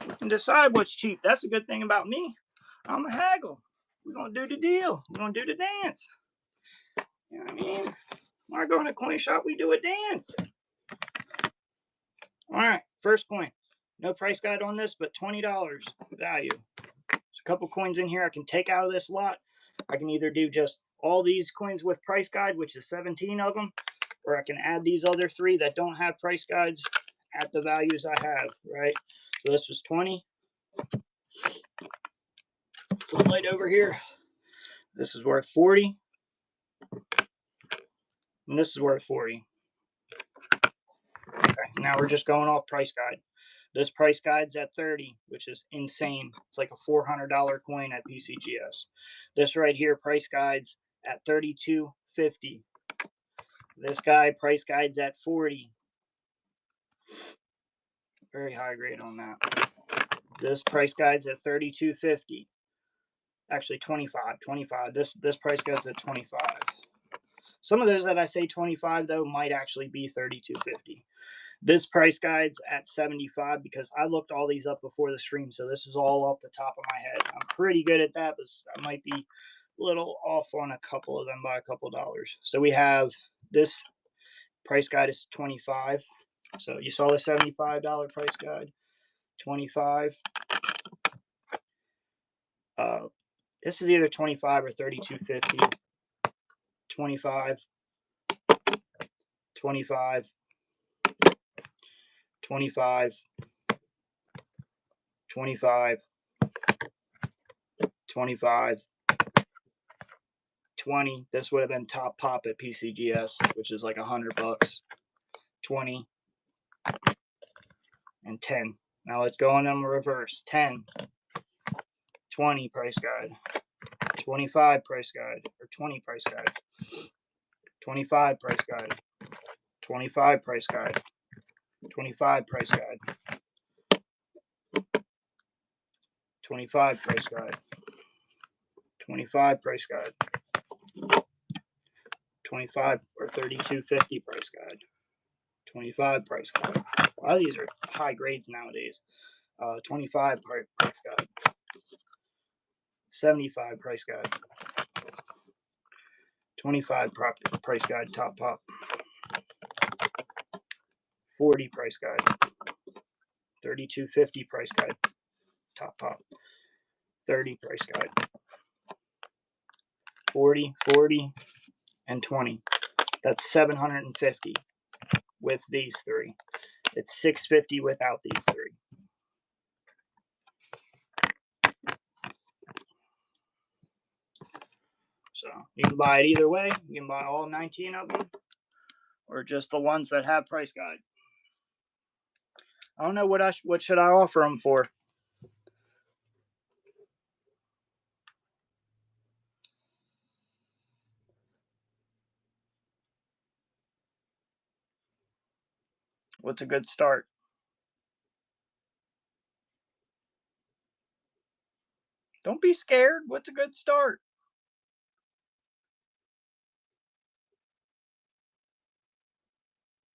We can decide what's cheap. That's a good thing about me. I'm a haggle. We're gonna do the deal. We're gonna do the dance. You know what I mean? When I go in a coin shop, we do a dance. All right, first coin. No price guide on this, but $20 value. There's a couple coins in here I can take out of this lot. I can either do just all these coins with price guide, which is 17 of them, or I can add these other 3 that don't have price guides at the values I have, right? So this was 20. Some light over here. This is worth 40. And this is worth 40. Okay, now we're just going off price guide. This price guide's at 30, which is insane. It's like a $400 coin at PCGS. This right here, price guide's at $32.50. This guy, price guide's at 40. Very high grade on that. This price guide's at $32.50. Actually, 25. This price guide's at 25. Some of those that I say 25 though might actually be $32.50. This price guide's at 75 because I looked all these up before the stream, so this is all off the top of my head. I'm pretty good at that, but I might be a little off on a couple of them by a couple dollars. So we have this price guide is 25. So you saw the $75 price guide, 25. This is either 25 or 32.50. 25, 25, 25, 25, 25, 20. This would have been top pop at PCGS, which is like $100. 20 and 10. Now let's go on them reverse. 10, 20 price guide, 25 price guide, or 20 price guide, 25 price guide, 25 price guide, 25 price guide, 25 price guide, 25 price guide, 25 or 32.50 price guide, 25 price guide. A lot of these are high grades nowadays. 25 price guide, 75 price guide, 25 price guide top pop, 40 price guide, 32.50 price guide top pop, 30 price guide, 40, 40, and 20. That's 750 with these 3. It's 650 without these 3. So you can buy it either way. You can buy all 19 of them, or just the ones that have price guide. I don't know what should I offer them for. What's a good start? Don't be scared. What's a good start?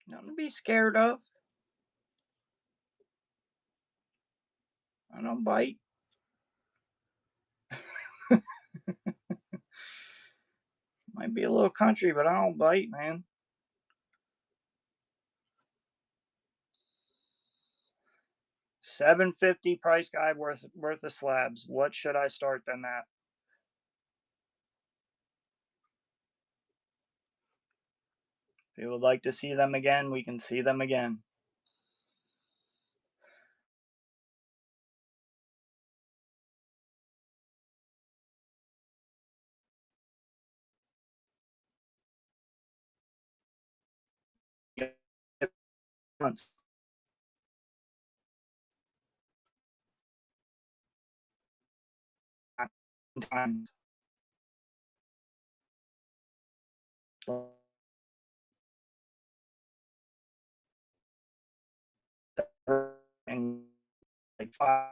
Nothing to be scared of. I I don't bite. Might be a little country, but I don't bite, man. $750 price guide worth of slabs. What should I start them at? If you would like to see them again, we can see them again. Once. Times. And like five.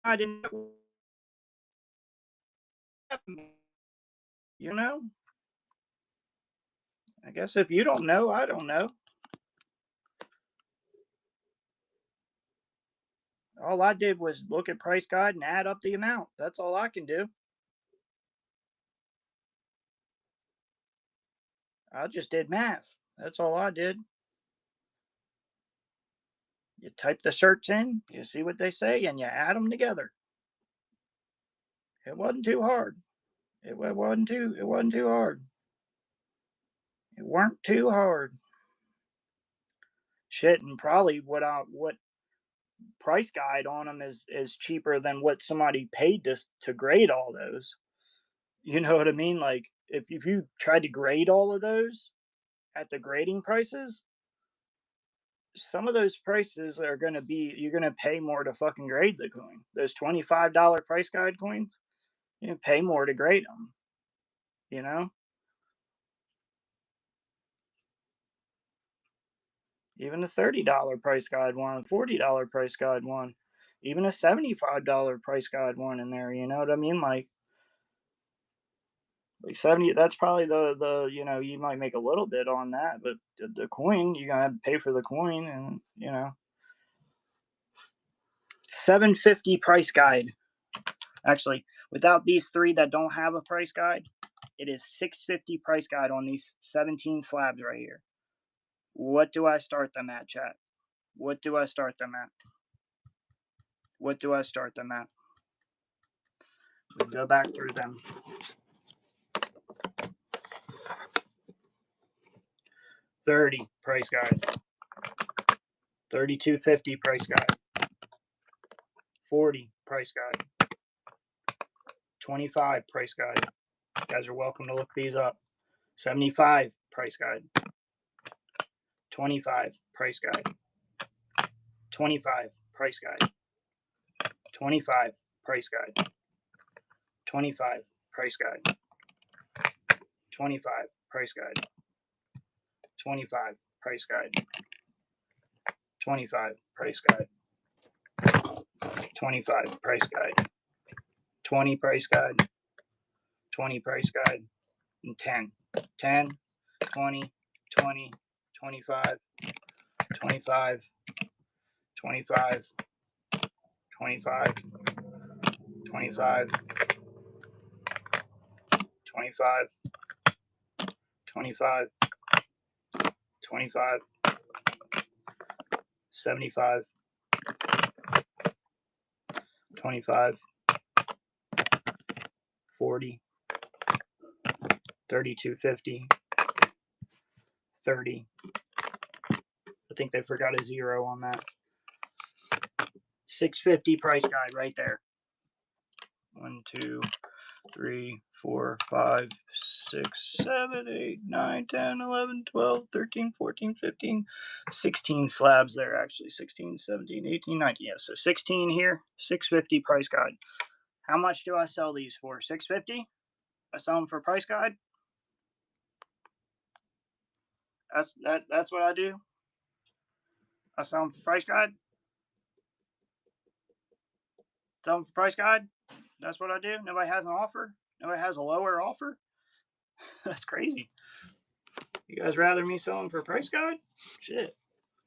I didn't. You know. I guess if you don't know, I don't know. All I did was look at price guide and add up the amount. That's all I can do. I just did math. That's all I did. You type the search in, you see what they say, and you add them together. It wasn't too hard. It wasn't too hard. It weren't too hard. Shit, and probably what price guide on them is cheaper than what somebody paid to grade all those. You know what I mean? Like if you tried to grade all of those at the grading prices, some of those prices are going to be you're going to pay more to fucking grade the coin. Those $25 price guide coins, you pay more to grade them. You know, even a $30 price guide one, $40 price guide one, even a $75 price guide one in there. You know what I mean? Like 70, that's probably you might make a little bit on that, but the coin, you're gonna have to pay for the coin, and 750 price guide. Actually, without these three that don't have a price guide, it is 650 price guide on these 17 slabs right here. What do I start them at, chat? What do I start them at? What do I start them at? We go back through them. 30 price guide. 3250 price guide. 40 price guide. 25 price guide. You guys are welcome to look these up. 75 price guide. 25 price guide. 25 price guide. 25 price guide. 25 price guide. 25 price guide. 25 price guide. 25 price guide. 25 price guide. 20 price guide. 20 price guide. And 10. 10, 20, 20, 25, 25, 25, 25, 25, 25, 25, 25, 75, 25, 40, 3250, 30. I think they forgot a zero on that. 650 price guide right there. 1, 2, 3, 4, 5, 6, 7, 8, 9, 10, 11, 12, 13, 14, 15, 16 slabs there, actually. 16, 17, 18, 19. Yeah, so 16 here, 650 price guide. How much do I sell these for? 650? I sell them for price guide? That's what I do. I sell them for price guide. Sell them for price guide. That's what I do. Nobody has an offer. Nobody has a lower offer. That's crazy. You guys rather me sell them for price guide? Shit.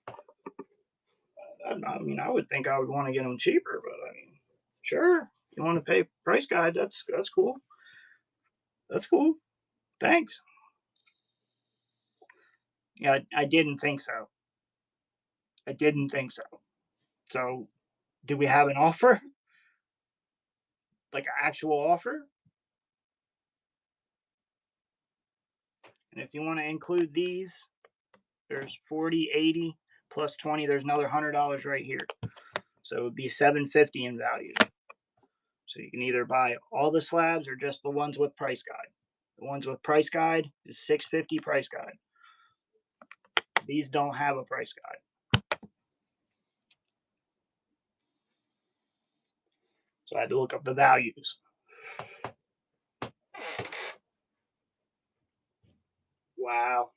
I mean, I would think I would want to get them cheaper, but I mean, sure. You want to pay price guide? That's cool. That's cool. Thanks. Yeah, I didn't think so. I didn't think so. So, do we have an offer? Like an actual offer? And if you want to include these, there's 40, 80 plus 20. There's another $100 right here. So it would be $750 in value. So you can either buy all the slabs or just the ones with price guide. The ones with price guide is $650 price guide. These don't have a price guide. So I had to look up the values. Wow.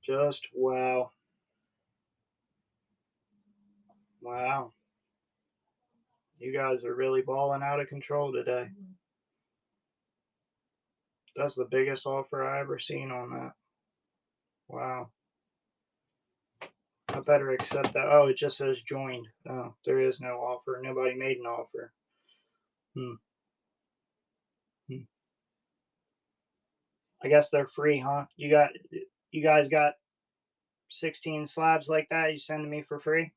Just wow. Wow. You guys are really balling out of control today. That's the biggest offer I ever seen on that. Wow. I better accept that. Oh, it just says joined. Oh, there is no offer. Nobody made an offer. Hmm. Hmm. I guess they're free, huh? You guys got 16 slabs like that you send to me for free?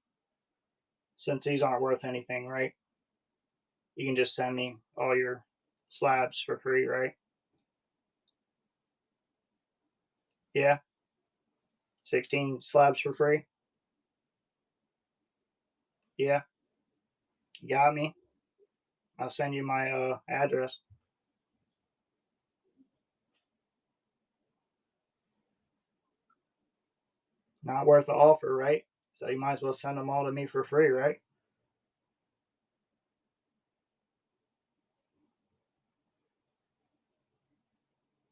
Since these aren't worth anything, right? You can just send me all your slabs for free, right? Yeah. 16 slabs for free? Yeah. You got me. I'll send you my address. Not worth the offer, right? So you might as well send them all to me for free, right?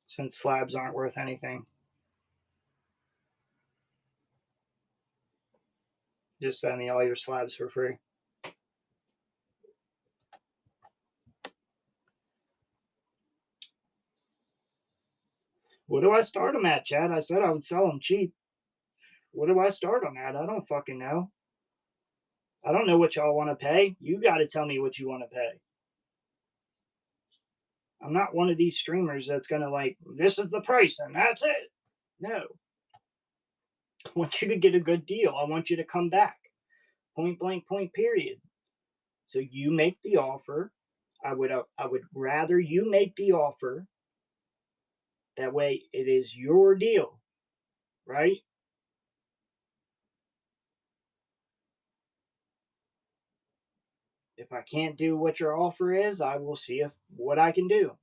Since slabs aren't worth anything. Just send me all your slabs for free. What do I start them at, Chad? I said I would sell them cheap. What do I start them at? I don't fucking know. I don't know what y'all want to pay. You got to tell me what you want to pay. I'm not one of these streamers that's going to like, this is the price and that's it. No. I want you to get a good deal. I want you to come back. Point blank, point period. So you make the offer. I would rather you make the offer. That way it is your deal, right? If I can't do what your offer is, I will see if what I can do.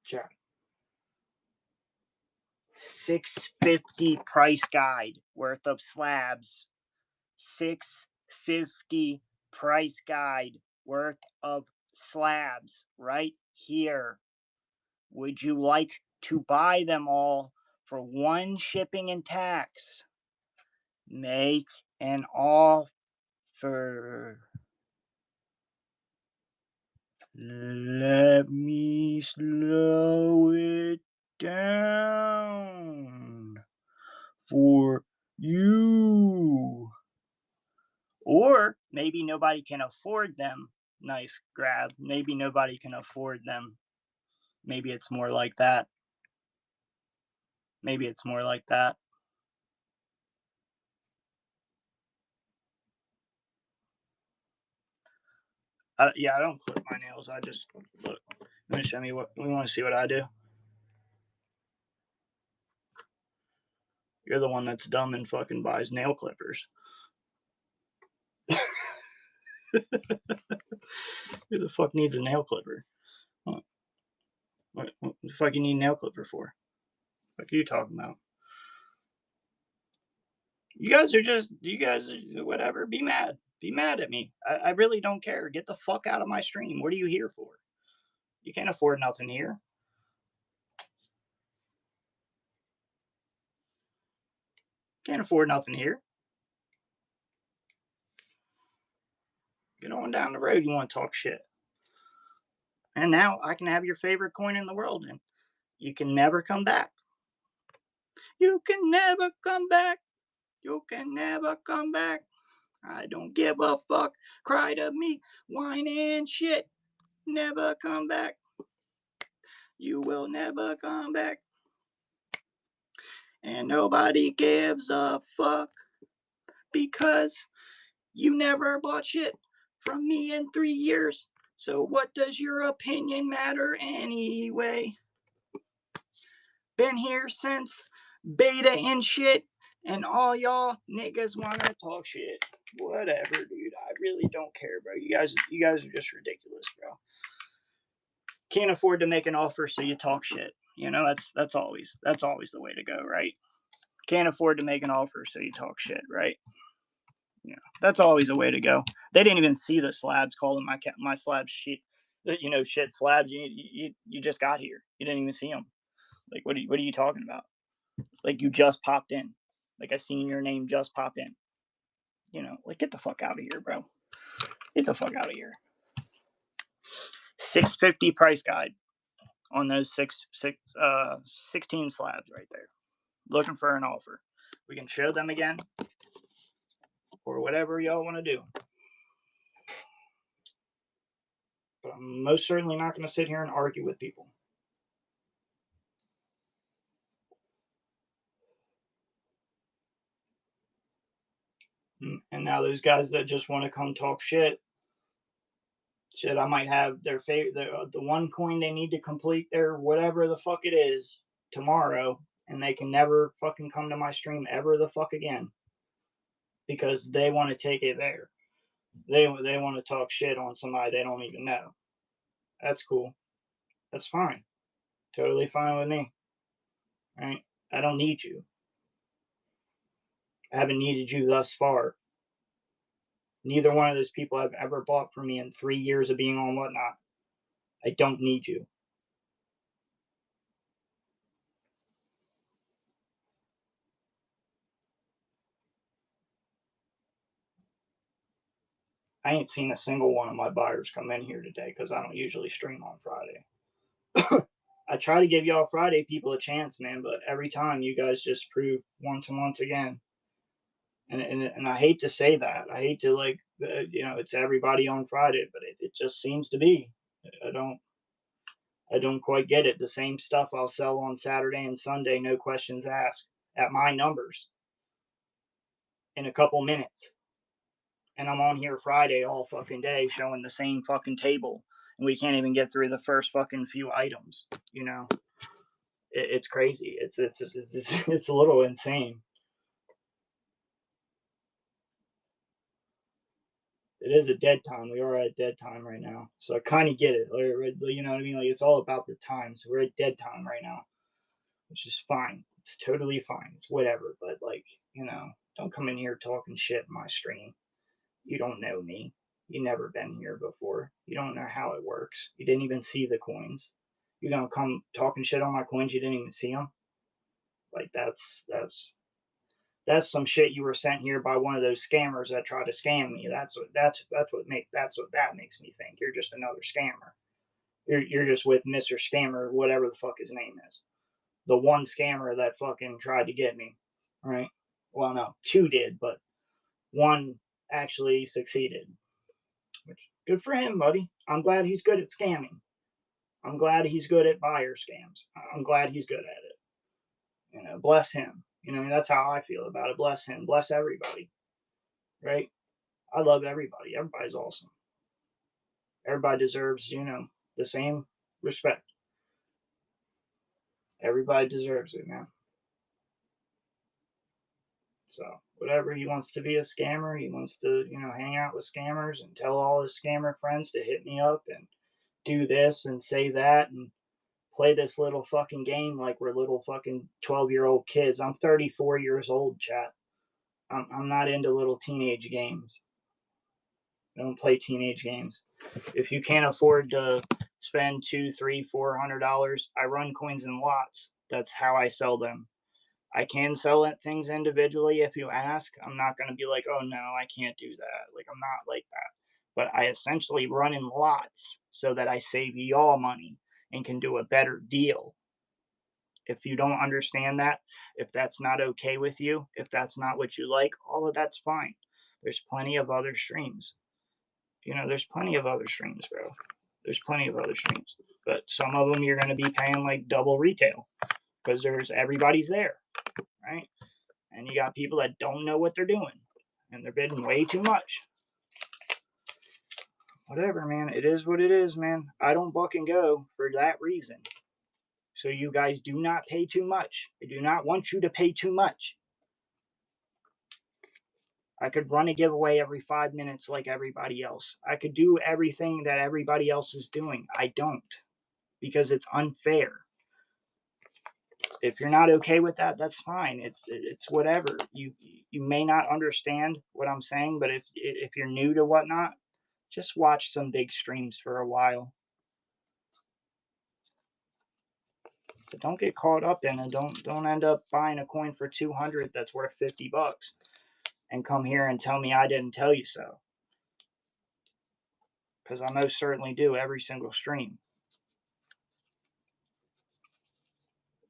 Check. 650 price guide worth of slabs. 650 price guide worth of slabs right here. Would you like to buy them all for one shipping and tax? Make an offer. Let me slow it down for you. Or maybe nobody can afford them. Nice grab. Maybe nobody can afford them. Maybe it's more like that. Maybe it's more like that. Yeah, I don't clip my nails. I just look. Let me show me what we want to see what I do. You're the one that's dumb and fucking buys nail clippers. Who the fuck needs a nail clipper? What the fuck you need a nail clipper for? What are you talking about? You guys are whatever. Be mad. Be mad at me. I really don't care. Get the fuck out of my stream. What are you here for? You can't afford nothing here. Can't afford nothing here. Get on down the road. You want to talk shit. And now I can have your favorite coin in the world and you can never come back. You can never come back. You can never come back. I don't give a fuck. Cry to me, whine and shit. Never come back. You will never come back. And nobody gives a fuck because you never bought shit from me in 3 years. So what does your opinion matter anyway? Been here since beta and shit, and all y'all niggas wanna talk shit. Whatever, dude. I really don't care, bro. You guys are just ridiculous, bro. Can't afford to make an offer, so you talk shit. You know, that's always the way to go, right? Can't afford to make an offer, so you talk shit, right? Yeah, that's always a way to go. They didn't even see the slabs calling my slabs shit. Shit slabs. You just got here. You didn't even see them. Like, what are you talking about? Like, you just popped in. Like, I seen your name just pop in. Like, get the fuck out of here, bro. Get the fuck out of here. 650 price guide on those 16 slabs right there. Looking for an offer. We can show them again or whatever y'all want to do. But I'm most certainly not going to sit here and argue with people. And now those guys that just want to come talk shit, I might have their favorite, the one coin they need to complete their whatever the fuck it is tomorrow, and they can never fucking come to my stream ever the fuck again because they want to take it there. They want to talk shit on somebody they don't even know. That's cool. That's fine. Totally fine with me. Right? I don't need you. I haven't needed you thus far. Neither one of those people have ever bought from me in 3 years of being on Whatnot. I don't need you. I ain't seen a single one of my buyers come in here today because I don't usually stream on Friday. I try to give y'all Friday people a chance, man, but every time you guys just prove once and once again. And I hate to say that. I hate to it's everybody on Friday, but it just seems to be. I don't quite get it. The same stuff I'll sell on Saturday and Sunday, no questions asked, at my numbers in a couple minutes. And I'm on here Friday all fucking day showing the same fucking table, and we can't even get through the first fucking few items. It's crazy. It's a little insane. It is a dead time. We are at dead time right now, so I kind of get it. You know what I mean? Like, it's all about the time. So we're at dead time right now, which is fine. It's totally fine. It's whatever. But don't come in here talking shit in my stream. You don't know me. You never been here before. You don't know how it works. You didn't even see the coins. You're gonna come talking shit on my coins. You didn't even see them. Like, that's some shit you were sent here by one of those scammers that tried to scam me. That's what that makes me think. You're just another scammer. You're just with Mr. Scammer, whatever the fuck his name is. The one scammer that fucking tried to get me. Right? Well, no, two did, but one actually succeeded. Which, good for him, buddy. I'm glad he's good at scamming. I'm glad he's good at buyer scams. I'm glad he's good at it. Bless him. That's how I feel about it. Bless him. Bless everybody. Right? I love everybody. Everybody's awesome. Everybody deserves, the same respect. Everybody deserves it, man. So, whatever, he wants to be a scammer. He wants to, hang out with scammers and tell all his scammer friends to hit me up and do this and say that and play this little fucking game like we're little fucking 12-year-old kids. I'm 34 years old, chat. I'm not into little teenage games. Don't play teenage games. If you can't afford to spend $200, $300, $400, I run coins in lots. That's how I sell them. I can sell things individually if you ask. I'm not going to be like, oh no, I can't do that. Like, I'm not like that. But I essentially run in lots so that I save y'all money and can do a better deal. If you don't understand that, if that's not okay with you, if that's not what you like, all of that's fine. There's plenty of other streams. There's plenty of other streams, bro. There's plenty of other streams. But some of them you're going to be paying like double retail because everybody's there, right? And you got people that don't know what they're doing and they're bidding way too much. Whatever, man. It is what it is, man. I don't buck and go for that reason. So you guys do not pay too much. I do not want you to pay too much. I could run a giveaway every 5 minutes like everybody else. I could do everything that everybody else is doing. I don't, because it's unfair. If you're not okay with that, that's fine. It's whatever. You may not understand what I'm saying, but if you're new to whatnot, just watch some big streams for a while. But don't get caught up in it. Don't end up buying a coin for 200 that's worth $50 and come here and tell me I didn't tell you so. Because I most certainly do every single stream.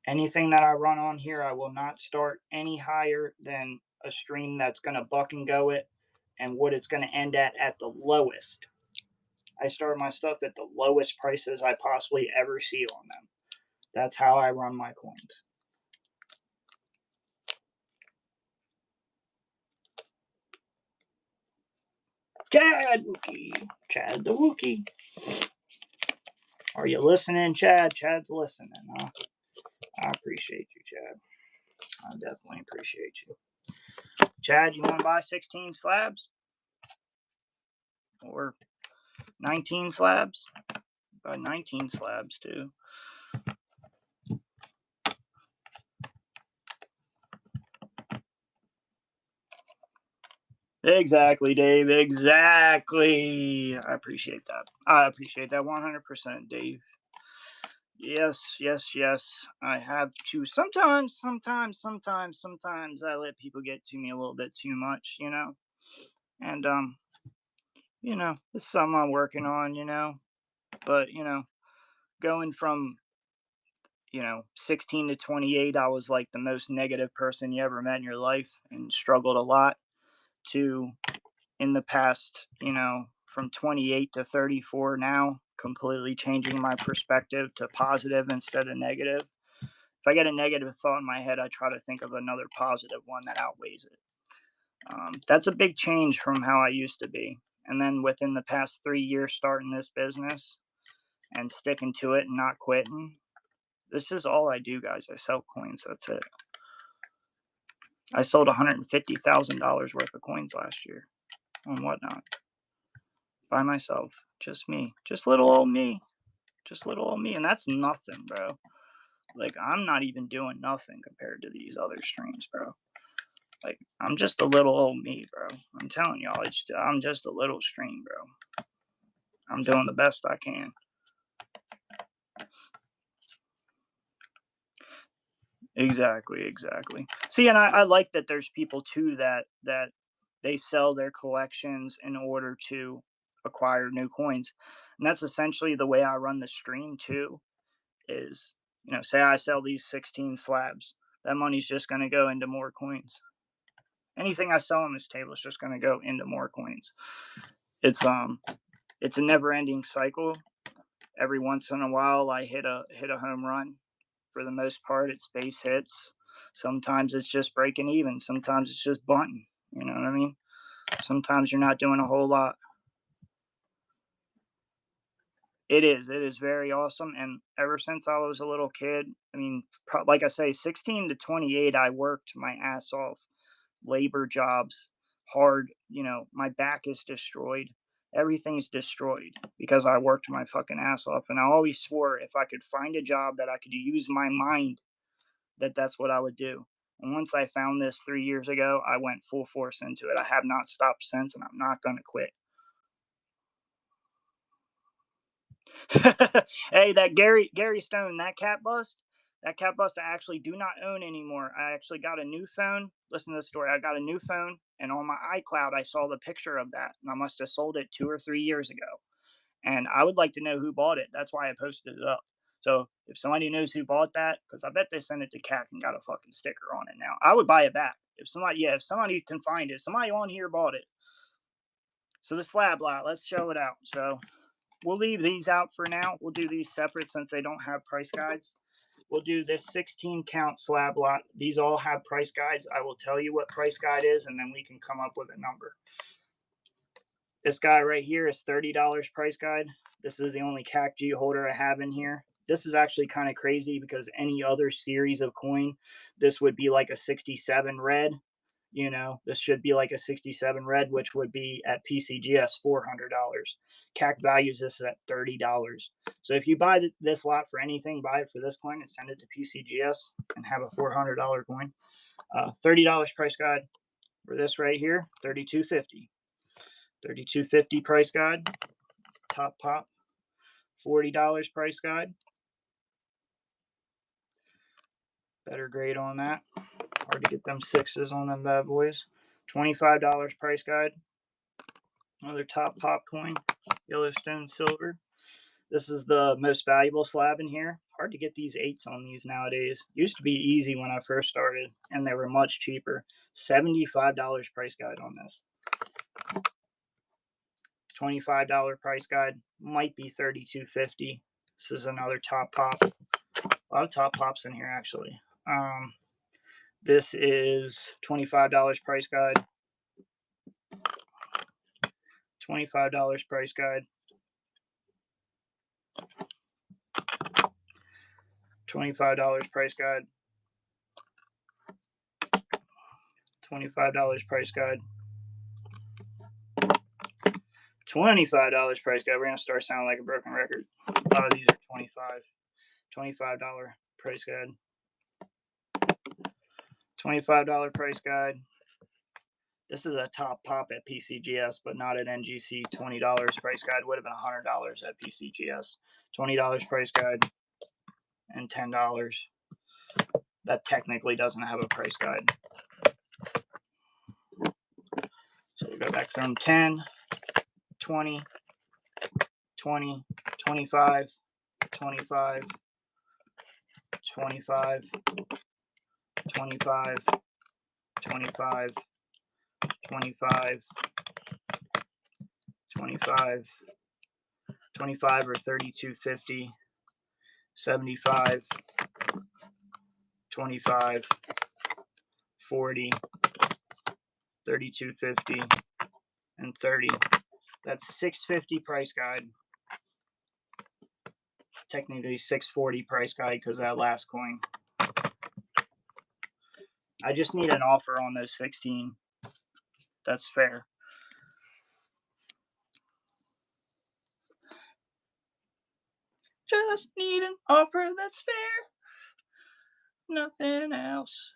Anything that I run on here, I will not start any higher than a stream that's going to buck and go it and what it's going to end at the lowest. I start my stuff at the lowest prices I possibly ever see on them. That's how I run my coins. Chad Wookie. Chad the Wookie. Are you listening, Chad? Chad's listening, huh? I appreciate you, Chad. I definitely appreciate you. Chad, you want to buy 16 slabs? Or 19 slabs? Buy 19 slabs, too. Exactly, Dave. Exactly. I appreciate that. I appreciate that 100%, Dave. Yes, yes, yes. I have to. Sometimes I let people get to me a little bit too much, And it's something I'm working on. But going from 16 to 28, I was like the most negative person you ever met in your life and struggled a lot to in the past, from 28 to 34 now, completely changing my perspective to positive instead of negative. If I get a negative thought in my head, I try to think of another positive one that outweighs it. That's a big change from how I used to be. And then within the past 3 years starting this business and sticking to it and not quitting, this is all I do, guys. I sell coins. That's it. I sold $150,000 worth of coins last year on Whatnot by myself. Just me. Just little old me. Just little old me. And that's nothing, bro. Like, I'm not even doing nothing compared to these other streams, bro. Like, I'm just a little old me, bro. I'm telling y'all, I'm just a little stream, bro. I'm doing the best I can. Exactly. See, and I like that there's people too that they sell their collections in order to acquire new coins, and that's essentially the way I run the stream too. Is say I sell these 16 slabs, that money's just going to go into more coins. Anything I sell on this table is just going to go into more coins. It's a never-ending cycle. Every once in a while, I hit a home run. For the most part, it's base hits. Sometimes it's just breaking even. Sometimes it's just bunting. You know what I mean? Sometimes you're not doing a whole lot. It is very awesome. And ever since I was a little kid, I mean, like I say, 16 to 28, I worked my ass off. Labor jobs, hard. My back is destroyed. Everything's destroyed because I worked my fucking ass off. And I always swore if I could find a job that I could use my mind, that's what I would do. And once I found this 3 years ago, I went full force into it. I have not stopped since, and I'm not going to quit. Hey, that Gary Stone, that cat bust I actually do not own anymore. I actually got a new phone. Listen to the story. I got a new phone, and on my iCloud, I saw the picture of that, and I must have sold it 2 or 3 years ago. And I would like to know who bought it. That's why I posted it up. So if somebody knows who bought that, because I bet they sent it to CAC and got a fucking sticker on it now, I would buy it back. If somebody can find it, somebody on here bought it. So the slab lot, let's show it out. So we'll leave these out for now. We'll do these separate since they don't have price guides. We'll do this 16 count slab lot. These all have price guides. I will tell you what price guide is, and then we can come up with a number. This guy right here is $30 price guide. This is the only CAC-G holder I have in here. This is actually kind of crazy because any other series of coin, this would be like a 67 red. You know, this should be like a 67 red, which would be at PCGS $400. CAC values this at $30. So if you buy this lot for anything, buy it for this coin and send it to PCGS and have a $400 coin. $30 price guide for this right here, $32.50. $32.50 price guide. It's top pop. $40 price guide. Better grade on that. Hard to get them sixes on them bad boys. $25 price guide. Another top pop coin. Yellowstone silver. This is the most valuable slab in here. Hard to get these eights on these nowadays. Used to be easy when I first started, and they were much cheaper. $75 price guide on this. $25 price guide. Might be $32.50. This is another top pop. A lot of top pops in here, actually. This is $25 price guide. $25 price guide. $25 price guide. $25 price guide. $25 price guide. We're gonna start sounding like a broken record. A lot of these are 25. $25 price guide. $25 price guide. This is a top pop at PCGS, but not at NGC. $20 price guide would have been $100 at PCGS. $20 price guide and $10. That technically doesn't have a price guide. So we go back from 10, 20, 20, 25, 25, 25, 25, 25, 25, 25, 25 or $32.50, 75, 25, 40, $32.50, and 30. That's $6.50 price guide. Technically $6.40 price guide because that last coin. I just need an offer on those 16. That's fair. Just need an offer that's fair. Nothing else.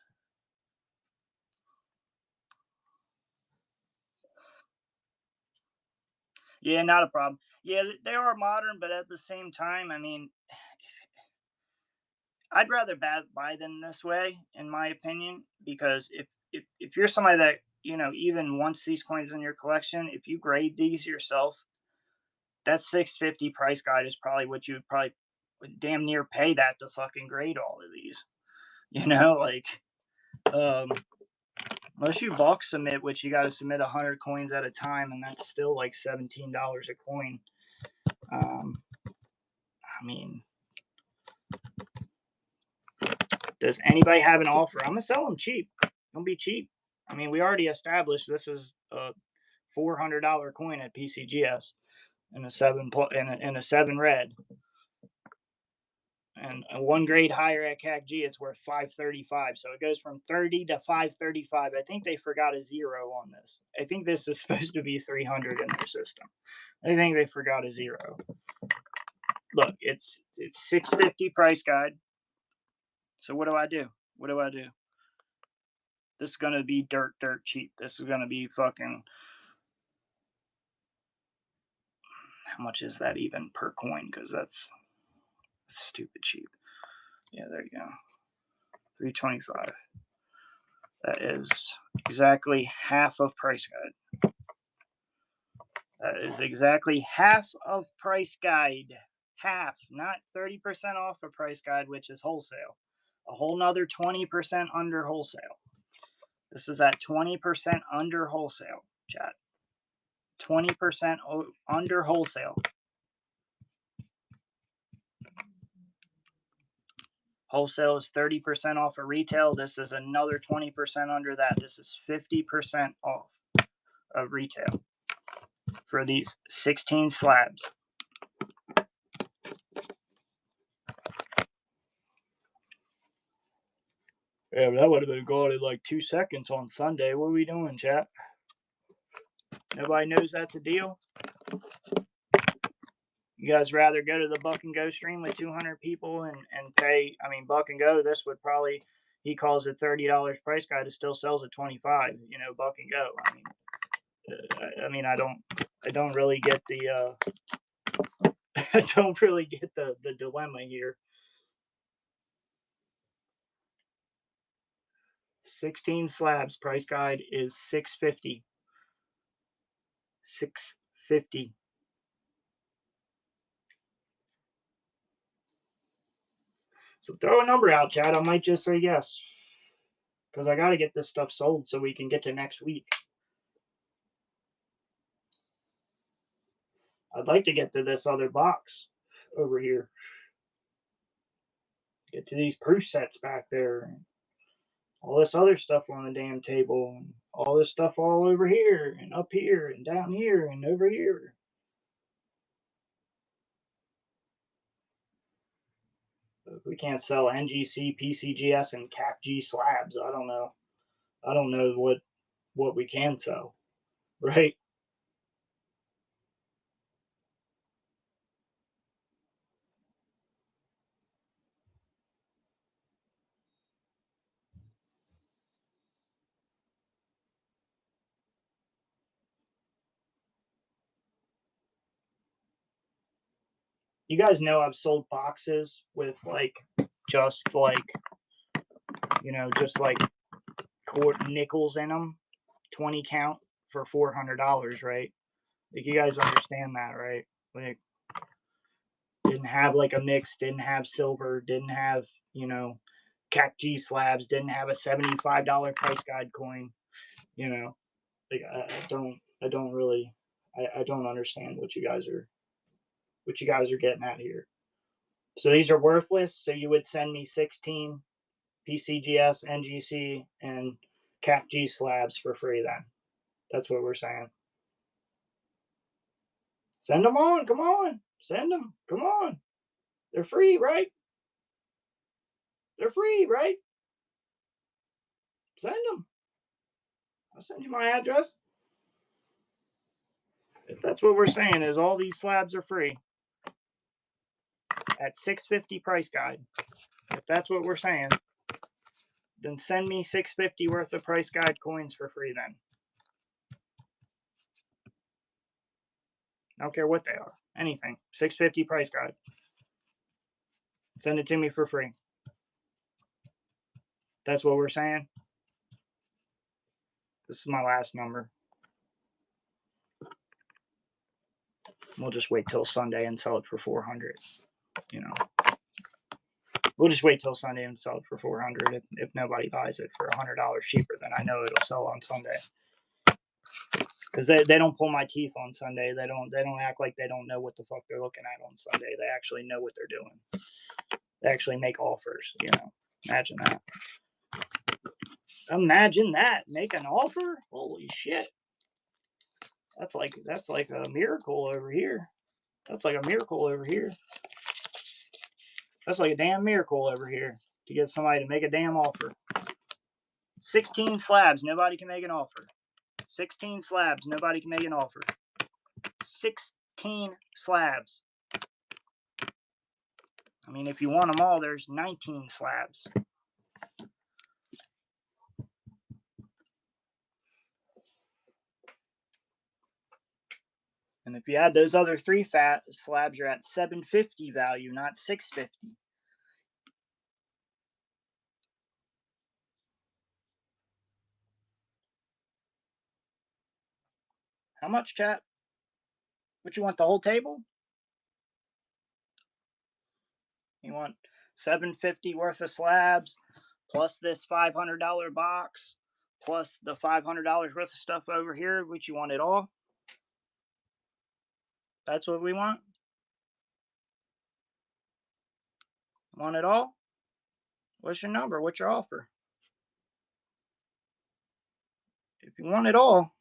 Yeah, not a problem. Yeah, they are modern, but at the same time, I mean, I'd rather buy them this way, in my opinion, because if you're somebody that even wants these coins in your collection, if you grade these yourself, that $6.50 price guide is probably what you would damn near pay that to fucking grade all of these. Like unless you bulk submit, which you got to submit 100 coins at a time, and that's still like $17 a coin. I mean, does anybody have an offer? I'm gonna sell them cheap. Don't be cheap. I mean, we already established this is a $400 coin at PCGS in a 7 red, and one grade higher at CAC-G, it's worth $535. So it goes from 30 to $535. I think they forgot a zero on this. I think this is supposed to be 300 in their system. I think they forgot a zero. Look, it's $6.50 price guide. So what do I do? What do I do? This is gonna be dirt cheap. This is gonna be fucking How much is that even per coin? Because that's stupid cheap. Yeah, there you go. 325. That is exactly half of price guide. That is exactly half of price guide. Half, not 30% off of price guide, which is wholesale. A whole nother 20% under wholesale. This is at 20% under wholesale, chat. 20% under wholesale. Wholesale is 30% off of retail. This is another 20% under that. This is 50% off of retail for these 16 slabs. Yeah, that would have been gone in like 2 seconds on Sunday. What are we doing, chat? Nobody knows that's a deal? You guys rather go to the Buck and Go stream with 200 people and pay? I mean, Buck and Go, this would probably, he calls it $30 price guide. It still sells at 25. You know, Buck and Go. I don't really get the I don't really get the dilemma here. 16 slabs price guide is $650. $650. So throw a number out, Chad. I might just say yes, because I got to get this stuff sold so we can get to next week. I'd like to get to this other box over here. Get to these proof sets back there. All this other stuff on the damn table. And all this stuff all over here and up here and down here and over here. But we can't sell NGC, PCGS, and CAPG slabs. I don't know. I don't know what we can sell, right? You guys know I've sold boxes with just like nickels in them, 20 count for $400, right? Like, you guys understand that, right? Like, didn't have like a mix, didn't have silver, didn't have CAC G slabs, didn't have a $75 price guide coin. Like, I don't really understand what you guys are getting at here. So these are worthless. So you would send me 16 PCGS, NGC, and CAC G slabs for free then. That's what we're saying. Send them on. Come on. Send them. Come on. They're free, right? They're free, right? Send them. I'll send you my address. If that's what we're saying, is all these slabs are free at $650 price guide. If that's what we're saying, then send me $650 worth of price guide coins for free then. I don't care what they are. Anything. $650 price guide. Send it to me for free. That's what we're saying. This is my last number. We'll just wait till Sunday and sell it for $400. We'll just wait till Sunday and sell it for $400. If nobody buys it for $100 cheaper, then I know it'll sell on Sunday. Because they don't pull my teeth on Sunday. They don't act like they don't know what the fuck they're looking at on Sunday. They actually know what they're doing. They actually make offers. Imagine that. Imagine that. Make an offer? Holy shit. That's like a miracle over here. That's like a miracle over here. That's like a damn miracle over here to get somebody to make a damn offer. 16 slabs, nobody can make an offer. 16 slabs, nobody can make an offer. 16 slabs. I mean, if you want them all, there's 19 slabs. And if you add those other three fat slabs, you're at 750 value, not 650. How much, chat? What you want, the whole table? You want 750 worth of slabs plus this $500 box plus the $500 worth of stuff over here, which you want it all? That's what we want? Want it all? What's your number? What's your offer? If you want it all,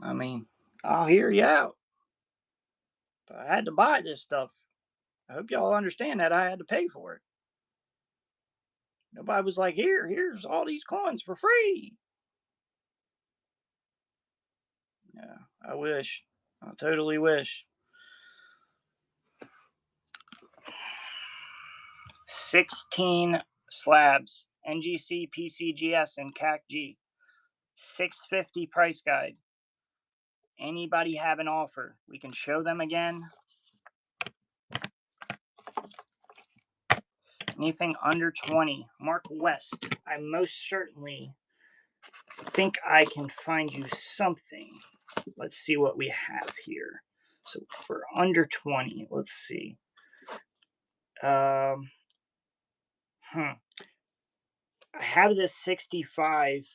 I mean, I'll hear you out. But I had to buy this stuff. I hope y'all understand that I had to pay for it. Nobody was like, here's all these coins for free. Yeah, I wish. I totally wish. 16 slabs, NGC, PCGS, and CAC-G. 650 price guide. Anybody have an offer? We can show them again. Anything under 20. Mark West. I most certainly think I can find you something. Let's see what we have here. So for under 20, let's see. I have this 65.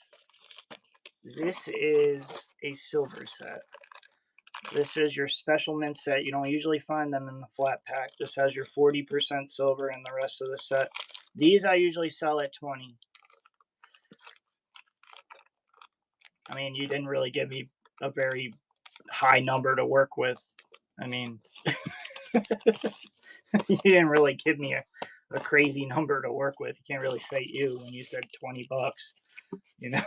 This is a silver set. This is your special mint set. You don't usually find them in the flat pack. This has your 40% silver and the rest of the set. These I usually sell at 20. I mean, you didn't really give me a very high number to work with. I mean, you didn't really give me a crazy number to work with. You can't really say you when you said 20 bucks, you know?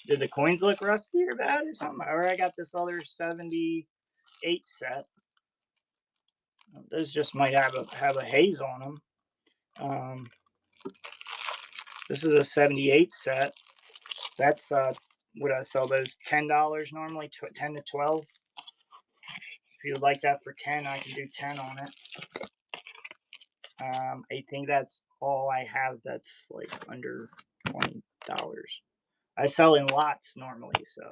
Did the coins look rusty or bad or something? Or I got this other 78 set. Those just might have a haze on them. This is a 78 set. That's would I sell those $10 normally? 10 to 12. If you would like that for 10, I can do 10 on it. I think that's all I have that's like under $20. I sell in lots normally, so.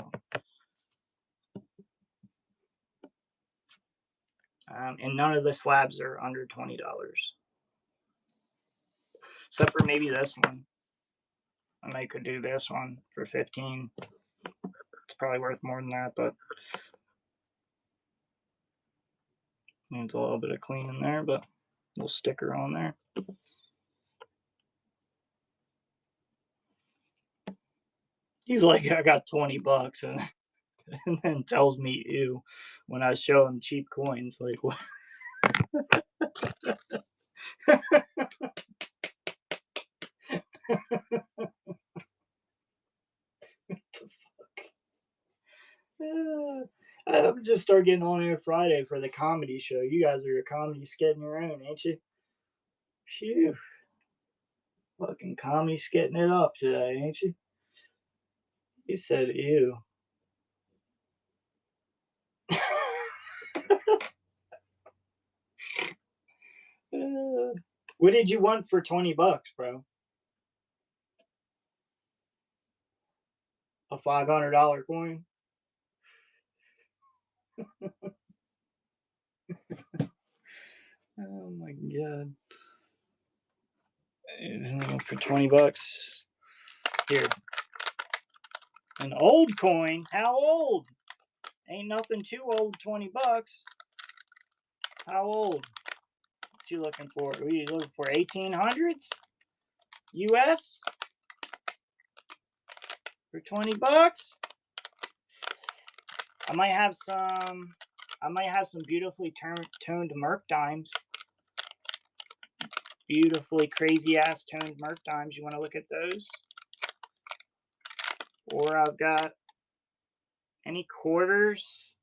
And none of the slabs are under $20. Except for maybe this one. I might could do this one for 15. It's probably worth more than that, but needs a little bit of cleaning there, but a little sticker on there. He's like, I got 20 bucks, and then tells me ew when I show him cheap coins. Like, what? I'm just start getting on here Friday for the comedy show. You guys are a comedy skit in your own, ain't you? Phew. Fucking comedy skitting it up today, ain't you? You said ew. What did you want for 20 bucks, bro? A $500 coin? Oh my god. For 20 bucks. Here. An old coin? How old? Ain't nothing too old, 20 bucks. How old? What you looking for? What are you looking for? 1800s? US? For 20 bucks? I might have some beautifully toned Merc dimes. Beautifully crazy ass toned Merc dimes. You want to look at those? Or I've got any quarters?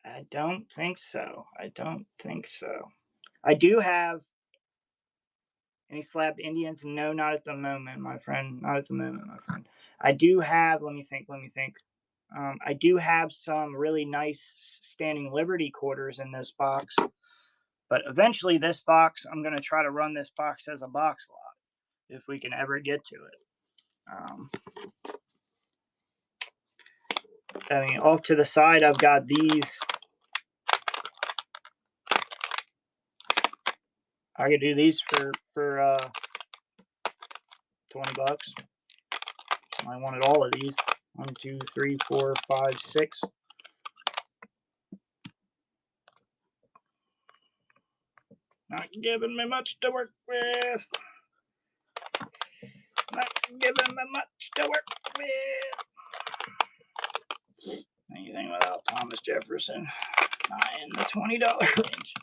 I don't think so. I do have any slabbed Indians. No, not at the moment, my friend. Not at the moment, my friend. I do have, let me think. I do have some really nice Standing Liberty quarters in this box, but eventually this box, I'm going to try to run this box as a box lot if we can ever get to it. I mean, off to the side, I've got these. I could do these for $20. I wanted all of these. 1, 2, 3, 4, 5, 6. Not giving me much to work with. Not giving me much to work with. Anything without Thomas Jefferson. Not in the $20 range.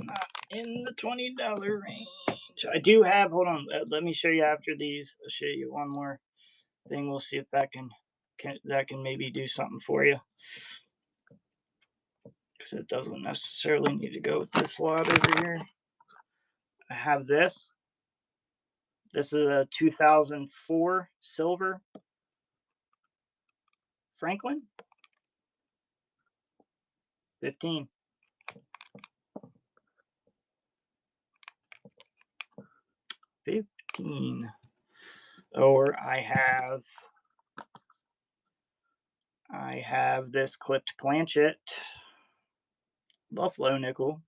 Not in the $20 range. I do have, hold on, let me show you after these. I'll show you one more thing. We'll see if that can maybe do something for you. Because it doesn't necessarily need to go with this lot over here. I have this. This is a 2004 silver Franklin. 15. Or I have this clipped planchet Buffalo nickel.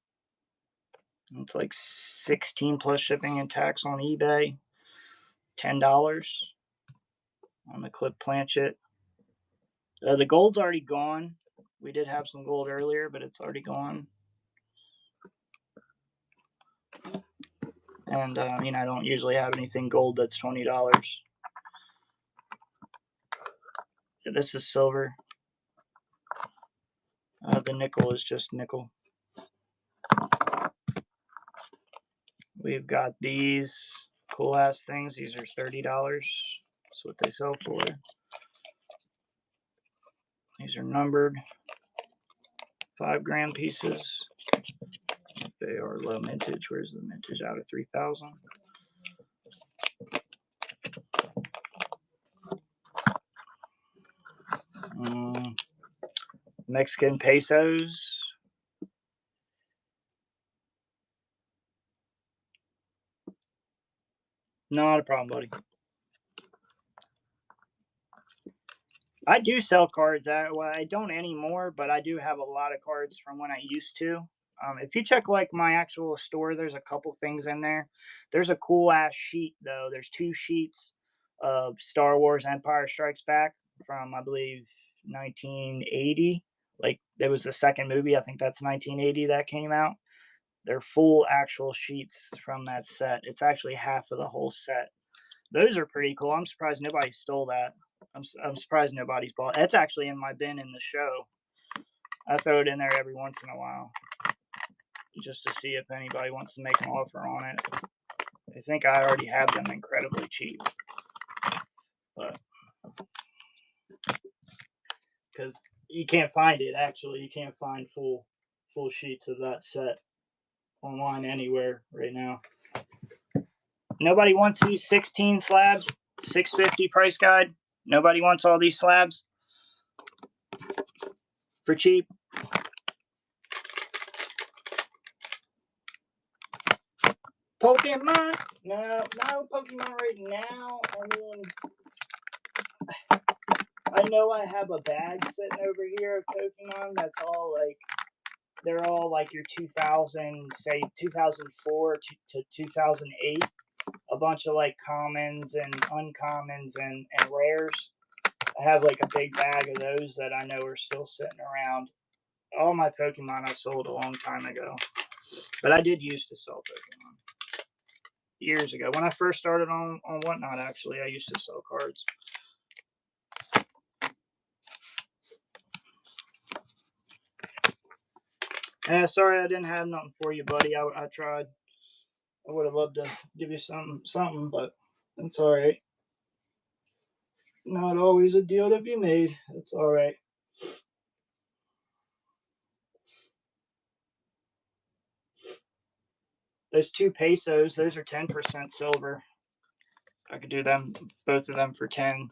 It's like 16 plus shipping and tax on eBay. $10 on the clipped planchet. The gold's already gone. We did have some gold earlier, but it's already gone. And I don't usually have anything gold that's $20. This is silver. The nickel is just nickel. We've got these cool ass things. These are $30. That's what they sell for. These are numbered 5-gram pieces. They are low mintage. Where's the mintage out of 3,000? Mexican pesos. Not a problem, buddy. I do sell cards. I don't anymore, but I do have a lot of cards from when I used to. If you check like my actual store, there's a couple things in there. There's a cool ass sheet though. There's 2 sheets of Star Wars Empire Strikes Back from I believe 1980. Like there was the second movie. I think that's 1980 that came out. They're full actual sheets from that set. It's actually half of the whole set. Those are pretty cool. I'm surprised nobody stole that. I'm surprised nobody's bought. That's actually in my bin in the show. I throw it in there every once in a while just to see if anybody wants to make an offer on it. I think I already have them incredibly cheap, but because you can't find it. Actually, you can't find full sheets of that set online anywhere right now. Nobody wants these 16 slabs. $6.50 price guide. Nobody wants all these slabs for cheap. Pokemon? No Pokemon right now. I mean, I know I have a bag sitting over here of Pokemon that's all like, they're all like your 2000, say 2004 to 2008. A bunch of like commons and uncommons and rares. I have like a big bag of those that I know are still sitting around. All my Pokemon I sold a long time ago. But I did used to sell Pokemon years ago. When I first started on Whatnot, actually, I used to sell cards. Sorry I didn't have nothing for you, buddy. I tried. I would have loved to give you something, but it's all right. Not always a deal to be made. It's all right. Those 2 pesos, those are 10% silver. I could do them, both of them for 10.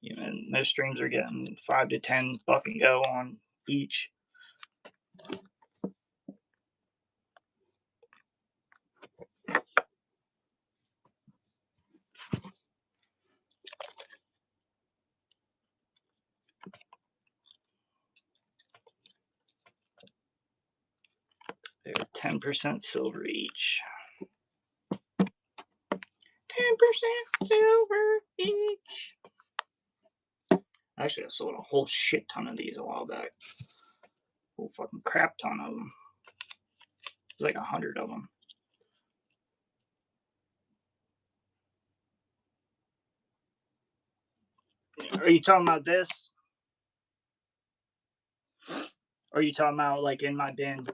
You know, most streams are getting 5 to 10 buck and go on each. They're 10% silver each. 10% silver each. Actually, I sold a whole shit ton of these a while back. Whole fucking crap ton of them. There's like 100 of them. Are you talking about this? Or are you talking about like in my bin?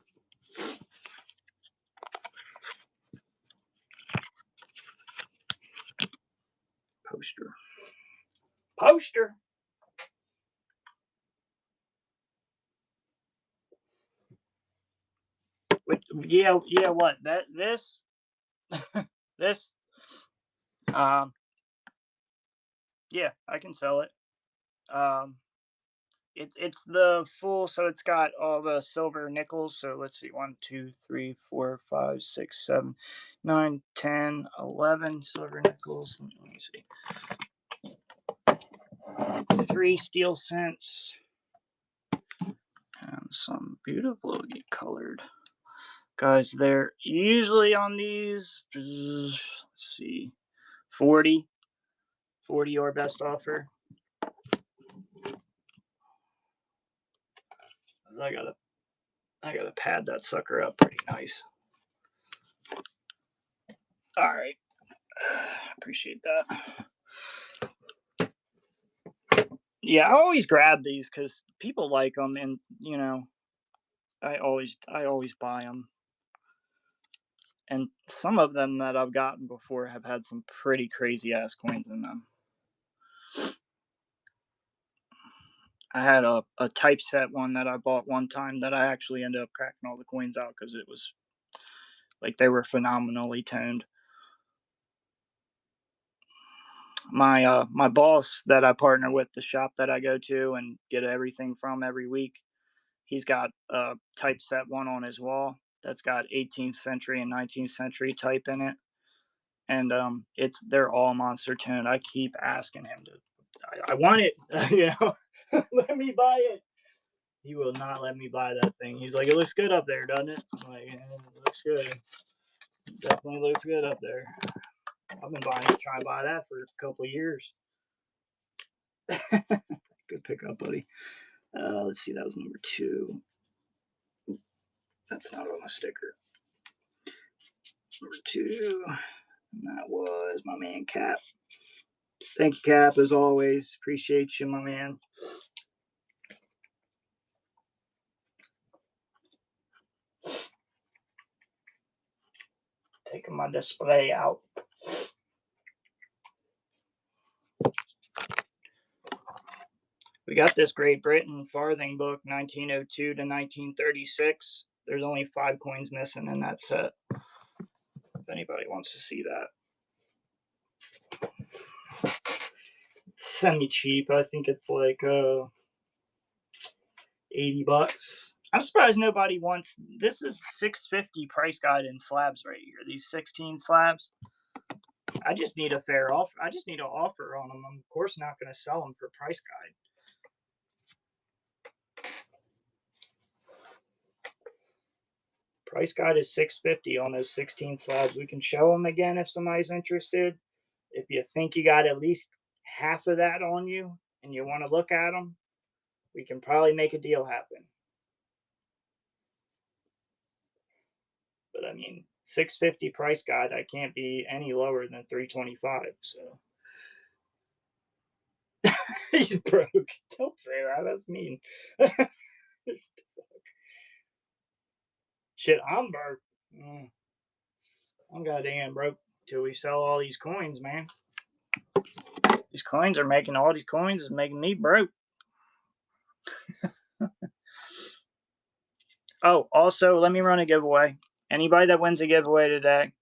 Poster. Poster. Yeah, what? This? This? Yeah, I can sell it. It's the full, so it's got all the silver nickels. So let's see, 1, 2, 3, 4, 5, 6, 7, 9, 10, 11 silver nickels. Let me see. 3 steel cents. And some beautifully colored. Guys, they're usually on these, let's see, 40 your best offer. I gotta pad that sucker up pretty nice. All right, appreciate that. Yeah, I always grab these because people like them, and you know, I always buy them. And some of them that I've gotten before have had some pretty crazy ass coins in them. I had a typeset one that I bought one time that I actually ended up cracking all the coins out because it was like they were phenomenally toned. My boss that I partner with, the shop that I go to and get everything from every week, he's got a typeset one on his wall that's got 18th century and 19th century type in it, and they're all monster toned. I keep asking him to, I want it, you know, let me buy it. He will not let me buy that thing. He's like, it looks good up there, doesn't it? I'm like, yeah, it looks good. It definitely looks good up there. I've been trying to buy that for a couple of years. Good pickup, buddy. Let's see, that was number 2. That's not on the sticker. Number 2. And that was my man Cap. Thank you, Cap, as always. Appreciate you, my man. Taking my display out. We got this Great Britain farthing book, 1902 to 1936. There's only 5 coins missing in that set. If anybody wants to see that. It's semi-cheap. I think it's like $80. I'm surprised nobody wants. This is $6.50 price guide in slabs right here. These 16 slabs. I just need a fair offer. I just need an offer on them. I'm of course not going to sell them for price guide. Price guide is $6.50 on those 16 slabs. We can show them again if somebody's interested. If you think you got at least half of that on you and you want to look at them, we can probably make a deal happen. But I mean, $6.50 price guide, I can't be any lower than $3.25. So he's broke. Don't say that. That's mean. Shit, I'm broke. I'm goddamn broke till we sell all these coins, man. These coins are making all these coins is making me broke. Oh, also, let me run a giveaway. Anybody that wins a giveaway today,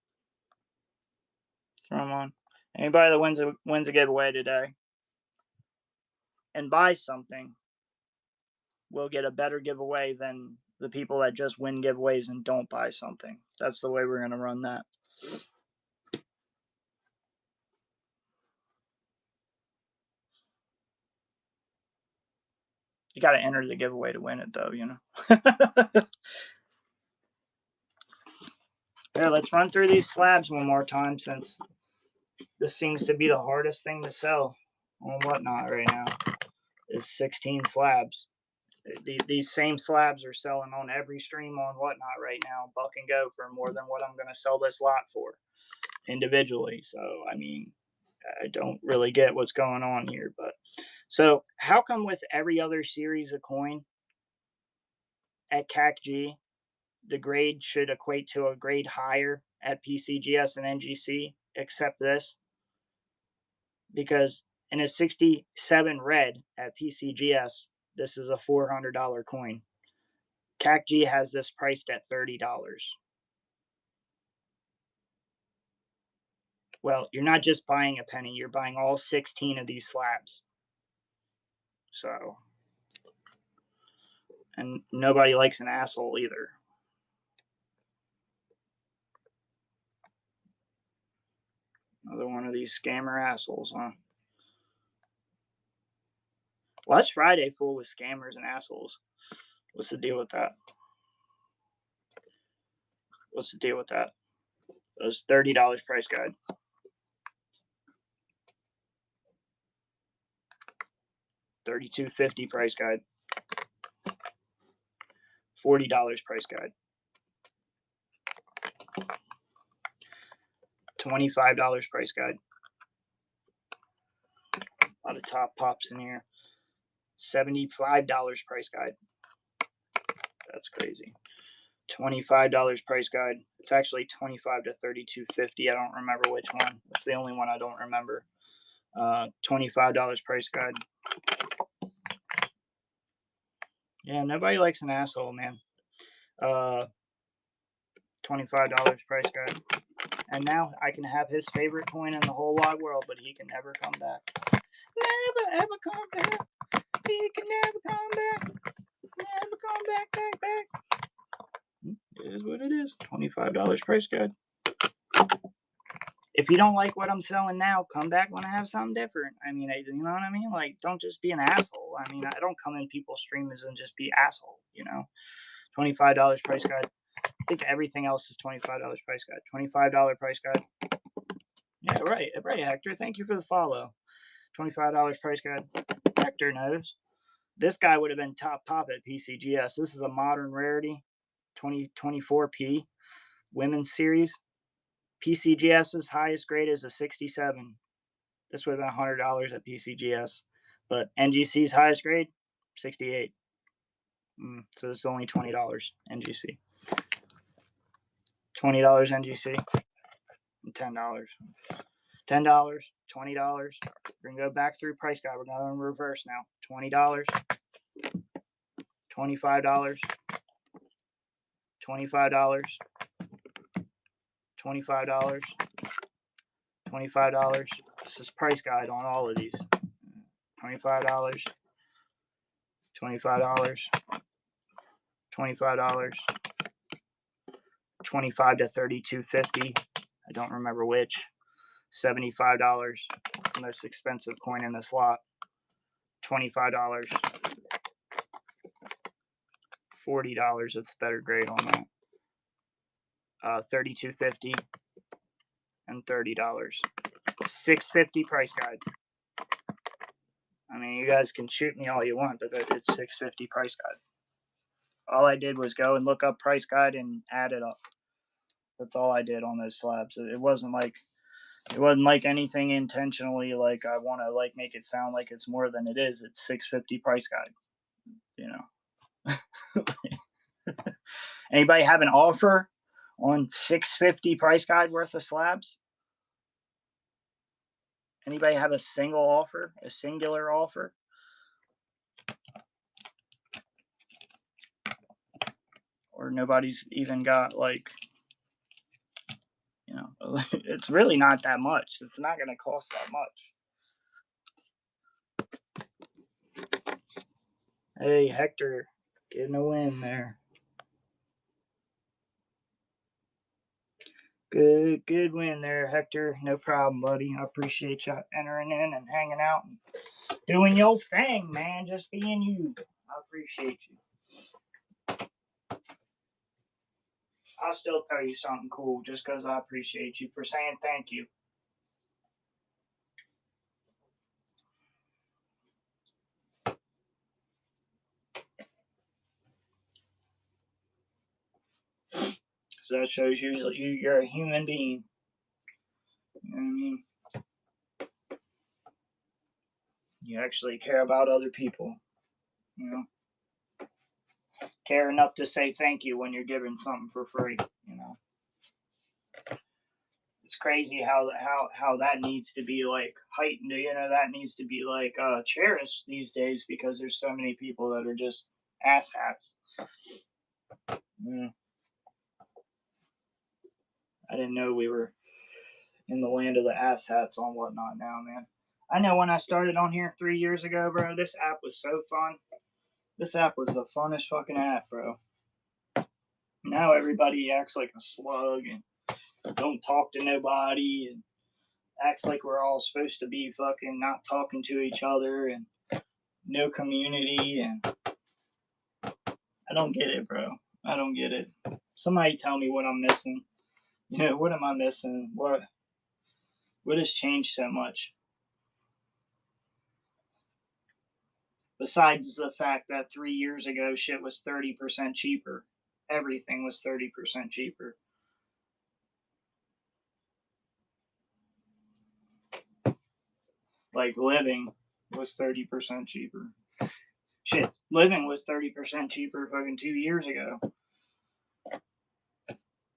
throw them on. Anybody that wins a giveaway today, and buy something will get a better giveaway than the people that just win giveaways and don't buy something. That's the way we're going to run that. You got to enter the giveaway to win it, though, you know. Here, let's run through these slabs one more time, since this seems to be the hardest thing to sell on Whatnot right now, is 16 slabs. These same slabs are selling on every stream on Whatnot right now, buck and go, for more than what I'm going to sell this lot for individually. So, I mean, I don't really get what's going on here. But so how come with every other series of coin at CAC-G, the grade should equate to a grade higher at PCGS and NGC, except this? Because in a 67 red at PCGS, this is a $400 coin. CAC-G has this priced at $30. Well, you're not just buying a penny, you're buying all 16 of these slabs. So, and nobody likes an asshole either. Another one of these scammer assholes, huh? Well, that's Friday full with scammers and assholes. What's the deal with that? What's the deal with that? Those $30 price guide. $32.50 price guide. $40 price guide. $25 price guide. A lot of top pops in here. $75 price guide. That's crazy. $25 price guide. It's actually $25 to $32.50. I don't remember which one. That's the only one I don't remember. $25 price guide. Yeah, nobody likes an asshole, man. $25 price guide. And now I can have his favorite coin in the whole wide world, but he can never come back. Never ever come back. He can never come back. Never come back. It is what it is. $25 price guide. If you don't like what I'm selling now, come back when I have something different. I mean, you know what I mean? Like, don't just be an asshole. I mean, I don't come in people's streams and just be asshole, you know? $25 price guide. I think everything else is $25 price guide. $25 price guide. Yeah, right, Hector. Thank you for the follow. $25 price guide. Hector knows. This guy would have been top pop at PCGS. This is a modern rarity, 2024P women's series. PCGS's highest grade is a 67. This would have been $100 at PCGS, but NGC's highest grade, 68. So this is only $20 NGC. $20 NGC and $10. $10, $20. We're gonna go back through price guide. We're going in reverse now. $20, $25, $25, $25, $25. This is price guide on all of these. $25, $25, $25, $25 to $32.50. I don't remember which. $75. It's the most expensive coin in this lot. $25. $40. It's better grade on that. $32.50 and $30. $6.50 price guide. I mean, you guys can shoot me all you want, but it's $6.50 price guide. All I did was go and look up price guide and add it up. That's all I did on those slabs. It wasn't like anything intentionally like I want to like make it sound like it's more than it is. It's $6.50 price guide. You know. Anybody have an offer on $6.50 price guide worth of slabs? Anybody have a single offer, a singular offer? Or nobody's even got like, you know, it's really not that much. It's not going to cost that much. Hey, Hector, getting a win there. Good win there, Hector. No problem, buddy. I appreciate you entering in and hanging out and doing your thing, man. Just being you. I appreciate you. I'll still tell you something cool just because I appreciate you for saying thank you. So that shows you're a human being. You know what I mean? You actually care about other people. You know, care enough to say thank you when you're giving something for free. You know, it's crazy how that needs to be like heightened. You know, that needs to be like cherished these days because there's so many people that are just asshats. Mm. I didn't know we were in the land of the asshats on whatnot now, man. I know when I started on here 3 years ago, bro, this app was so fun. This app was the funnest fucking app, bro. Now everybody acts like a slug and don't talk to nobody and acts like we're all supposed to be fucking not talking to each other and no community. And I don't get it, bro. I don't get it. Somebody tell me what I'm missing. You know, what am I missing? What has changed so much? Besides the fact that 3 years ago shit was 30% cheaper. Everything was 30% cheaper. Like living was 30% cheaper. Shit, living was 30% cheaper fucking 2 years ago.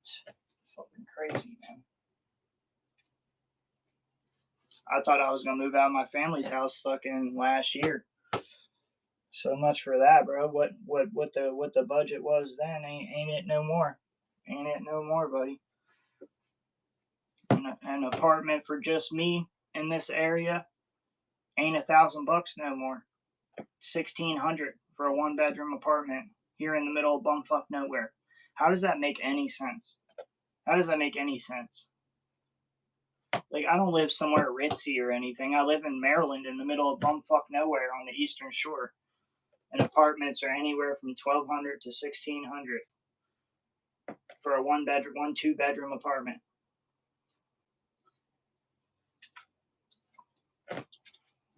It's fucking crazy, man. I thought I was gonna move out of my family's house fucking last year. So much for that, bro. What the budget was then ain't it no more. Ain't it no more, buddy. An apartment for just me in this area ain't $1,000 no more. 1,600 for a 1 bedroom apartment here in the middle of bumfuck nowhere. How does that make any sense? How does that make any sense? Like, I don't live somewhere ritzy or anything. I live in Maryland in the middle of bumfuck nowhere on the Eastern Shore. And apartments are anywhere from 1,200 to 1,600 for a 2 bedroom apartment.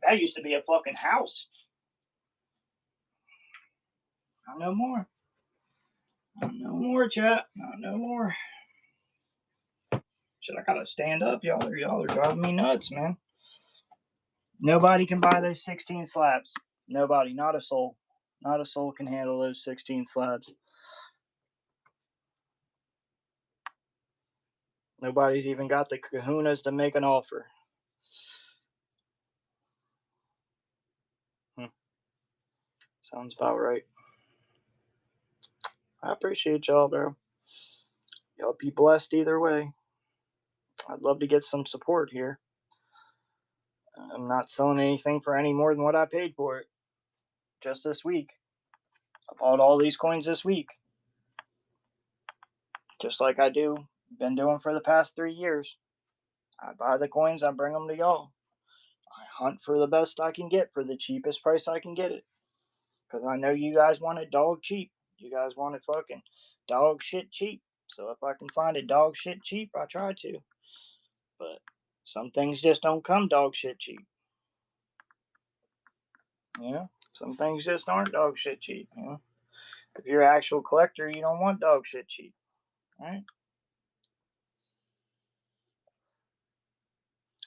That used to be a fucking house. Not no more. Not no more, chat. Not no more. Shit, I gotta stand up. Y'all are driving me nuts, man. Nobody can buy those 16 slabs. Nobody, not a soul. Not a soul can handle those 16 slabs. Nobody's even got the kahunas to make an offer. Sounds about right. I appreciate y'all, bro. Y'all be blessed either way. I'd love to get some support here. I'm not selling anything for any more than what I paid for it. Just this week. I bought all these coins this week. Just like I been doing for the past 3 years. I buy the coins, I bring them to y'all. I hunt for the best I can get for the cheapest price I can get it. Because I know you guys want it dog cheap. You guys want it fucking dog shit cheap. So if I can find it dog shit cheap, I try to. But some things just don't come dog shit cheap. You know? Some things just aren't dog shit cheap. You know? If you're an actual collector, you don't want dog shit cheap. Right?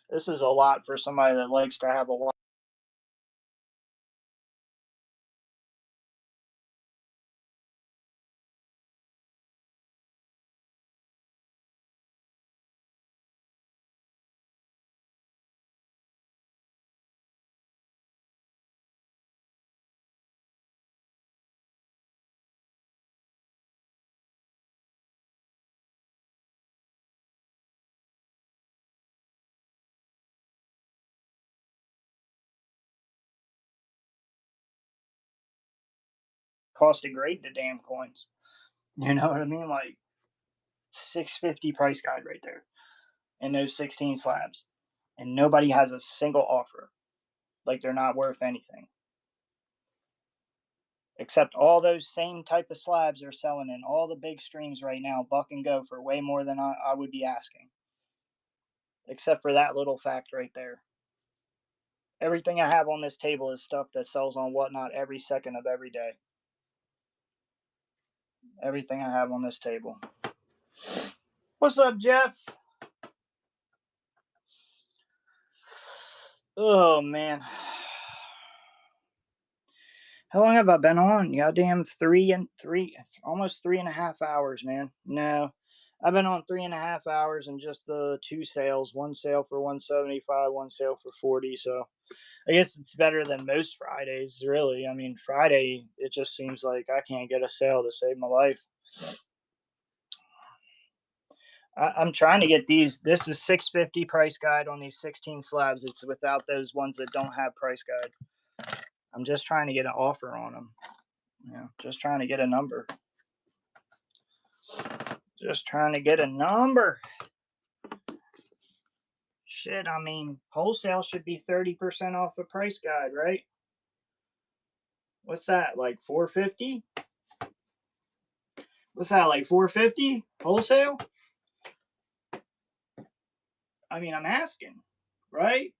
This is a lot for somebody that likes to have a lot. cost to grade the damn coins. You know what I mean? Like $650 price guide right there, and those 16 slabs, and nobody has a single offer. Like they're not worth anything. Except all those same type of slabs are selling in all the big streams right now, buck and go for way more than I would be asking. Except for that little fact right there. Everything I have on this table is stuff that sells on Whatnot every second of every day. Everything I have on this table. What's up, Jeff? Oh, man. How long have I been on? Goddamn, almost 3.5 hours, man. No, I've been on 3.5 hours and just the 2 sales. One sale for 175, one sale for 40. So I guess it's better than most Fridays, really. I mean, Friday, it just seems like I can't get a sale to save my life. I'm trying to get these. This is $650 price guide on these 16 slabs. It's without those ones that don't have price guide. I'm just trying to get an offer on them. Yeah, just trying to get a number. Just trying to get a number. Shit, I mean, wholesale should be 30% off a price guide, right? What's that, like $450? What's that, like $450 wholesale? I mean, I'm asking, right?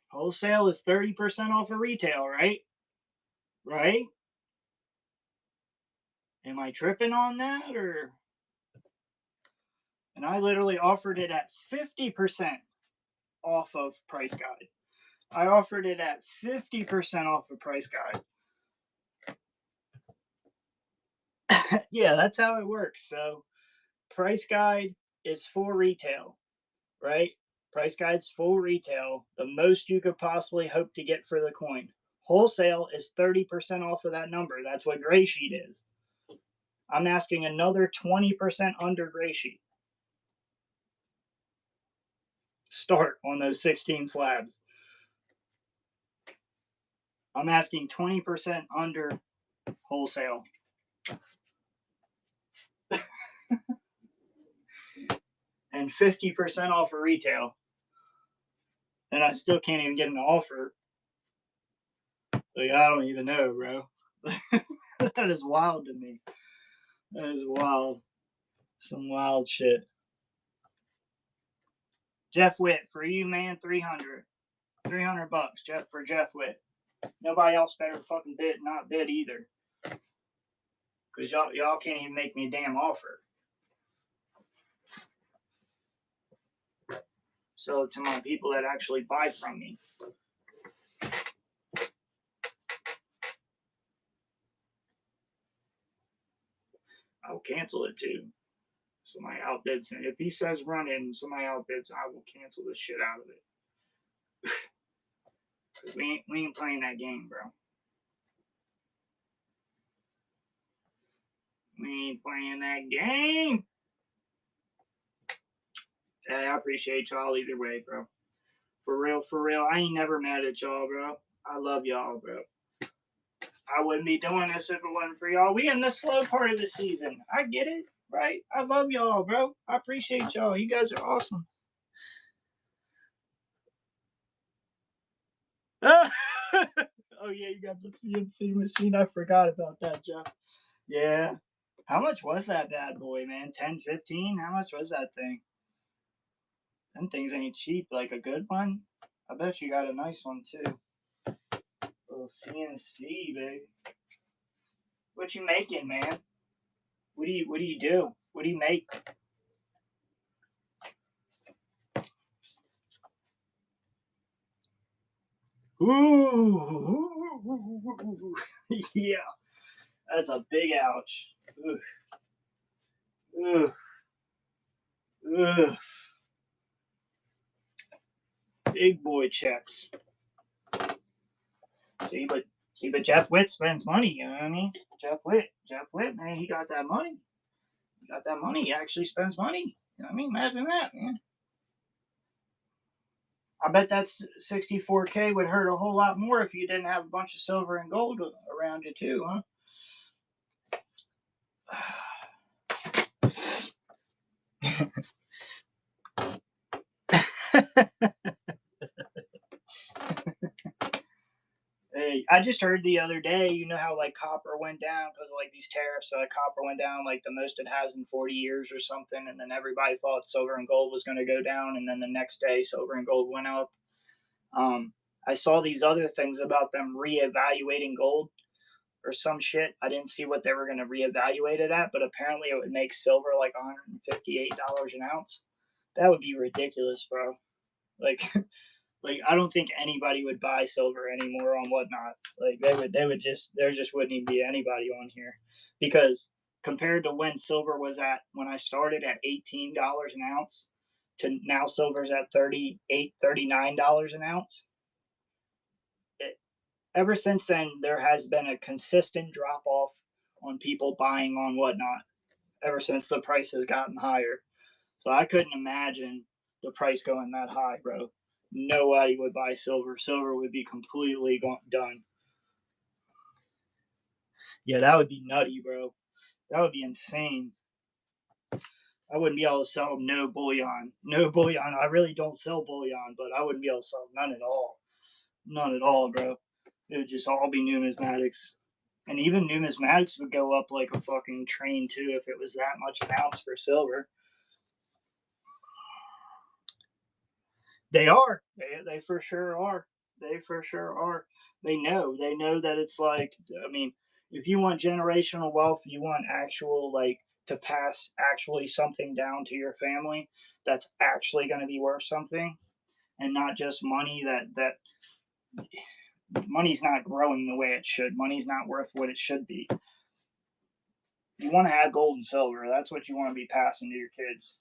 Wholesale is 30% off of retail, right? Right? Am I tripping on that, or? And I literally offered it at 50% off of price guide. I offered it at 50% off of price guide. Yeah, that's how it works. So price guide is full retail, right? Price guide's full retail, the most you could possibly hope to get for the coin. Wholesale is 30% off of that number. That's what Gray Sheet is. I'm asking another 20% under Gray Sheet. Start on those 16 slabs. I'm asking 20% under wholesale. And 50% off of retail. And I still can't even get an offer. Like, I don't even know, bro. That is wild to me. That is wild. Some wild shit. Jeff Witt, for you, man, 300. $300, Jeff, for Jeff Witt. Nobody else better fucking not bid either. Because y'all can't even make me a damn offer. Sell it to my people that actually buy from me. I'll cancel it too. Somebody outbids him. If he says run in and somebody outbids, I will cancel the shit out of it. Cause we ain't playing that game, bro. We ain't playing that game. Hey, I appreciate y'all either way, bro. For real. I ain't never mad at y'all, bro. I love y'all, bro. I wouldn't be doing this if it wasn't for y'all. We in the slow part of the season. I get it, right? I love y'all, bro. I appreciate y'all. You guys are awesome. Oh yeah, you got the CNC machine. I forgot about that, Jeff. Yeah. How much was that bad boy, man? 10, 15? How much was that thing? Them things ain't cheap. Like a good one? I bet you got a nice one too. Little CNC, baby. What you making, man? What do you do? What do you make? Ooh. Yeah. That's a big ouch. Ugh. Ugh. Big boy checks. See, but Jeff Witt spends money, you know what I mean? Jeff Witt, man, he got that money. He actually spends money. You know what I mean? Imagine that, man. I bet that's 64K would hurt a whole lot more if you didn't have a bunch of silver and gold around you too, huh? Hey, I just heard the other day, you know how like copper went down because of like these tariffs. Copper went down like the most it has in 40 years or something, and then everybody thought silver and gold was going to go down, and then the next day silver and gold went up. Um, I saw these other things about them reevaluating gold or some shit. I didn't see what they were going to reevaluate it at, but apparently it would make silver like $158 an ounce. That would be ridiculous, bro. Like like I don't think anybody would buy silver anymore on whatnot. Like they would just there just wouldn't even be anybody on here because compared to when silver was at when I started at $18 an ounce to now silver's at $39 an ounce. It, ever since then there has been a consistent drop off on people buying on whatnot ever since the price has gotten higher. So I couldn't imagine the price going that high, bro. Nobody would buy silver. Silver would be completely done. Yeah, that would be nutty, bro. That would be insane. I wouldn't be able to sell no bullion. No bullion. I really don't sell bullion, but I wouldn't be able to sell none at all. None at all, bro. It would just all be numismatics. And even numismatics would go up like a fucking train too if it was that much an ounce for silver. They are. They for sure are. They for sure are. They know. They know that it's like. I mean, if you want generational wealth, you want actual like to pass actually something down to your family that's actually going to be worth something, and not just money that money's not growing the way it should. Money's not worth what it should be. You want to have gold and silver. That's what you want to be passing to your kids.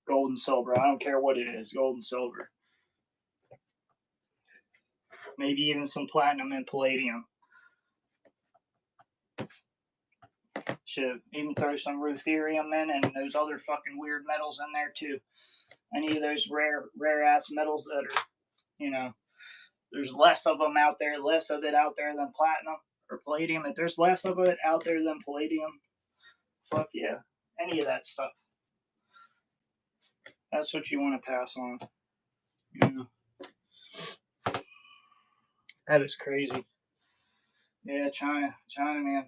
Gold and silver. I don't care what it is. Gold and silver. Maybe even some platinum and palladium. Should even throw some ruthenium in and those other fucking weird metals in there too. Any of those rare ass metals that are, you know, there's less of them out there, less of it out there than platinum or palladium. If there's less of it out there than palladium, fuck yeah, any of that stuff. That's what you want to pass on. You know, that is crazy. Yeah, China, man,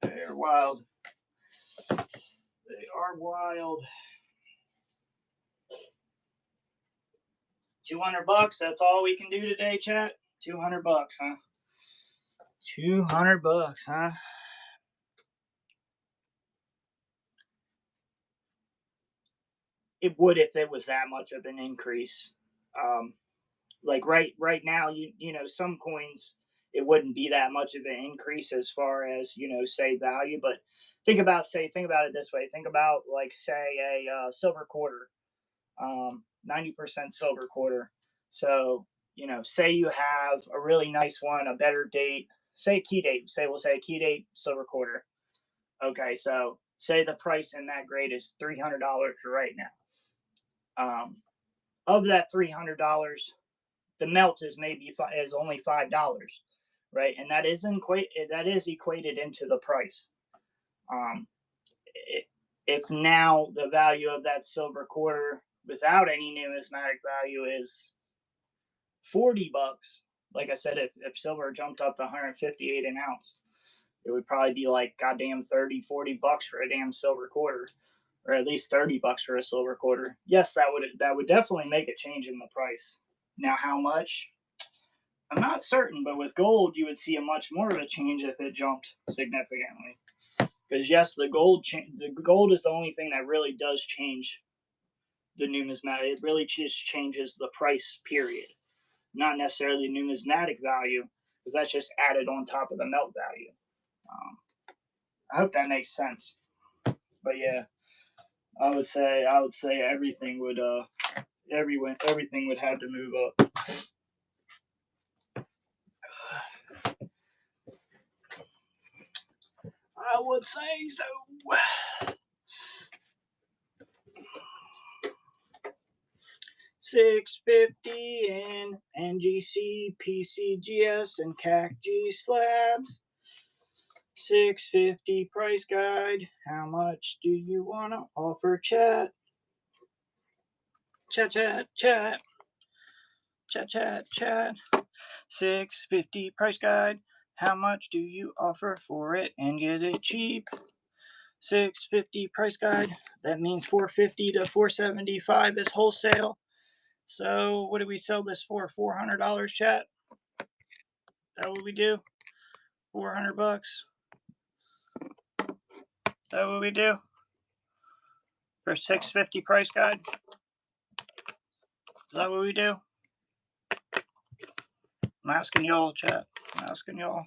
they're wild. They are wild. $200. That's all we can do today, chat. $200, huh? $200, huh? It would if it was that much of an increase. Um, like right now, you know some coins it wouldn't be that much of an increase as far as say value. But think about it this way. Think about like say a silver quarter, 90% silver quarter. So say you have a really nice one, a better date, say a key date. We'll say a key date silver quarter. Okay, so say the price in that grade is $300 right now. Of that $300, the melt is only $5, right? And that is equated into the price. Um, if now the value of that silver quarter without any numismatic value is $40, like I said, if silver jumped up to 158 an ounce, it would probably be like goddamn 30-40 bucks for a damn silver quarter, or at least $30 for a silver quarter. Yes, that would definitely make a change in the price. Now, how much? I'm not certain, but with gold, you would see a much more of a change if it jumped significantly. Because yes, the gold is the only thing that really does change the numismatic. It really just changes the price. Period. Not necessarily numismatic value, because that's just added on top of the melt value. I hope that makes sense. But yeah, I would say everything would everything would have to move up. I would say so. $6.50 in NGC, PCGS, and CAC-G slabs. $6.50 price guide. How much do you want to offer, chat? Chat, chat, chat. Chat, chat, chat. $6.50 price guide. How much do you offer for it and get it cheap? $6.50 price guide. That means $4.50 to $4.75 is wholesale. So what do we sell this for? $400, chat? Is that what we do? 400 bucks. Is that what we do? For $6.50 price guide? Is that what we do? I'm asking y'all, chat. I'm asking y'all.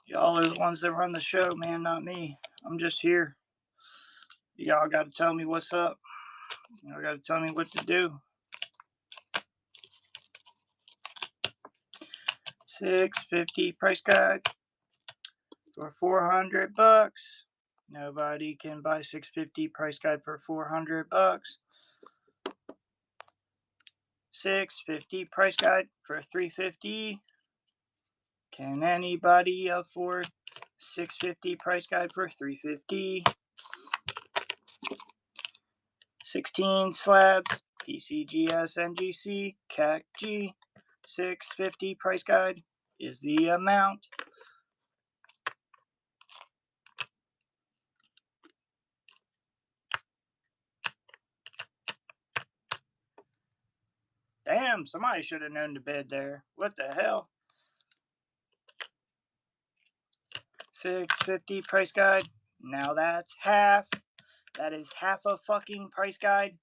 Y'all are the ones that run the show, man, not me. I'm just here. Y'all got to tell me what's up. Y'all got to tell me what to do. $6.50 price guide for 400 bucks. Nobody can buy $6.50 price guide for 400 bucks. $6.50 price guide for $3.50. Can anybody afford $6.50 price guide for $3.50? 16 slabs, PCGS, NGC, CAC-G. $6.50 price guide is the amount. Damn, somebody should have known to bid there. What the hell? $6.50 price guide. Now that's half. That is half a fucking price guide.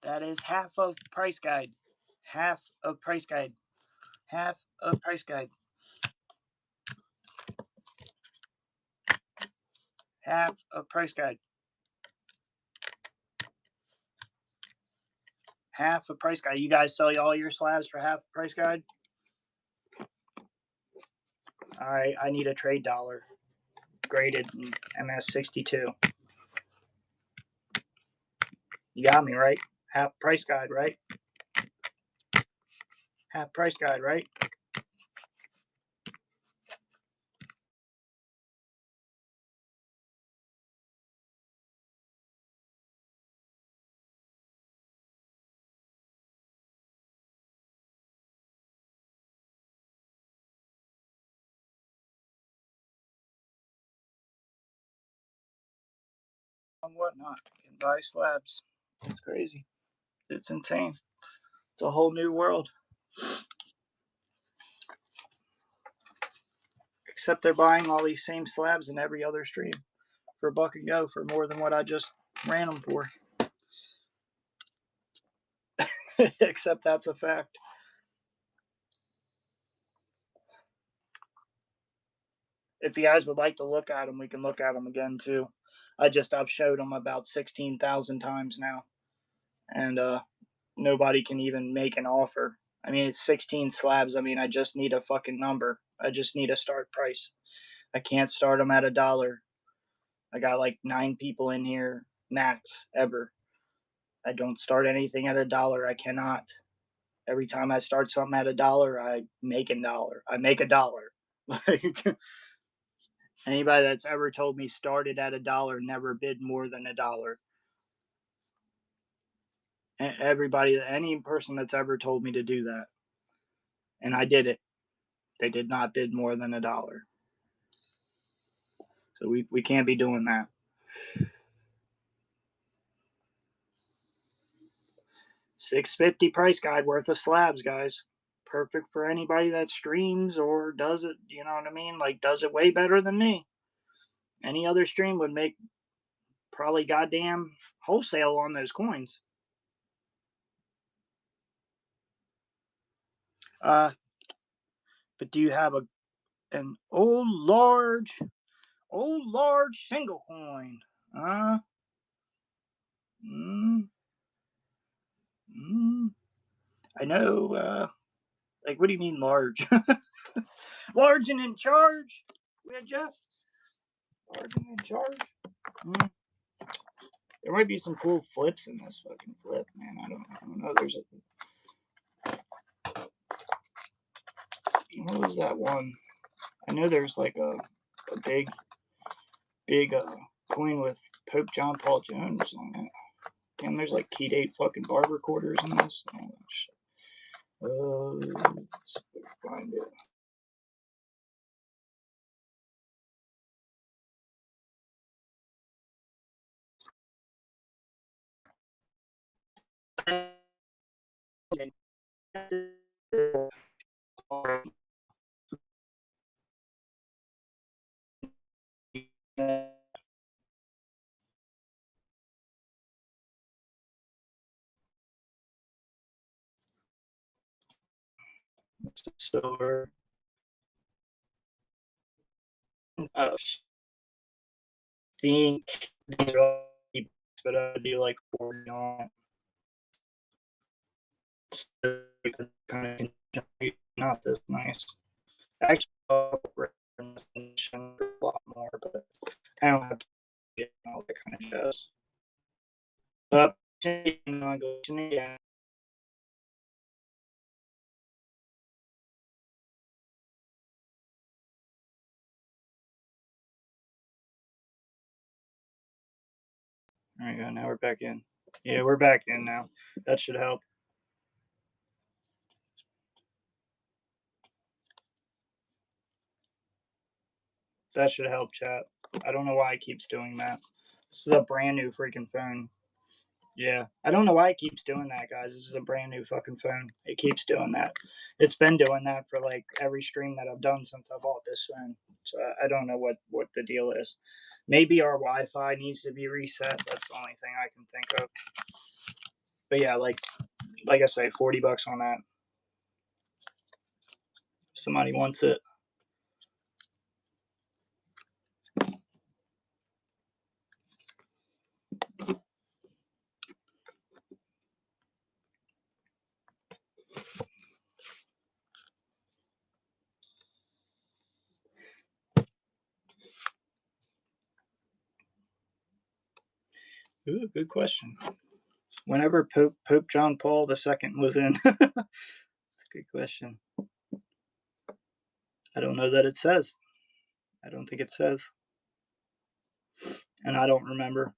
That is half of price guide. Half of price guide. Half of price guide. Half of price guide. Half a price guide. You guys sell all your slabs for half a price guide? Alright, I need a trade dollar. Graded MS62. You got me, right? Half price guide, right? Half price guide, right? And whatnot. Can buy slabs. It's crazy. It's insane. It's a whole new world. Except they're buying all these same slabs in every other stream for a buck and go for more than what I just ran them for. Except that's a fact. If you guys would like to look at them, we can look at them again too. I've showed them about 16,000 times now, and nobody can even make an offer. I mean, it's 16 slabs. I mean, I just need a fucking number. I just need a start price. I can't start them at $1. I got like 9 people in here max ever. I don't start anything at $1. I cannot. Every time I start something at $1, I make $1. I make $1. Like anybody that's ever told me started at $1 never bid more than $1. Everybody, any person that's ever told me to do that, and I did it, they did not bid more than $1. So we can't be doing that. $6.50 price guide worth of slabs, guys. Perfect for anybody that streams or does it, you know what I mean? Like, does it way better than me. Any other stream would make probably goddamn wholesale on those coins. But do you have an old large single coin? I know. Like, what do you mean large? Large and in charge? Yeah, Jeff. Large and in charge. Mm, there might be some cool flips in this fucking flip, man. I don't know. There's what was that one? I know there's like a big coin with Pope John Paul Jones on it. Damn, there's like key date fucking bar recorders in this. Let's find it. Silver. I think these are all cheap, but I do like 40 on it. Kind of not this nice. Actually, a lot more, but I don't have to get all that kind of jazz. But yeah. There we go. Now we're back in. Yeah, we're back in now. That should help. That should help, chat. I don't know why it keeps doing that. This is a brand new freaking phone. Yeah, I don't know why it keeps doing that, guys. This is a brand new fucking phone. It keeps doing that. It's been doing that for like every stream that I've done since I bought this phone. So I don't know what the deal is. Maybe our Wi-Fi needs to be reset. That's the only thing I can think of. But yeah, like I say, $40 on that. If somebody wants it. Ooh, good question. Whenever Pope John Paul II was in, that's a good question. I don't know that it says. I don't think it says, and I don't remember.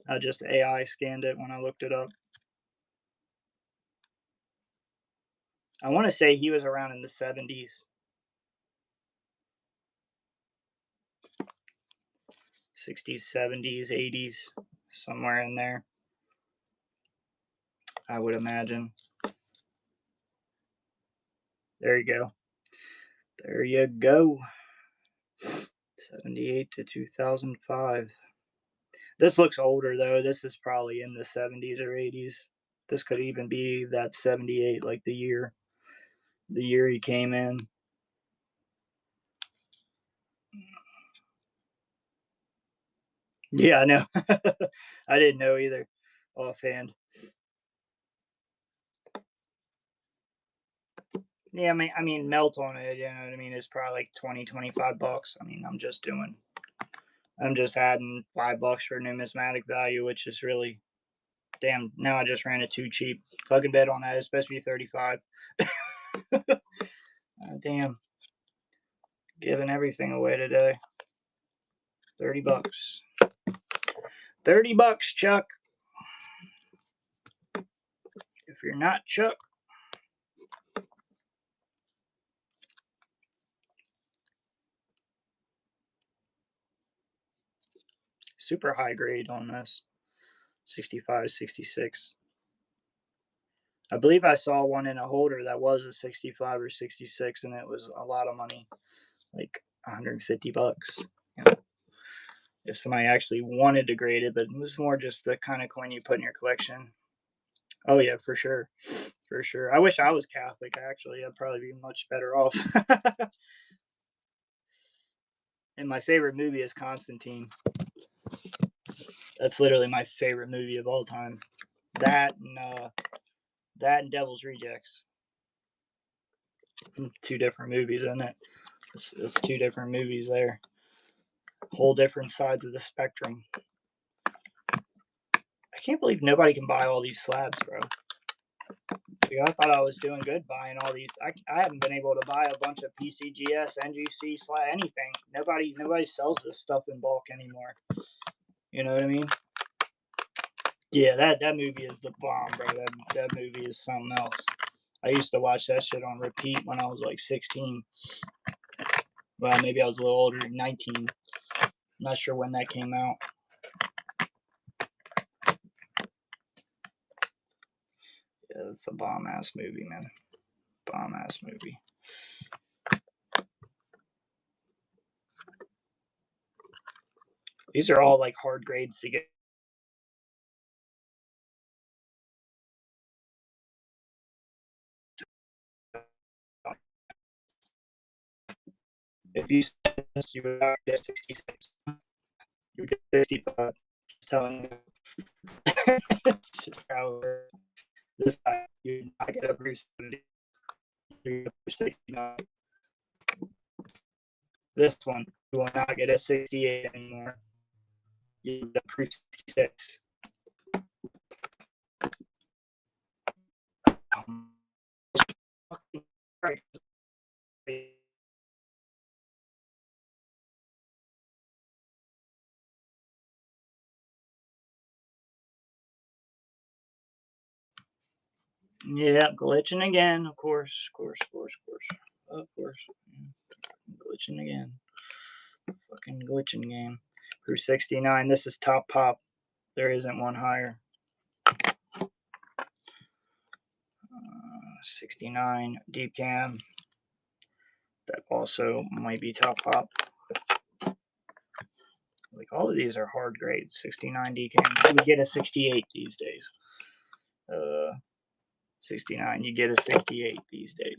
I just AI scanned it when I looked it up. I want to say he was around in the 70s, 60s, 70s, 80s, somewhere in there. I would imagine. There you go. There you go. 78 to 2005. This looks older though. This is probably in the 70s or 80s. This could even be that 78, like the year he came in. Yeah, I know. I didn't know either offhand. Yeah, I mean, melt on it. You know what I mean? It's probably like 20, $25. I mean, I'm just adding $5 for numismatic value, which is really damn. Now I just ran it too cheap. Fucking bet on that. It's supposed to be 35. Damn, giving everything away today. $30. $30, Chuck. If you're not Chuck, super high grade on this. 65, 66. I believe I saw one in a holder that was a 65 or 66, and it was a lot of money, like $150. You know, if somebody actually wanted to grade it, but it was more just the kind of coin you put in your collection. Oh yeah, for sure, for sure. I wish I was Catholic. Actually, I'd probably be much better off. And my favorite movie is Constantine. That's literally my favorite movie of all time. That and Devil's Rejects. Two different movies, isn't it? It's two different movies there. Whole different sides of the spectrum. I can't believe nobody can buy all these slabs, bro. I thought I was doing good buying all these. I haven't been able to buy a bunch of PCGS, NGC, slab, anything. Nobody sells this stuff in bulk anymore. You know what I mean? Yeah, that movie is the bomb, bro. That movie is something else. I used to watch that shit on repeat when I was like 16. Well, maybe I was a little older, 19. I'm not sure when that came out. Yeah, it's a bomb ass movie, man. Bomb ass movie. These are all like hard grades to get. If you said this, you would not get 66. You get 65. Just telling you. It's just how it works. This time, you not get a Bruce 70. You get a Bruce 69. This one, you will not get a 68 anymore. You get a Bruce 66. Yeah, glitching again. Of course. Glitching again. Fucking glitching game. Through 69. This is top pop. There isn't one higher. 69 deep cam. That also might be top pop. Like all of these are hard grades. 69 deep cam. You get a 68 these days. 69. You get a 68 these days.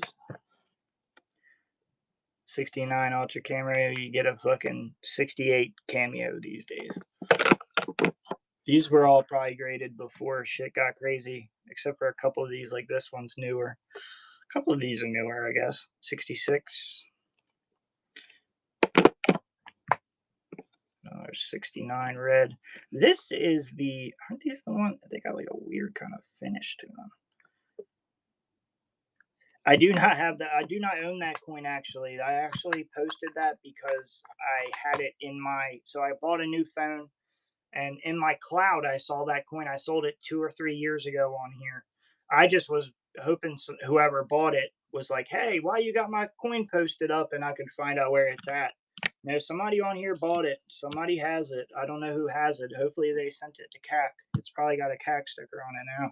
69 ultra camera. You get a fucking 68 cameo these days. These were all probably graded before shit got crazy, except for a couple of these. Like this one's newer. A couple of these are newer, I guess. 66. There's 69 red. This is the. Aren't these the one? They got like a weird kind of finish to them. I do not have that. I do not own that coin actually. I actually posted that because I had it in my. So I bought a new phone, and in my cloud I saw that coin. I sold it 2 or 3 years ago on here. I just was hoping whoever bought it was like, "Hey, why you got my coin posted up?" And I could find out where it's at. No, somebody on here bought it. Somebody has it. I don't know who has it. Hopefully they sent it to CAC. It's probably got a CAC sticker on it now.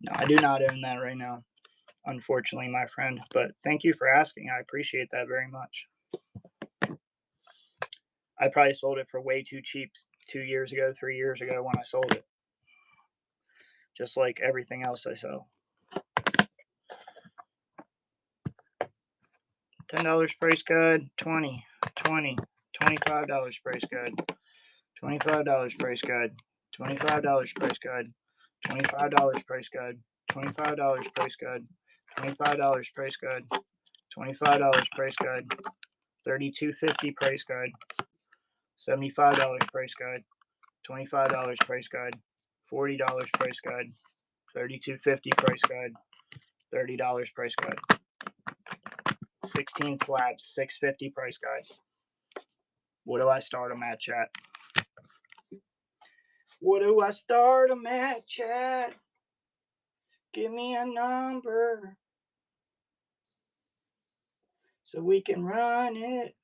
No, I do not own that right now, unfortunately, my friend. But thank you for asking. I appreciate that very much. I probably sold it for way too cheap 2 years ago, 3 years ago when I sold it. Just like everything else I sell. $10 price guide, 20, 20, $25 price guide, $25 price guide, $25 price guide, $25 price guide, $25 price guide, $25 price guide, $25 price guide, $32.50 price guide, $75 price guide, $25 price guide, $40 price guide, $32.50 price guide, $30 price guide, 16 slabs, $6.50 price guide. What do I start them at, chat? What do I start them at, chat? Give me a number so we can run it.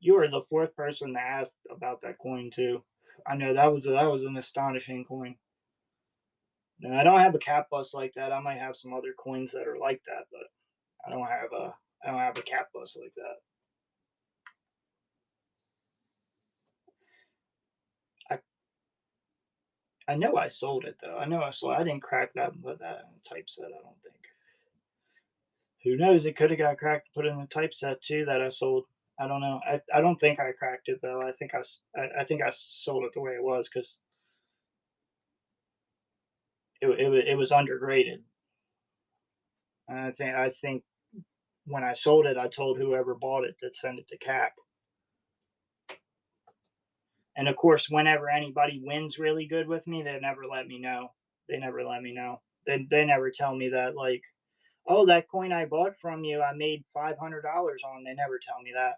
You were the fourth person to ask about that coin too. I know that was an astonishing coin. No, I don't have a cap bus like that. I might have some other coins that are like that, but I don't have a cap bus like that. I know I sold it though. I know I sold. I didn't crack that and put that in a typeset. I don't think. Who knows? It could have got cracked and put in a typeset too that I sold. I don't know. I don't think I cracked it though. I think I sold it the way it was because It was undergraded. And I think when I sold it, I told whoever bought it to send it to CAC. And of course, whenever anybody wins really good with me, they never let me know. They never let me know. They never tell me that, like, oh, that coin I bought from you, I made $500 on. They never tell me that.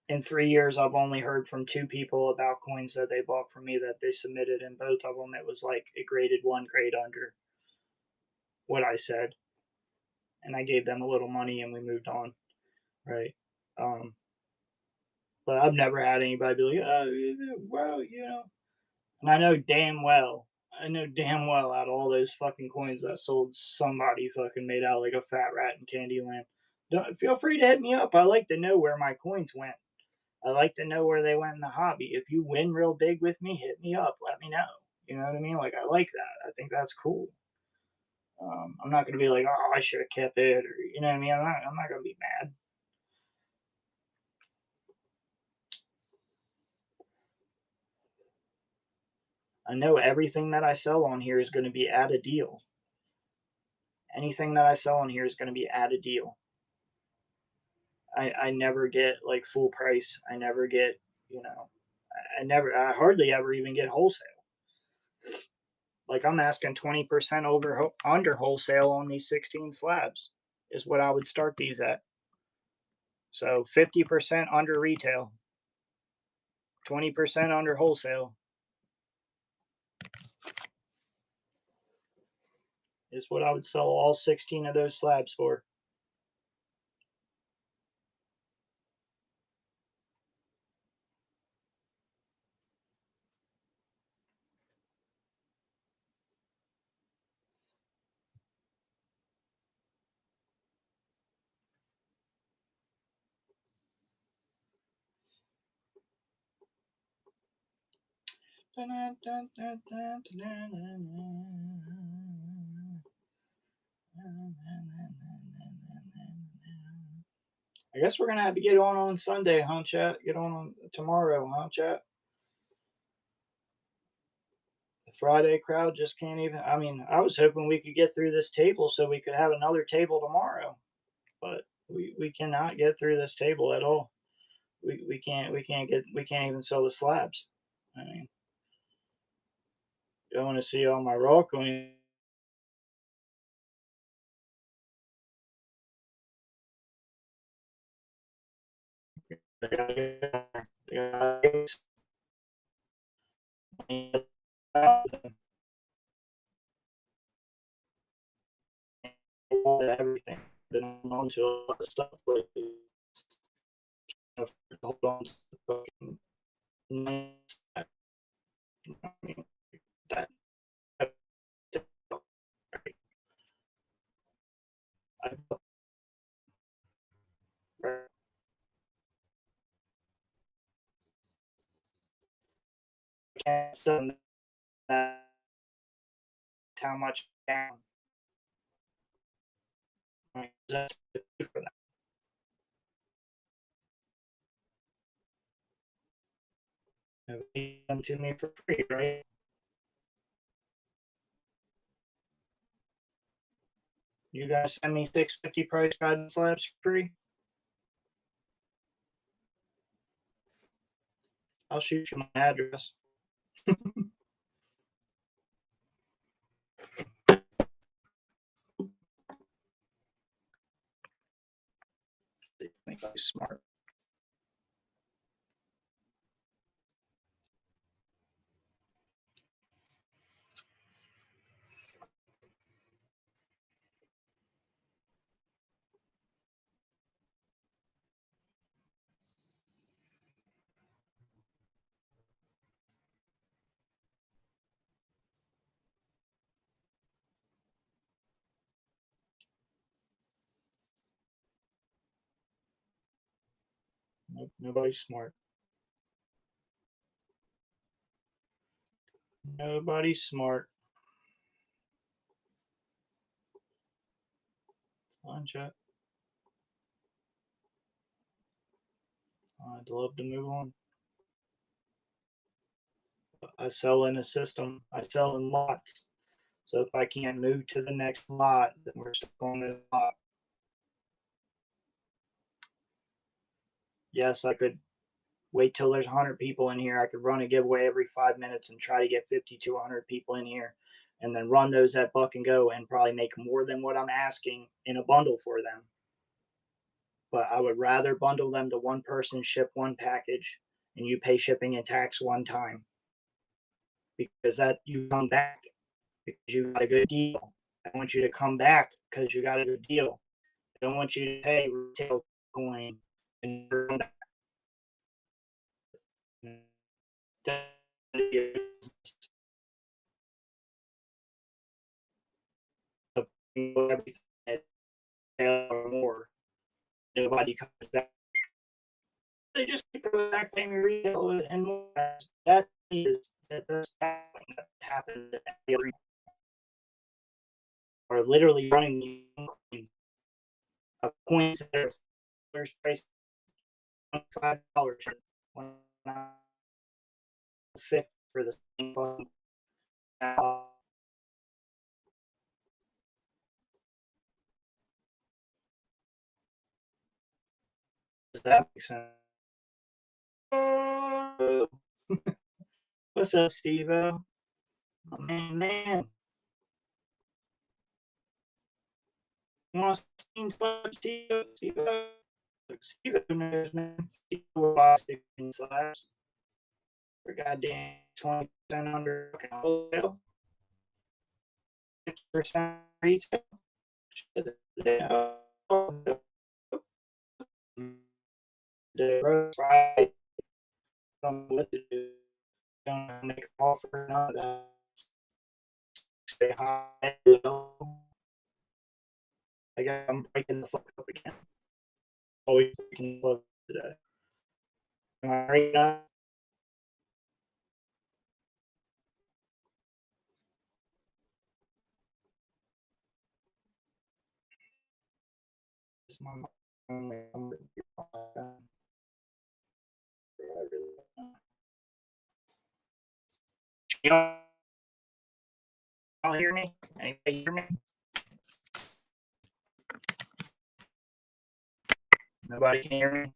In 3 years, I've only heard from two people about coins that they bought from me that they submitted, and both of them it was like a graded one grade under what I said, and I gave them a little money and we moved on, right? Um, but I've never had anybody be like, oh, well, and I know damn well out of all those fucking coins that sold, somebody fucking made out like a fat rat in Candyland. Don't feel free to hit me up. I like to know where my coins went. I like to know where they went in the hobby. If you win real big with me, hit me up. Let me know. You know what I mean? Like, I like that. I think that's cool. I'm not gonna be like, oh, I should have kept it, or you know what I mean. I'm not gonna be mad. I know everything that I sell on here is going to be at a deal. Anything that I sell on here is going to be at a deal. I never get like full price. I never get, you know, I hardly ever even get wholesale. Like, I'm asking 20% over under wholesale on these 16 slabs is what I would start these at. So 50% under retail, 20% under wholesale is what I would sell all 16 of those slabs for. I guess we're gonna have to get on Sunday, huh, chat? Get on tomorrow, huh, chat? The Friday crowd just can't even. I mean, I was hoping we could get through this table so we could have another table tomorrow, but we cannot get through this table at all. We can't even sell the slabs. I mean, you want to see all my raw coins? Everything. Been on to a lot of stuff lately. Hold on to the fucking mindset. I mean, that, that, I can't send that how much down. I mean, for that. Them to me for free, right? You guys send me 650 price guidance slabs for free. I'll shoot you my address. Smart. Nope, nobody's smart. Nobody's smart. Come on, chat. I'd love to move on. I sell in a system. I sell in lots. So if I can't move to the next lot, then we're stuck on this lot. Yes, I could wait till there's 100 people in here. I could run a giveaway every 5 minutes and try to get 50 to 100 people in here and then run those at buck and go and probably make more than what I'm asking in a bundle for them. But I would rather bundle them to one person, ship one package, and you pay shipping and tax one time because that you come back because you got a good deal. I want you to come back because you got a good deal. I don't want you to pay retail coin and come back. Everything or more. Nobody comes back. They just keep coming back paying me retail and more. That is that happens every or literally running coins that are first price $25 when I fit for the same fund. Does that make sense? Oh, what's up, Steve? Oh, man. You want to Steve? Steve? Steve knows, man. Steve will buy 16 slabs for goddamn 20% under fucking wholesale, 50% retail. Right. Don't know what to do. Don't make an offer. None of that. Stay high, low. I'm breaking the fuck up again. Always breaking the fuck today. Am I right now? Is my you all hear me? Anybody hear me? Nobody can hear me.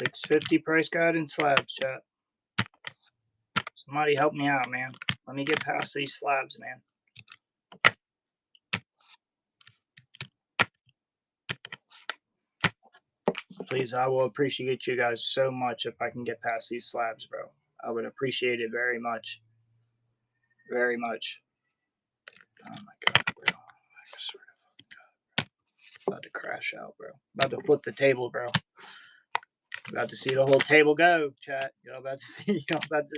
$6.50 price guide and slabs, chat. Somebody help me out, man. Let me get past these slabs, man. Please, I will appreciate you guys so much if I can get past these slabs, bro. I would appreciate it very much. Very much. Oh my god, bro. I swear to God, bro. About to crash out, bro. About to flip the table, bro. About to see the whole table go, chat. You're about to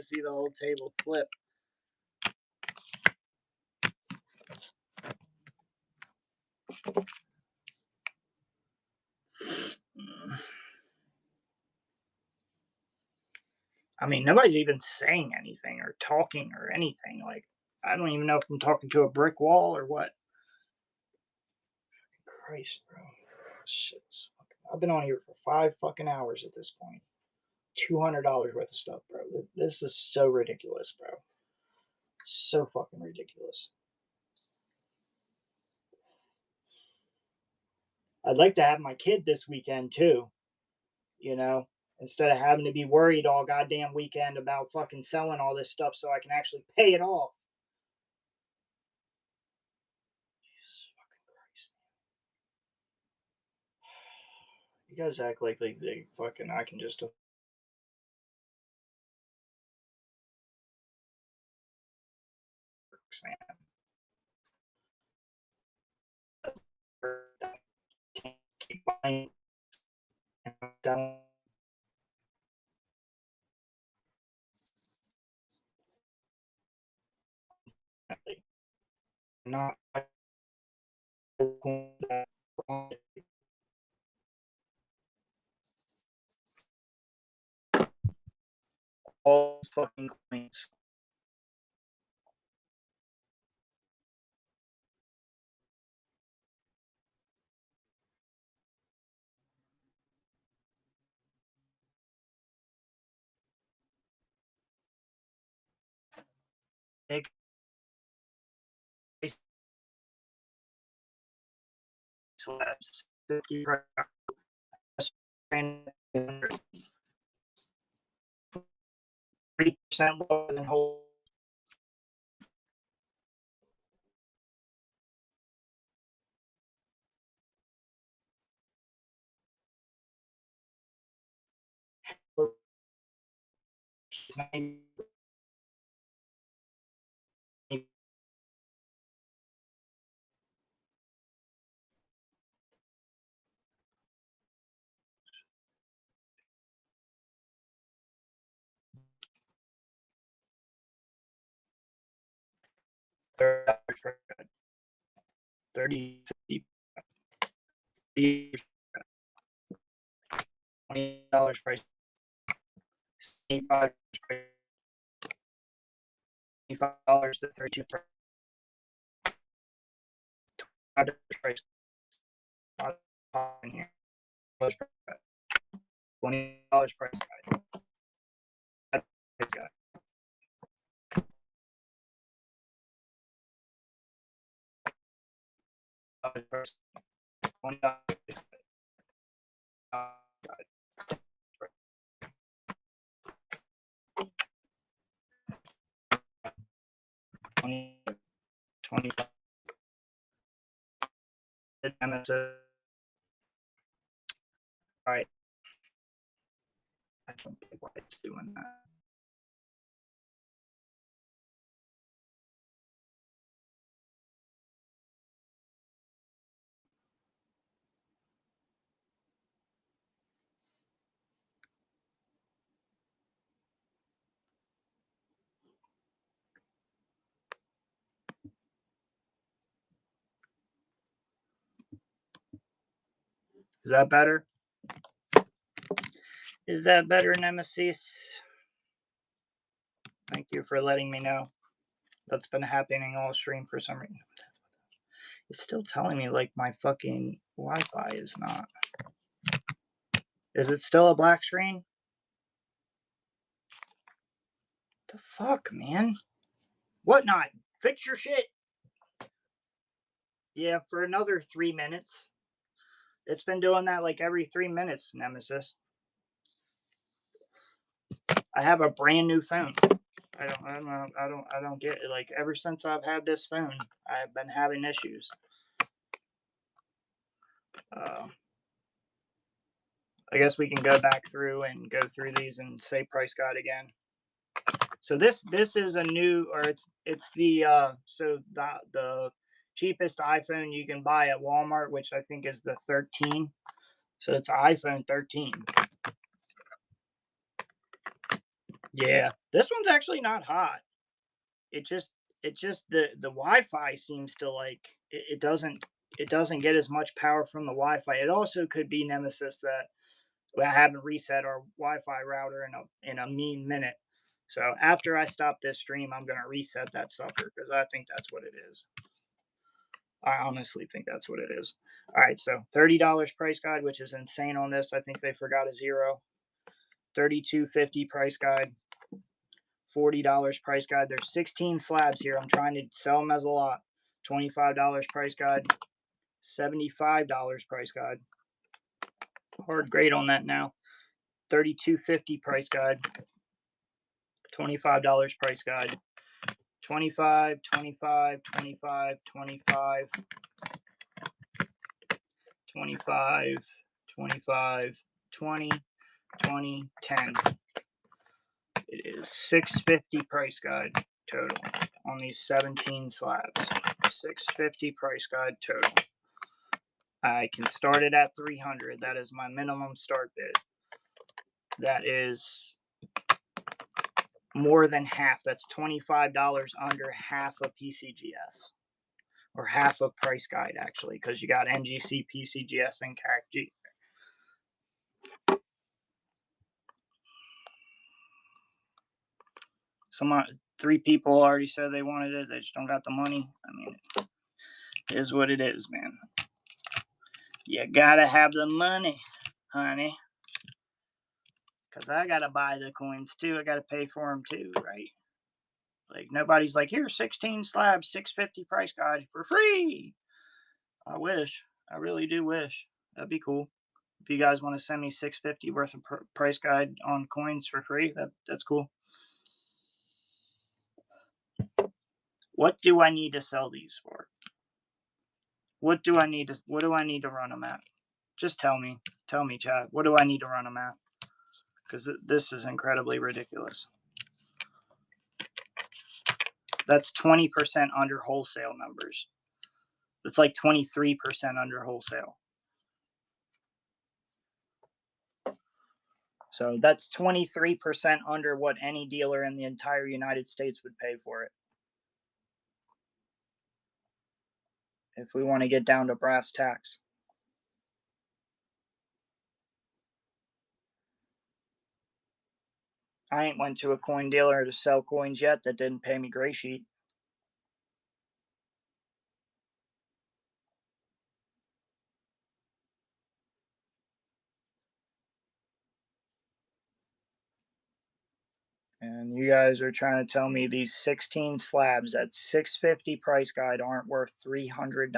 see the whole table flip. I mean, nobody's even saying anything or talking or anything. Like, I don't even know if I'm talking to a brick wall or what. Christ, bro. Shit. I've been on here for 5 fucking hours at this point. $200 worth of stuff, bro. This is so ridiculous, bro. So fucking ridiculous. I'd like to have my kid this weekend too, you know, instead of having to be worried all goddamn weekend about fucking selling all this stuff so I can actually pay it off. You guys act like they fucking I can just man. Can't keep buying definitely not all fucking coins. Take slabs 3% lower than whole. $30, $50, $20 price, $25 to 32 price. $20 price guide. $20 all right. I don't get why it's doing that. Is that better? Is that better, Nemesis? Thank you for letting me know. That's been happening all stream for some reason. It's still telling me like my fucking Wi-Fi is not. Is it still a black screen? The fuck, man? What not? Fix your shit. Yeah, for another 3 minutes. It's been doing that like every 3 minutes, Nemesis. I have a brand new phone. I don't get it. Like ever since I've had this phone, I've been having issues. I guess we can go back through and go through these and say price guide again. So this is a new, or it's the so the cheapest iPhone you can buy at Walmart, which I think is the 13. So it's iPhone 13. Yeah, this one's actually not hot. It just the Wi-Fi seems to like it doesn't get as much power from the Wi-Fi. It also could be, Nemesis, that I haven't reset our Wi-Fi router in a mean minute. So after I stop this stream, I'm gonna reset that sucker because I think that's what it is. I honestly think that's what it is. All right, so $30 price guide, which is insane on this. I think they forgot a zero. $32.50 price guide. $40 price guide. There's 16 slabs here. I'm trying to sell them as a lot. $25 price guide. $75 price guide. Hard grade on that now. $32.50 price guide. $25 price guide. 25, 25, 25, 25, 25, 25, 20, 20, 10. It is $6.50 price guide total on these 17 slabs. $6.50 price guide total. I can start it at 300. That is my minimum start bid. That is more than half. That's $25 under half of PCGS, or half of price guide actually, because you got NGC, PCGS, and CACG. Three people already said they wanted it. They just don't got the money. I mean, it is what it is, man. You gotta have the money, honey. Because I gotta buy the coins too. I gotta pay for them too, right? Like, nobody's like, here's 16 slabs, $6.50 price guide for free. I wish. I really do wish. That'd be cool. If you guys want to send me $6.50 worth of price guide on coins for free, that's cool. What do I need to sell these for? What do I need to run them at? Just tell me. Tell me, chat. What do I need to run them at? Because this is incredibly ridiculous. That's 20% under wholesale numbers. It's like 23% under wholesale. So that's 23% under what any dealer in the entire United States would pay for it. If we want to get down to brass tacks. I ain't went to a coin dealer to sell coins yet that didn't pay me gray sheet. And you guys are trying to tell me these 16 slabs at $6.50 price guide aren't worth $300?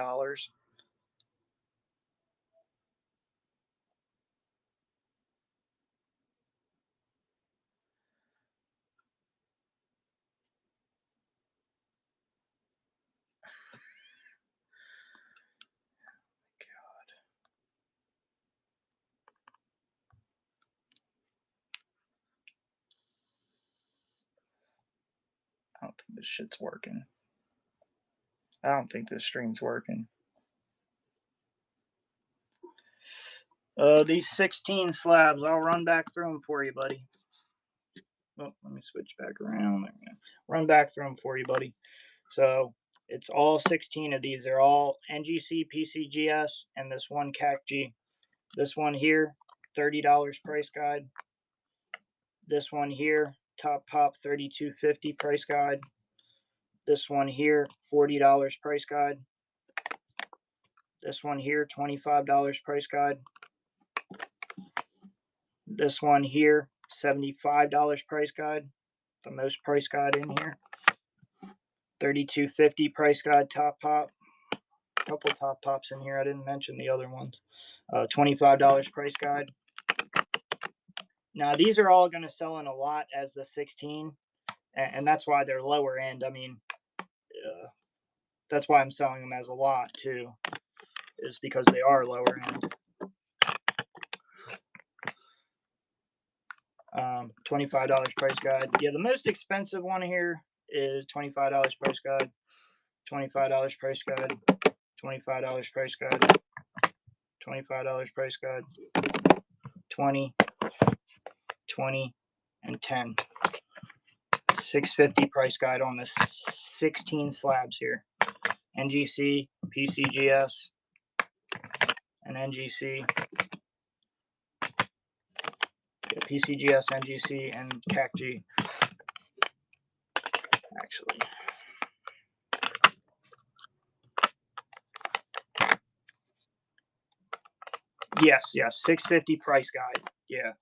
I don't think this shit's working. I don't think this stream's working. These 16 slabs, I'll run back through them for you, buddy. Oh, let me switch back around. Run back through them for you, buddy. So it's all 16 of these. They're all NGC, PCGS, and this one CACG. This one here, $30 price guide. This one here, Top Pop, $32.50 price guide. This one here, $40 price guide. This one here, $25 price guide. This one here, $75 price guide. The most price guide in here. $32.50 price guide, Top Pop. A couple Top Pops in here. I didn't mention the other ones. $25 price guide. Now, these are all going to sell in a lot as the 16, and that's why they're lower end. I mean, that's why I'm selling them as a lot, too, is because they are lower end. $25 price guide. Yeah, the most expensive one here is $25 price guide. $25 price guide. $25 price guide. $25 price guide. 20, 20, and 10. $6.50 price guide on the 16 slabs here. NGC, PCGS, and NGC. Yeah, PCGS, NGC, and CACG. Actually. Yes, $6.50 price guide. Yeah.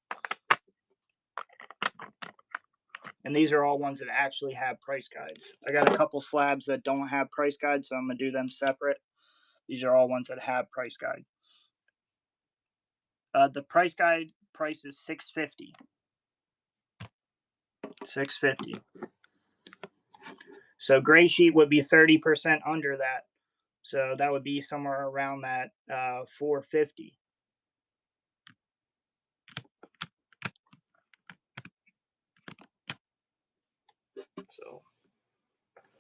And these are all ones that actually have price guides. I got a couple slabs that don't have price guides, so I'm going to do them separate. These are all ones that have price guide. The price guide price is $6.50. $6.50. So gray sheet would be 30% under that. So that would be somewhere around that $4.50. So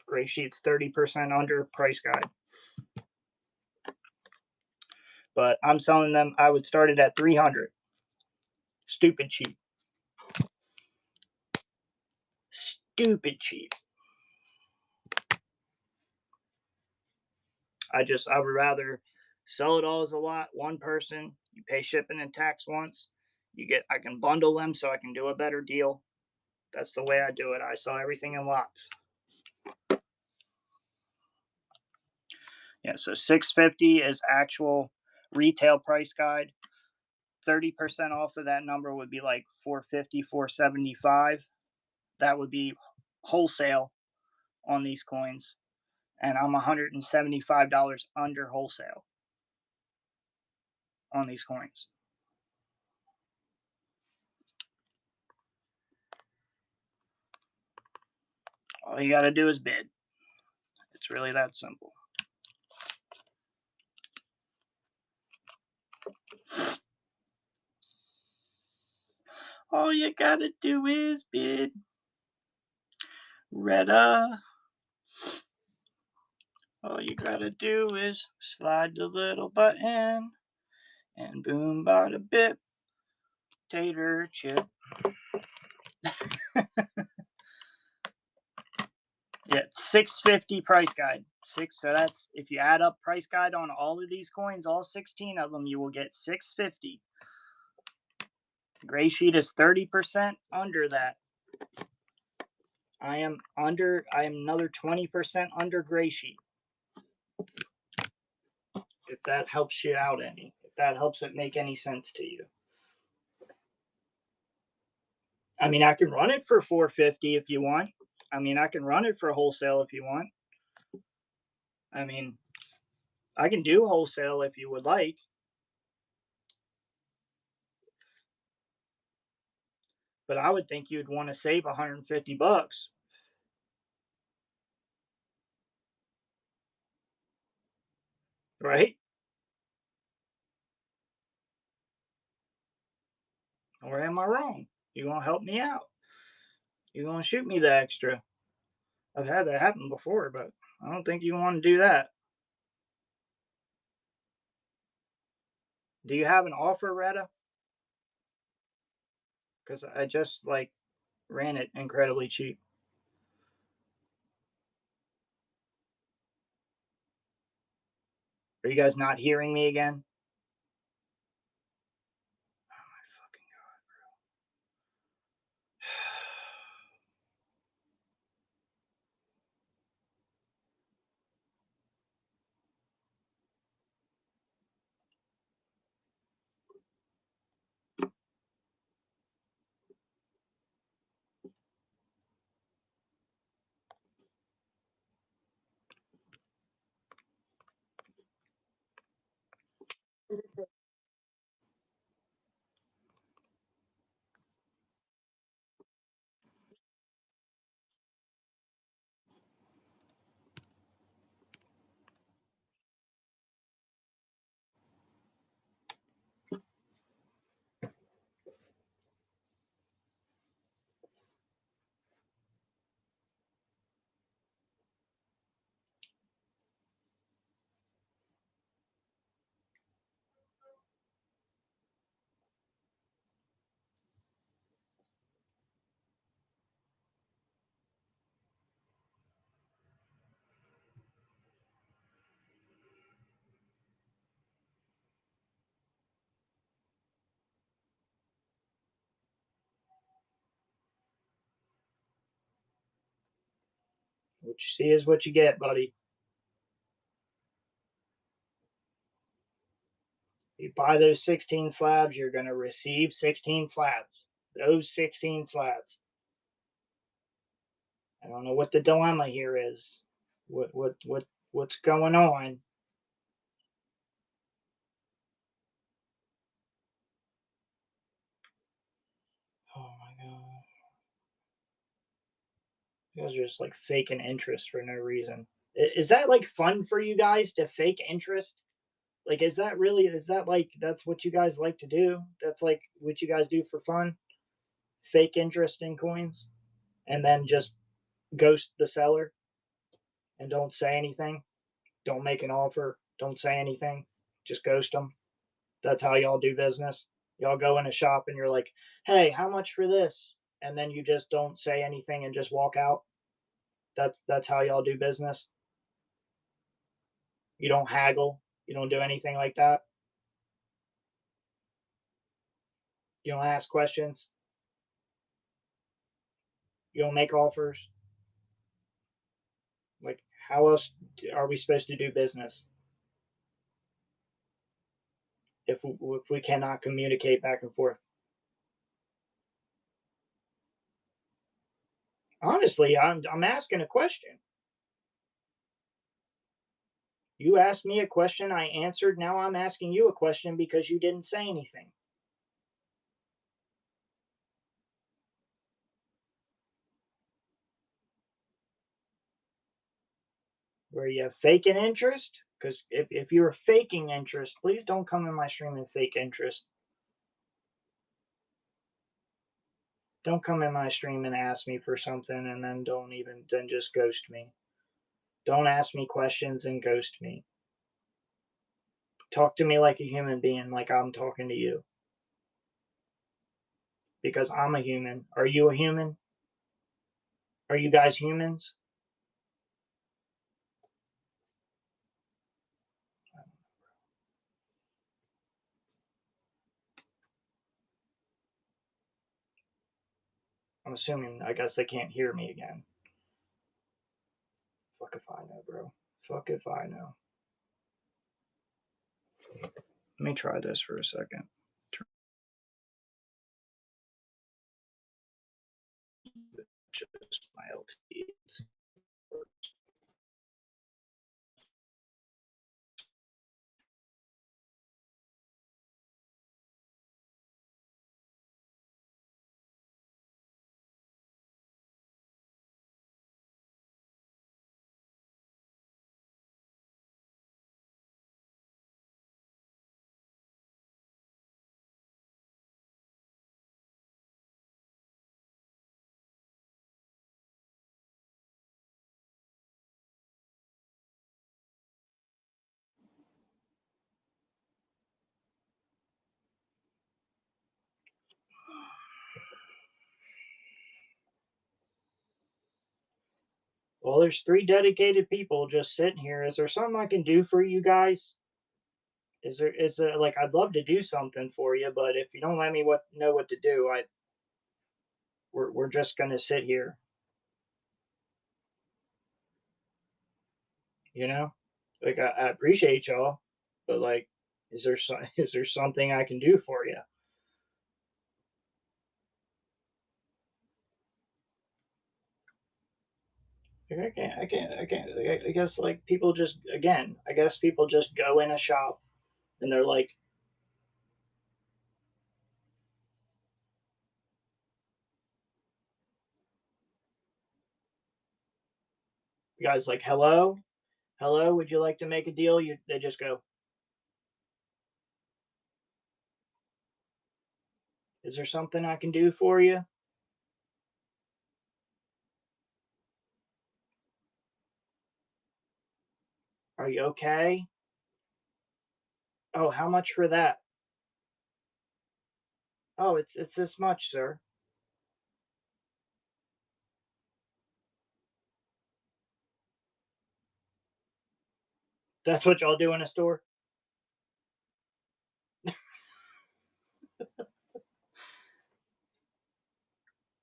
gray sheet's 30% under price guide. But I'm selling them, I would start it at 300. Stupid cheap. Stupid cheap. I would rather sell it all as a lot, one person, you pay shipping and tax once, I can bundle them so I can do a better deal. That's the way I do it. I sell everything in lots. Yeah, so 650 is actual retail price guide. 30% off of that number would be like 450, 475. That would be wholesale on these coins. And I'm $175 under wholesale on these coins. All you got to do is bid. It's really that simple. All you got to do is bid. Retta. All you got to do is slide the little button and boom, bada bip. Tater chip. Yeah, 650 price guide. So that's, if you add up price guide on all of these coins, all 16 of them, you will get 650. Gray sheet is 30% under that. I am another 20% under gray sheet. If that helps you out any, if that helps it make any sense to you. I mean, I can run it for 450 if you want. I mean, I can run it for wholesale if you want. I mean, I can do wholesale if you would like. But I would think you'd want to save 150 bucks. Right? Or am I wrong? You gonna help me out? You gonna shoot me the extra? I've had that happen before, but I don't think you want to do that. Do you have an offer, Retta? Because I just ran it incredibly cheap. Are you guys not hearing me again? Oh my fucking god, bro. What you see is what you get, buddy. You buy those 16 slabs, you're going to receive 16 slabs. Those 16 slabs. I don't know what the dilemma here is. What's going on? Oh my god. You guys are just faking interest for no reason. Is that fun for you guys to fake interest? Is that that's what you guys like to do? That's what you guys do for fun? Fake interest in coins? And then just ghost the seller and don't say anything. Don't make an offer. Don't say anything. Just ghost them. That's how y'all do business. Y'all go in a shop and you're like, "Hey, how much for this?" And then you just don't say anything and just walk out. That's how y'all do business. You don't haggle. You don't do anything like that. You don't ask questions. You don't make offers. Like, how else are we supposed to do business if we cannot communicate back and forth? Honestly, I'm asking a question. You asked me a question, I answered. Now I'm asking you a question because you didn't say anything. Where you have faking interest? Because if you're faking interest, please don't come in my stream and fake interest. Don't come in my stream and ask me for something and then then just ghost me. Don't ask me questions and ghost me. Talk to me like a human being, like I'm talking to you. Because I'm a human. Are you a human? Are you guys humans? I'm assuming, I guess they can't hear me again. Fuck if I know, bro. Fuck if I know. Let me try this for a second. Just my LTE. Well, there's three dedicated people just sitting here. Is there something I can do for you guys? Is there like I'd love to do something for you, but if you don't let me know what to do, we're just gonna sit here, you know? Like I appreciate y'all, but like, is there something I can do for you? Like, I can't. I guess like people just again. I guess people just go in a shop and they're like, you guys like, hello, hello, would you like to make a deal? They just go, is there something I can do for you? Are you okay? Oh, how much for that? Oh, it's this much, sir. That's what y'all do in a store?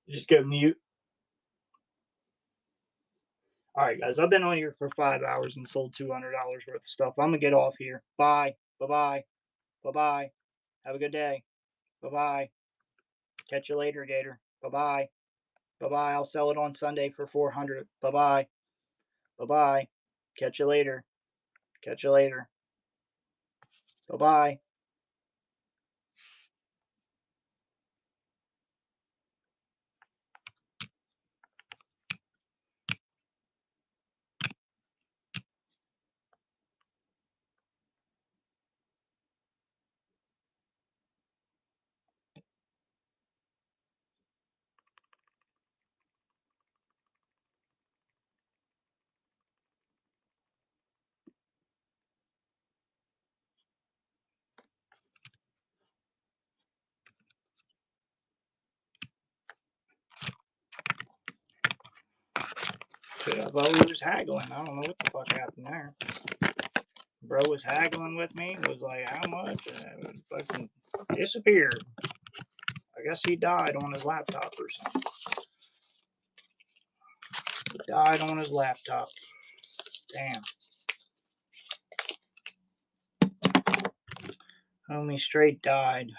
Just go mute. All right, guys, I've been on here for 5 hours and sold $200 worth of stuff. I'm gonna get off here. Bye. Bye bye. Bye bye. Have a good day. Bye bye. Catch you later, Gator. Bye bye. Bye bye. I'll sell it on Sunday for 400. Bye bye. Bye bye. Catch you later. Catch you later. Bye bye. I thought we was haggling. I don't know what the fuck happened there. Bro was haggling with me. Was like, how much? And it fucking disappeared. I guess he died on his laptop or something. He died on his laptop. Damn. Homie straight died.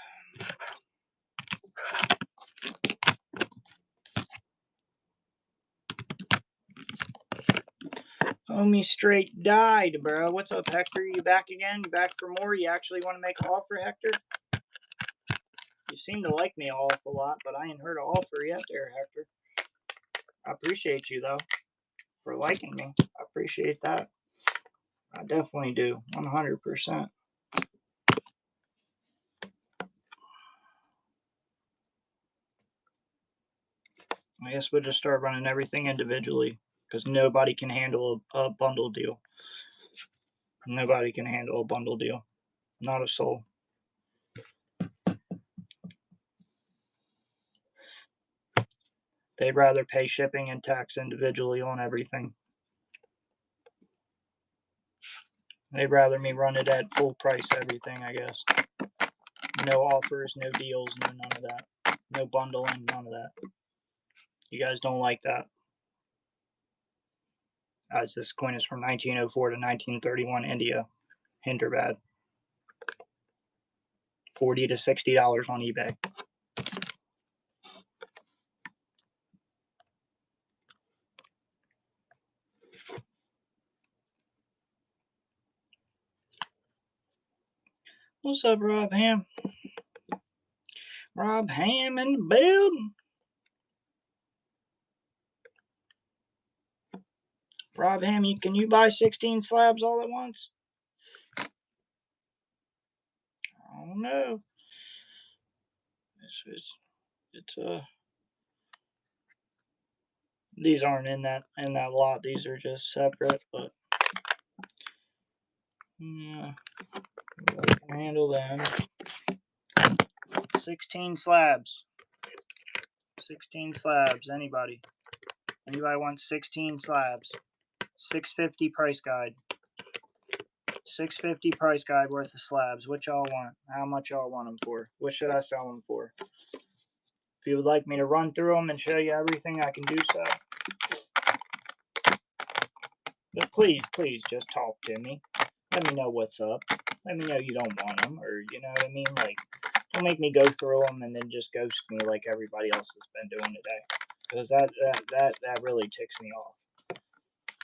Homie straight died, bro. What's up, Hector? You back again? You back for more? You actually want to make an offer, Hector? You seem to like me an awful lot, but I ain't heard an offer yet there, Hector. I appreciate you, though, for liking me. I appreciate that. I definitely do. 100%. I guess we'll just start running everything individually because nobody can handle a bundle deal. Nobody can handle a bundle deal. Not a soul. They'd rather pay shipping and tax individually on everything. They'd rather me run it at full price everything, I guess. No offers, no deals, no none of that. No bundling, none of that. You guys don't like that. As this coin is from 1904 to 1931 India. Hyderabad. $40 to $60 on eBay. What's up, Rob Ham? Rob Ham in the building. Rob Ham, can you buy 16 slabs all at once? I don't know. These aren't in that lot. These are just separate, but yeah, I can handle them. 16 slabs. 16 slabs. Anybody wants 16 slabs? $6.50 price guide. $6.50 price guide worth of slabs. What y'all want? How much y'all want them for? What should I sell them for? If you would like me to run through them and show you everything, I can do so. But please just talk to me. Let me know what's up. Let me know you don't want them, or you know what I mean? Like, don't make me go through them and then just ghost me like everybody else has been doing today. Because that really ticks me off.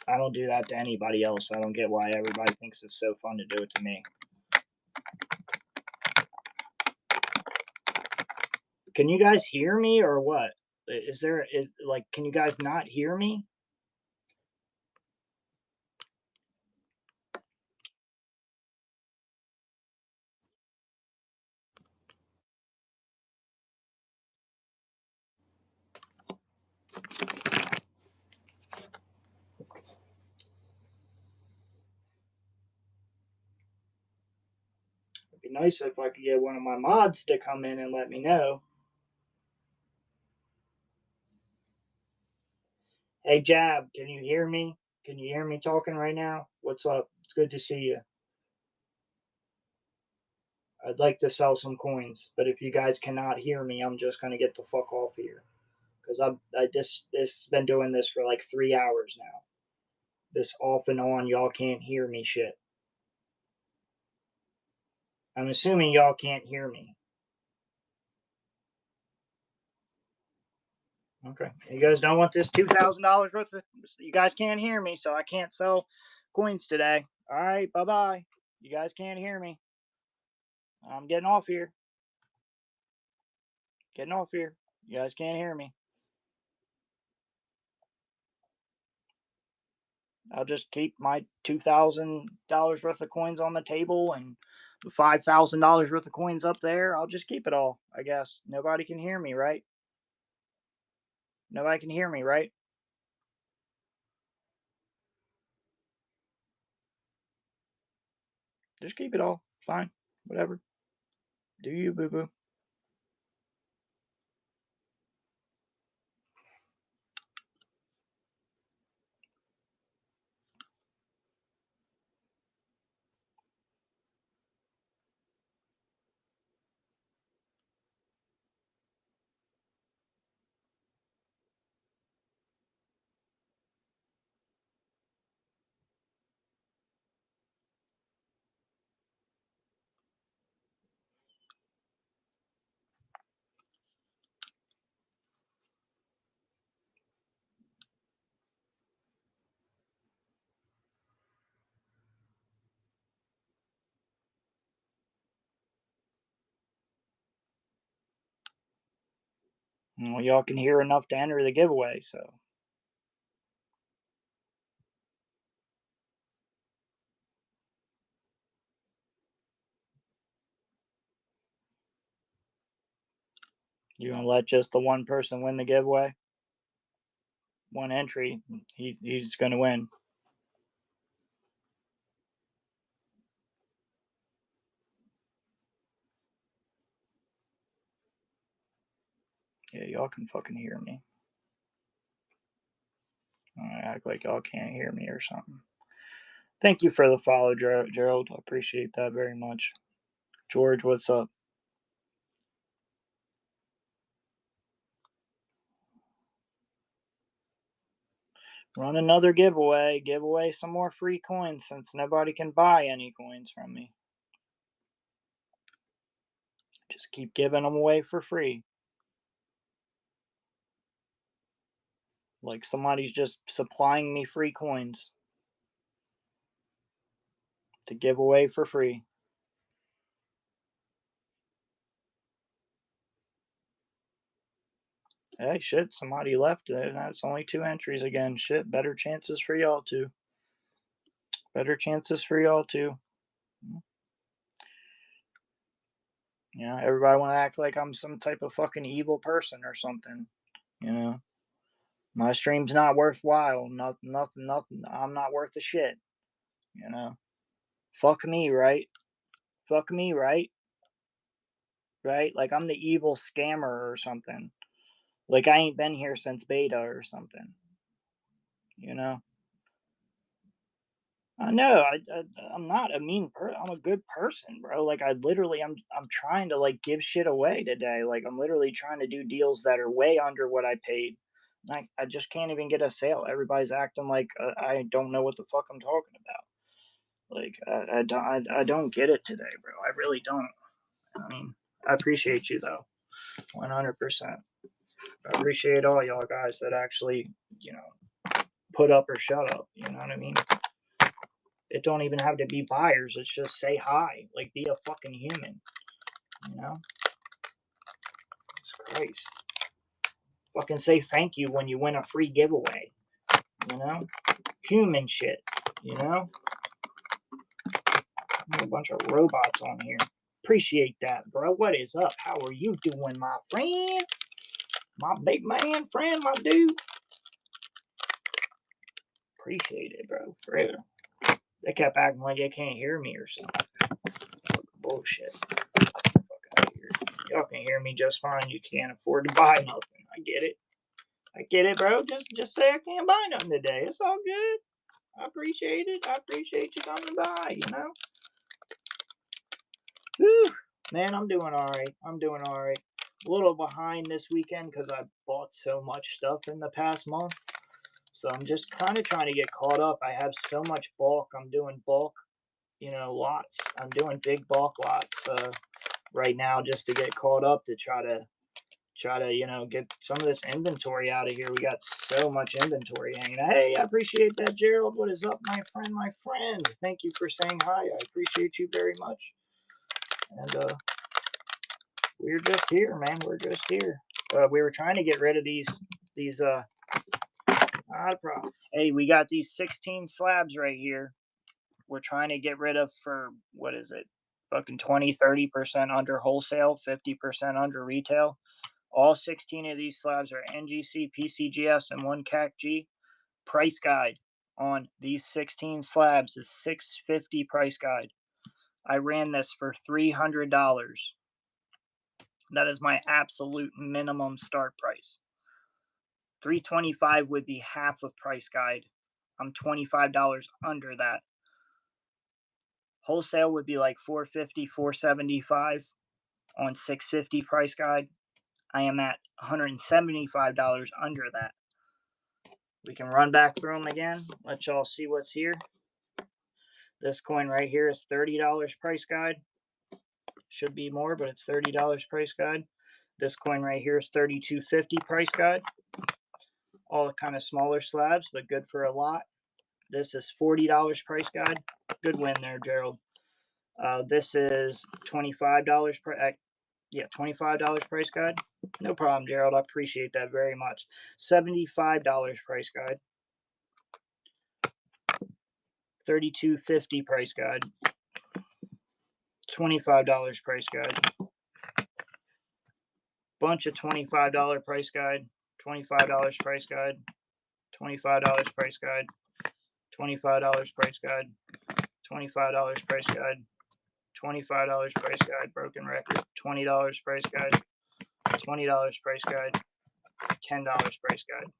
I don't do that to anybody else. I don't get why everybody thinks it's so fun to do it to me. Can you guys hear me or what? Can you guys not hear me? It'd be nice if I could get one of my mods to come in and let me know. Hey, Jab, can you hear me? Can you hear me talking right now? What's up? It's good to see you. I'd like to sell some coins, but if you guys cannot hear me, I'm just gonna get the fuck off here. Because this been doing this for like 3 hours now. This off and on, y'all can't hear me shit. I'm assuming y'all can't hear me. Okay. You guys don't want this $2,000 worth of. You guys can't hear me, so I can't sell coins today. All right. Bye bye. You guys can't hear me. I'm getting off here. Getting off here. You guys can't hear me. I'll just keep my $2,000 worth of coins on the table and $5,000 worth of coins up there. I'll just keep it all, I guess. Nobody can hear me, right? Nobody can hear me, right? Just keep it all. Fine. Whatever. Do you, boo boo. Well, y'all can hear enough to enter the giveaway, so you gonna let just the one person win the giveaway? One entry, he's gonna win. Yeah, y'all can fucking hear me. I act like y'all can't hear me or something. Thank you for the follow, Gerald. I appreciate that very much. George, what's up? Run another giveaway. Give away some more free coins since nobody can buy any coins from me. Just keep giving them away for free. Like somebody's just supplying me free coins to give away for free. Hey, shit, somebody left it. That's only 2 entries again. Shit, better chances for y'all too. Better chances for y'all too. You know, everybody want to act like I'm some type of fucking evil person or something. You know, my stream's not worthwhile. Nothing. I'm not worth a shit. You know, fuck me, right? Fuck me, right? Right? Like I'm the evil scammer or something. Like I ain't been here since beta or something. You know. I know. I'm not a mean person. I'm a good person, bro. Like I literally, I'm trying to like give shit away today. Like I'm literally trying to do deals that are way under what I paid. I just can't even get a sale. Everybody's acting like I don't know what the fuck I'm talking about. Like I don't get it today, bro. I really don't. I mean, I appreciate you though, 100%. I appreciate all y'all guys that actually, you know, put up or shut up. You know what I mean? It don't even have to be buyers. It's just say hi. Like be a fucking human. You know? It's Christ. Fucking say thank you when you win a free giveaway. You know? Human shit. You know? A bunch of robots on here. Appreciate that, bro. What is up? How are you doing, my friend? My big man friend, my dude. Appreciate it, bro. For real. They kept acting like they can't hear me or something. Bullshit. Y'all can hear me just fine. You can't afford to buy nothing. I get it. I get it, bro. Just say I can't buy nothing today. It's all good. I appreciate it. I appreciate you coming by, you know? Whew. Man, I'm doing all right. I'm doing all right. A little behind this weekend because I bought so much stuff in the past month. So I'm just kind of trying to get caught up. I have so much bulk. I'm doing bulk, you know, lots. I'm doing big bulk lots right now just to get caught up to try to you know get some of this inventory out of here. We got so much inventory hanging out. Hey, I appreciate that, Gerald. What is up, my friend? Thank you for saying hi. I appreciate you very much. And we're just here, man. We're just here. We were trying to get rid of these not a problem. Hey, we got these 16 slabs right here. We're trying to get rid of for what is it, fucking 20-30% under wholesale, 50% under retail. All 16 of these slabs are NGC, PCGS, and 1 CAC-G. Price guide on these 16 slabs is $650 price guide. I ran this for $300. That is my absolute minimum start price. $325 would be half of price guide. I'm $25 under that. Wholesale would be like $450, $475 on $650 price guide. I am at $175 under that. We can run back through them again. Let y'all see what's here. This coin right here is $30 price guide. Should be more, but it's $30 price guide. This coin right here is $32.50 price guide. All kind of smaller slabs, but good for a lot. This is $40 price guide. Good win there, Gerald. This is $25 per. Yeah, $25 price guide. No problem, Gerald. I appreciate that very much. $75 price guide. $32.50 price guide. $25 price guide. Bunch of $25 price guide. $25 price guide. $25 price guide. $25 price guide. $25 price guide. $25 price guide. Broken record. $20 price guide. $20 price guide. $10 price guide.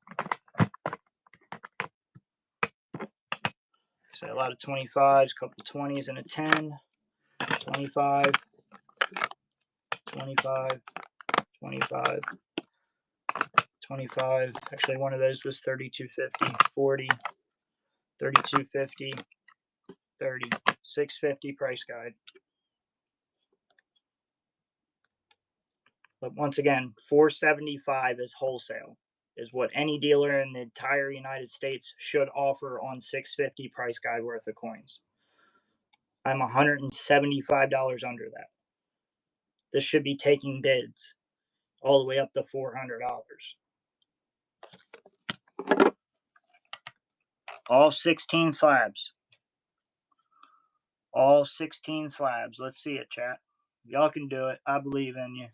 So a lot of 25s, couple of 20s, and a 10. 25, 25, 25, 25. Actually, one of those was 32.50, 40, 32.50, 30, 6.50 price guide. But once again, 475 is wholesale, is what any dealer in the entire United States should offer on 650 price guide worth of coins. I'm $175 under that. This should be taking bids all the way up to $400. All 16 slabs. All 16 slabs. Let's see it, chat. Y'all can do it. I believe in you.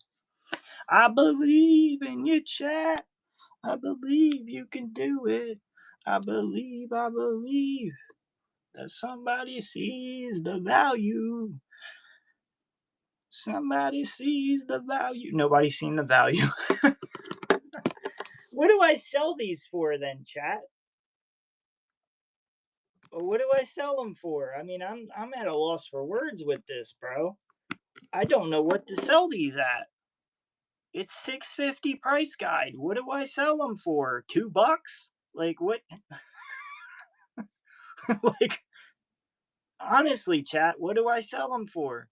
I believe in you, chat. I believe you can do it. I believe that somebody sees the value. Somebody sees the value. Nobody's seen the value. What do I sell these for then, chat? What do I sell them for? I mean, I'm at a loss for words with this, bro. I don't know what to sell these at. It's $6.50 price guide. What do I sell them for? $2? Like what? Like honestly, chat, what do I sell them for?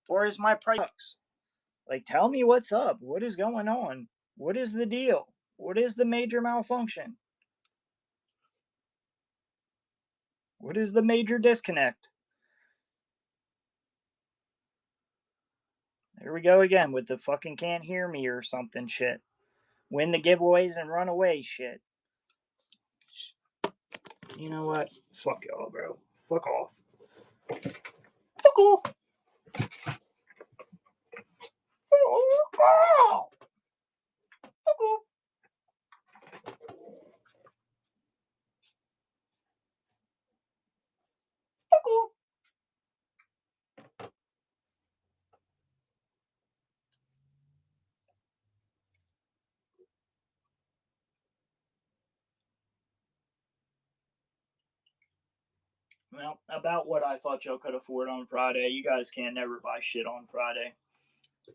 Or is my price? Like, tell me what's up. What is going on? What is the deal? What is the major malfunction? What is the major disconnect? There we go again with the fucking can't hear me or something shit. Win the giveaways and run away shit. You know what? Fuck y'all, bro. Fuck off. Fuck off. Oh. Fuck off. Fuck off. Well, about what I thought y'all could afford on Friday. You guys can't never buy shit on Friday.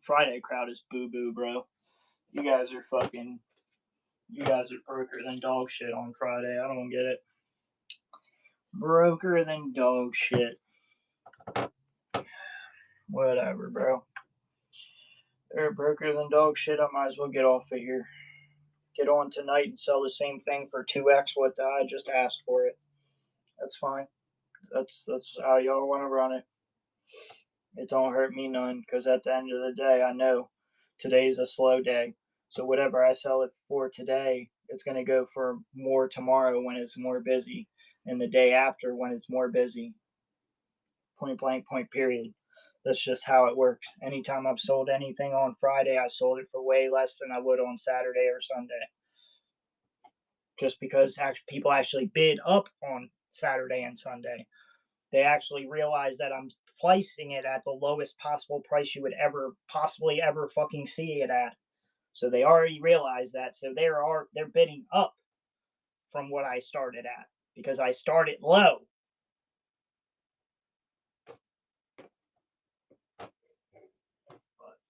Friday crowd is boo-boo, bro. You guys are broker than dog shit on Friday. I don't get it. Broker than dog shit. Whatever, bro. They're broker than dog shit. I might as well get off of here. Get on tonight and sell the same thing for 2x what I just asked for it. That's fine. That's how y'all want to run it. It don't hurt me none, because at the end of the day, I know today's a slow day. So whatever I sell it for today, it's going to go for more tomorrow when it's more busy, and the day after when it's more busy. Point blank, point period. That's just how it works. Anytime I've sold anything on Friday, I sold it for way less than I would on Saturday or Sunday. Just because people actually bid up on Saturday and Sunday. They actually realize that I'm placing it at the lowest possible price you would ever possibly ever fucking see it at. So they already realize that. So they're bidding up from what I started at, because I started low. But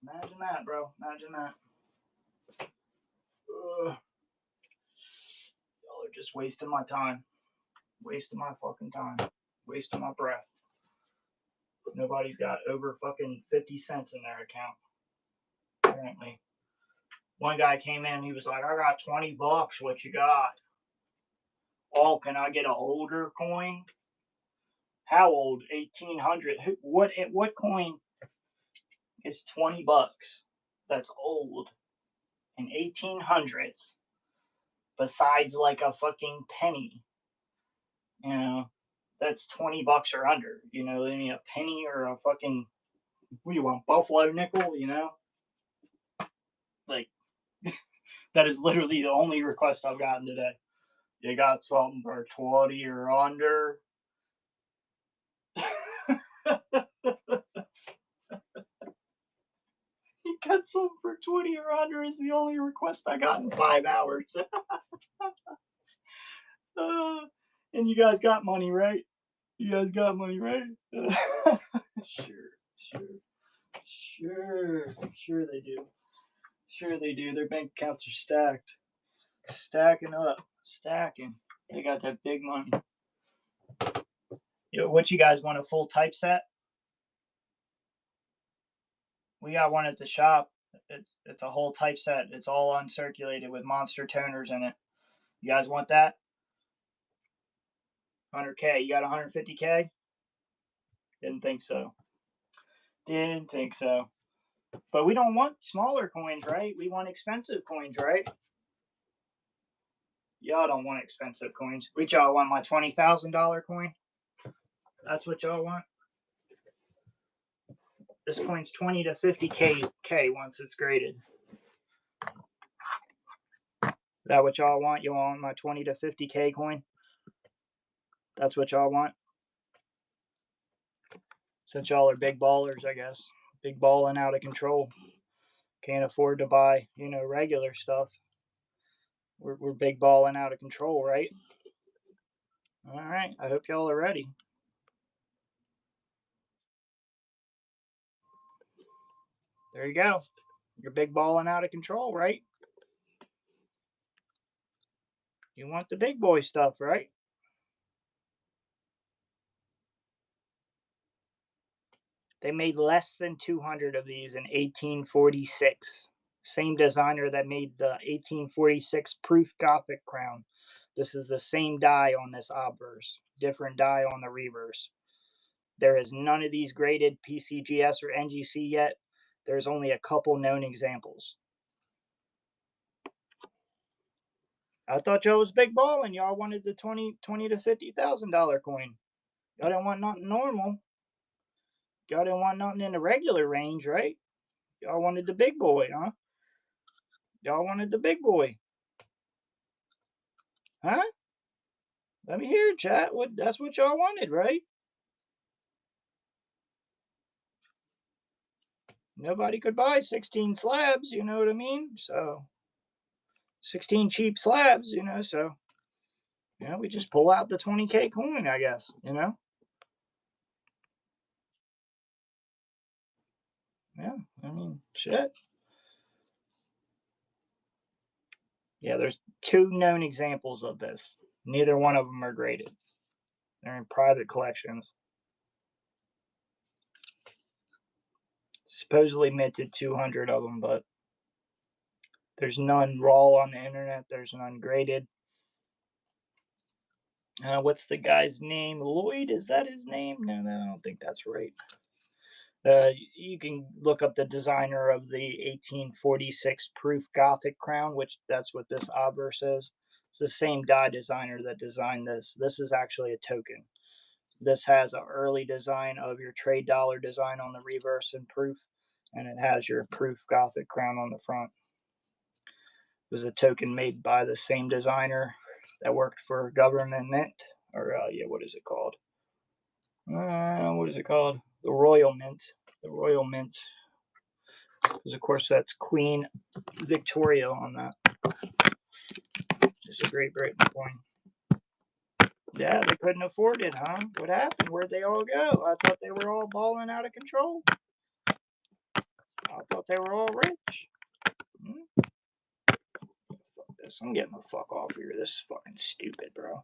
imagine that, bro. Imagine that. Ugh. Y'all are just wasting my time. Wasting my fucking time. Wasting my breath. Nobody's got over fucking 50 cents in their account. Apparently. One guy came in, he was like, I got $20. What you got? Oh, can I get an older coin? How old? 1800. What coin? is $20. That's old in 1800s. Besides like a fucking penny, you know, that's $20 or under. You know, I mean, a penny or a fucking, what do you want, buffalo nickel? You know, like that is literally the only request I've gotten today. You got something for 20 or under? You got something for 20 or under is the only request I got in 5 hours. And you guys got money, right? You guys got money, right? Sure, sure they do. Sure they do. Their bank accounts are stacked, stacking up, stacking. They got that big money. Yo, what you guys want, a full typeset? We got one at the shop. It's a whole typeset. It's all uncirculated with monster toners in it. You guys want that? 100K. You got 150K? Didn't think so. Didn't think so. But we don't want smaller coins, right? We want expensive coins, right? Y'all don't want expensive coins. Which y'all want, my $20,000 coin? That's what y'all want? This coin's 20 to 50K once it's graded. Is that what y'all want? You want my 20 to 50K coin? That's what y'all want? Since y'all are big ballers, I guess. Big balling out of control. Can't afford to buy, regular stuff. We're big balling out of control, right? All right. I hope y'all are ready. There you go. You're big balling out of control, right? You want the big boy stuff, right? They made less than 200 of these in 1846. Same designer that made the 1846 proof Gothic crown. This is the same die on this obverse, different die on the reverse. There is none of these graded PCGS or NGC yet. There's only a couple known examples. I thought y'all was big ball and y'all wanted the $20 to $50,000 coin. Y'all didn't want nothing normal. Y'all didn't want nothing in the regular range, right? Y'all wanted the big boy, huh? Y'all wanted the big boy. Huh? Let me hear it, chat. That's what y'all wanted, right? Nobody could buy 16 slabs, you know what I mean? So 16 cheap slabs, so we just pull out the 20K coin, I guess, Yeah, I mean, shit. Yeah, there's 2 known examples of this. Neither one of them are graded. They're in private collections. Supposedly minted 200 of them, but there's none raw on the internet. There's none graded. What's the guy's name? Lloyd? Is that his name? No, I don't think that's right. You can look up the designer of the 1846 proof Gothic crown, which that's what this obverse is. It's the same die designer that designed this. This is actually a token. This has an early design of your trade dollar design on the reverse and proof, and it has your proof Gothic crown on the front. It was a token made by the same designer that worked for Government Mint, or what is it called? What is it called? The Royal Mint. The Royal Mint. Because of course that's Queen Victoria on that. It's a Great Britain coin. Yeah, they couldn't afford it, huh? What happened? Where'd they all go? I thought they were all balling out of control. I thought they were all rich. Fuck this. I'm getting the fuck off here. This is fucking stupid, bro.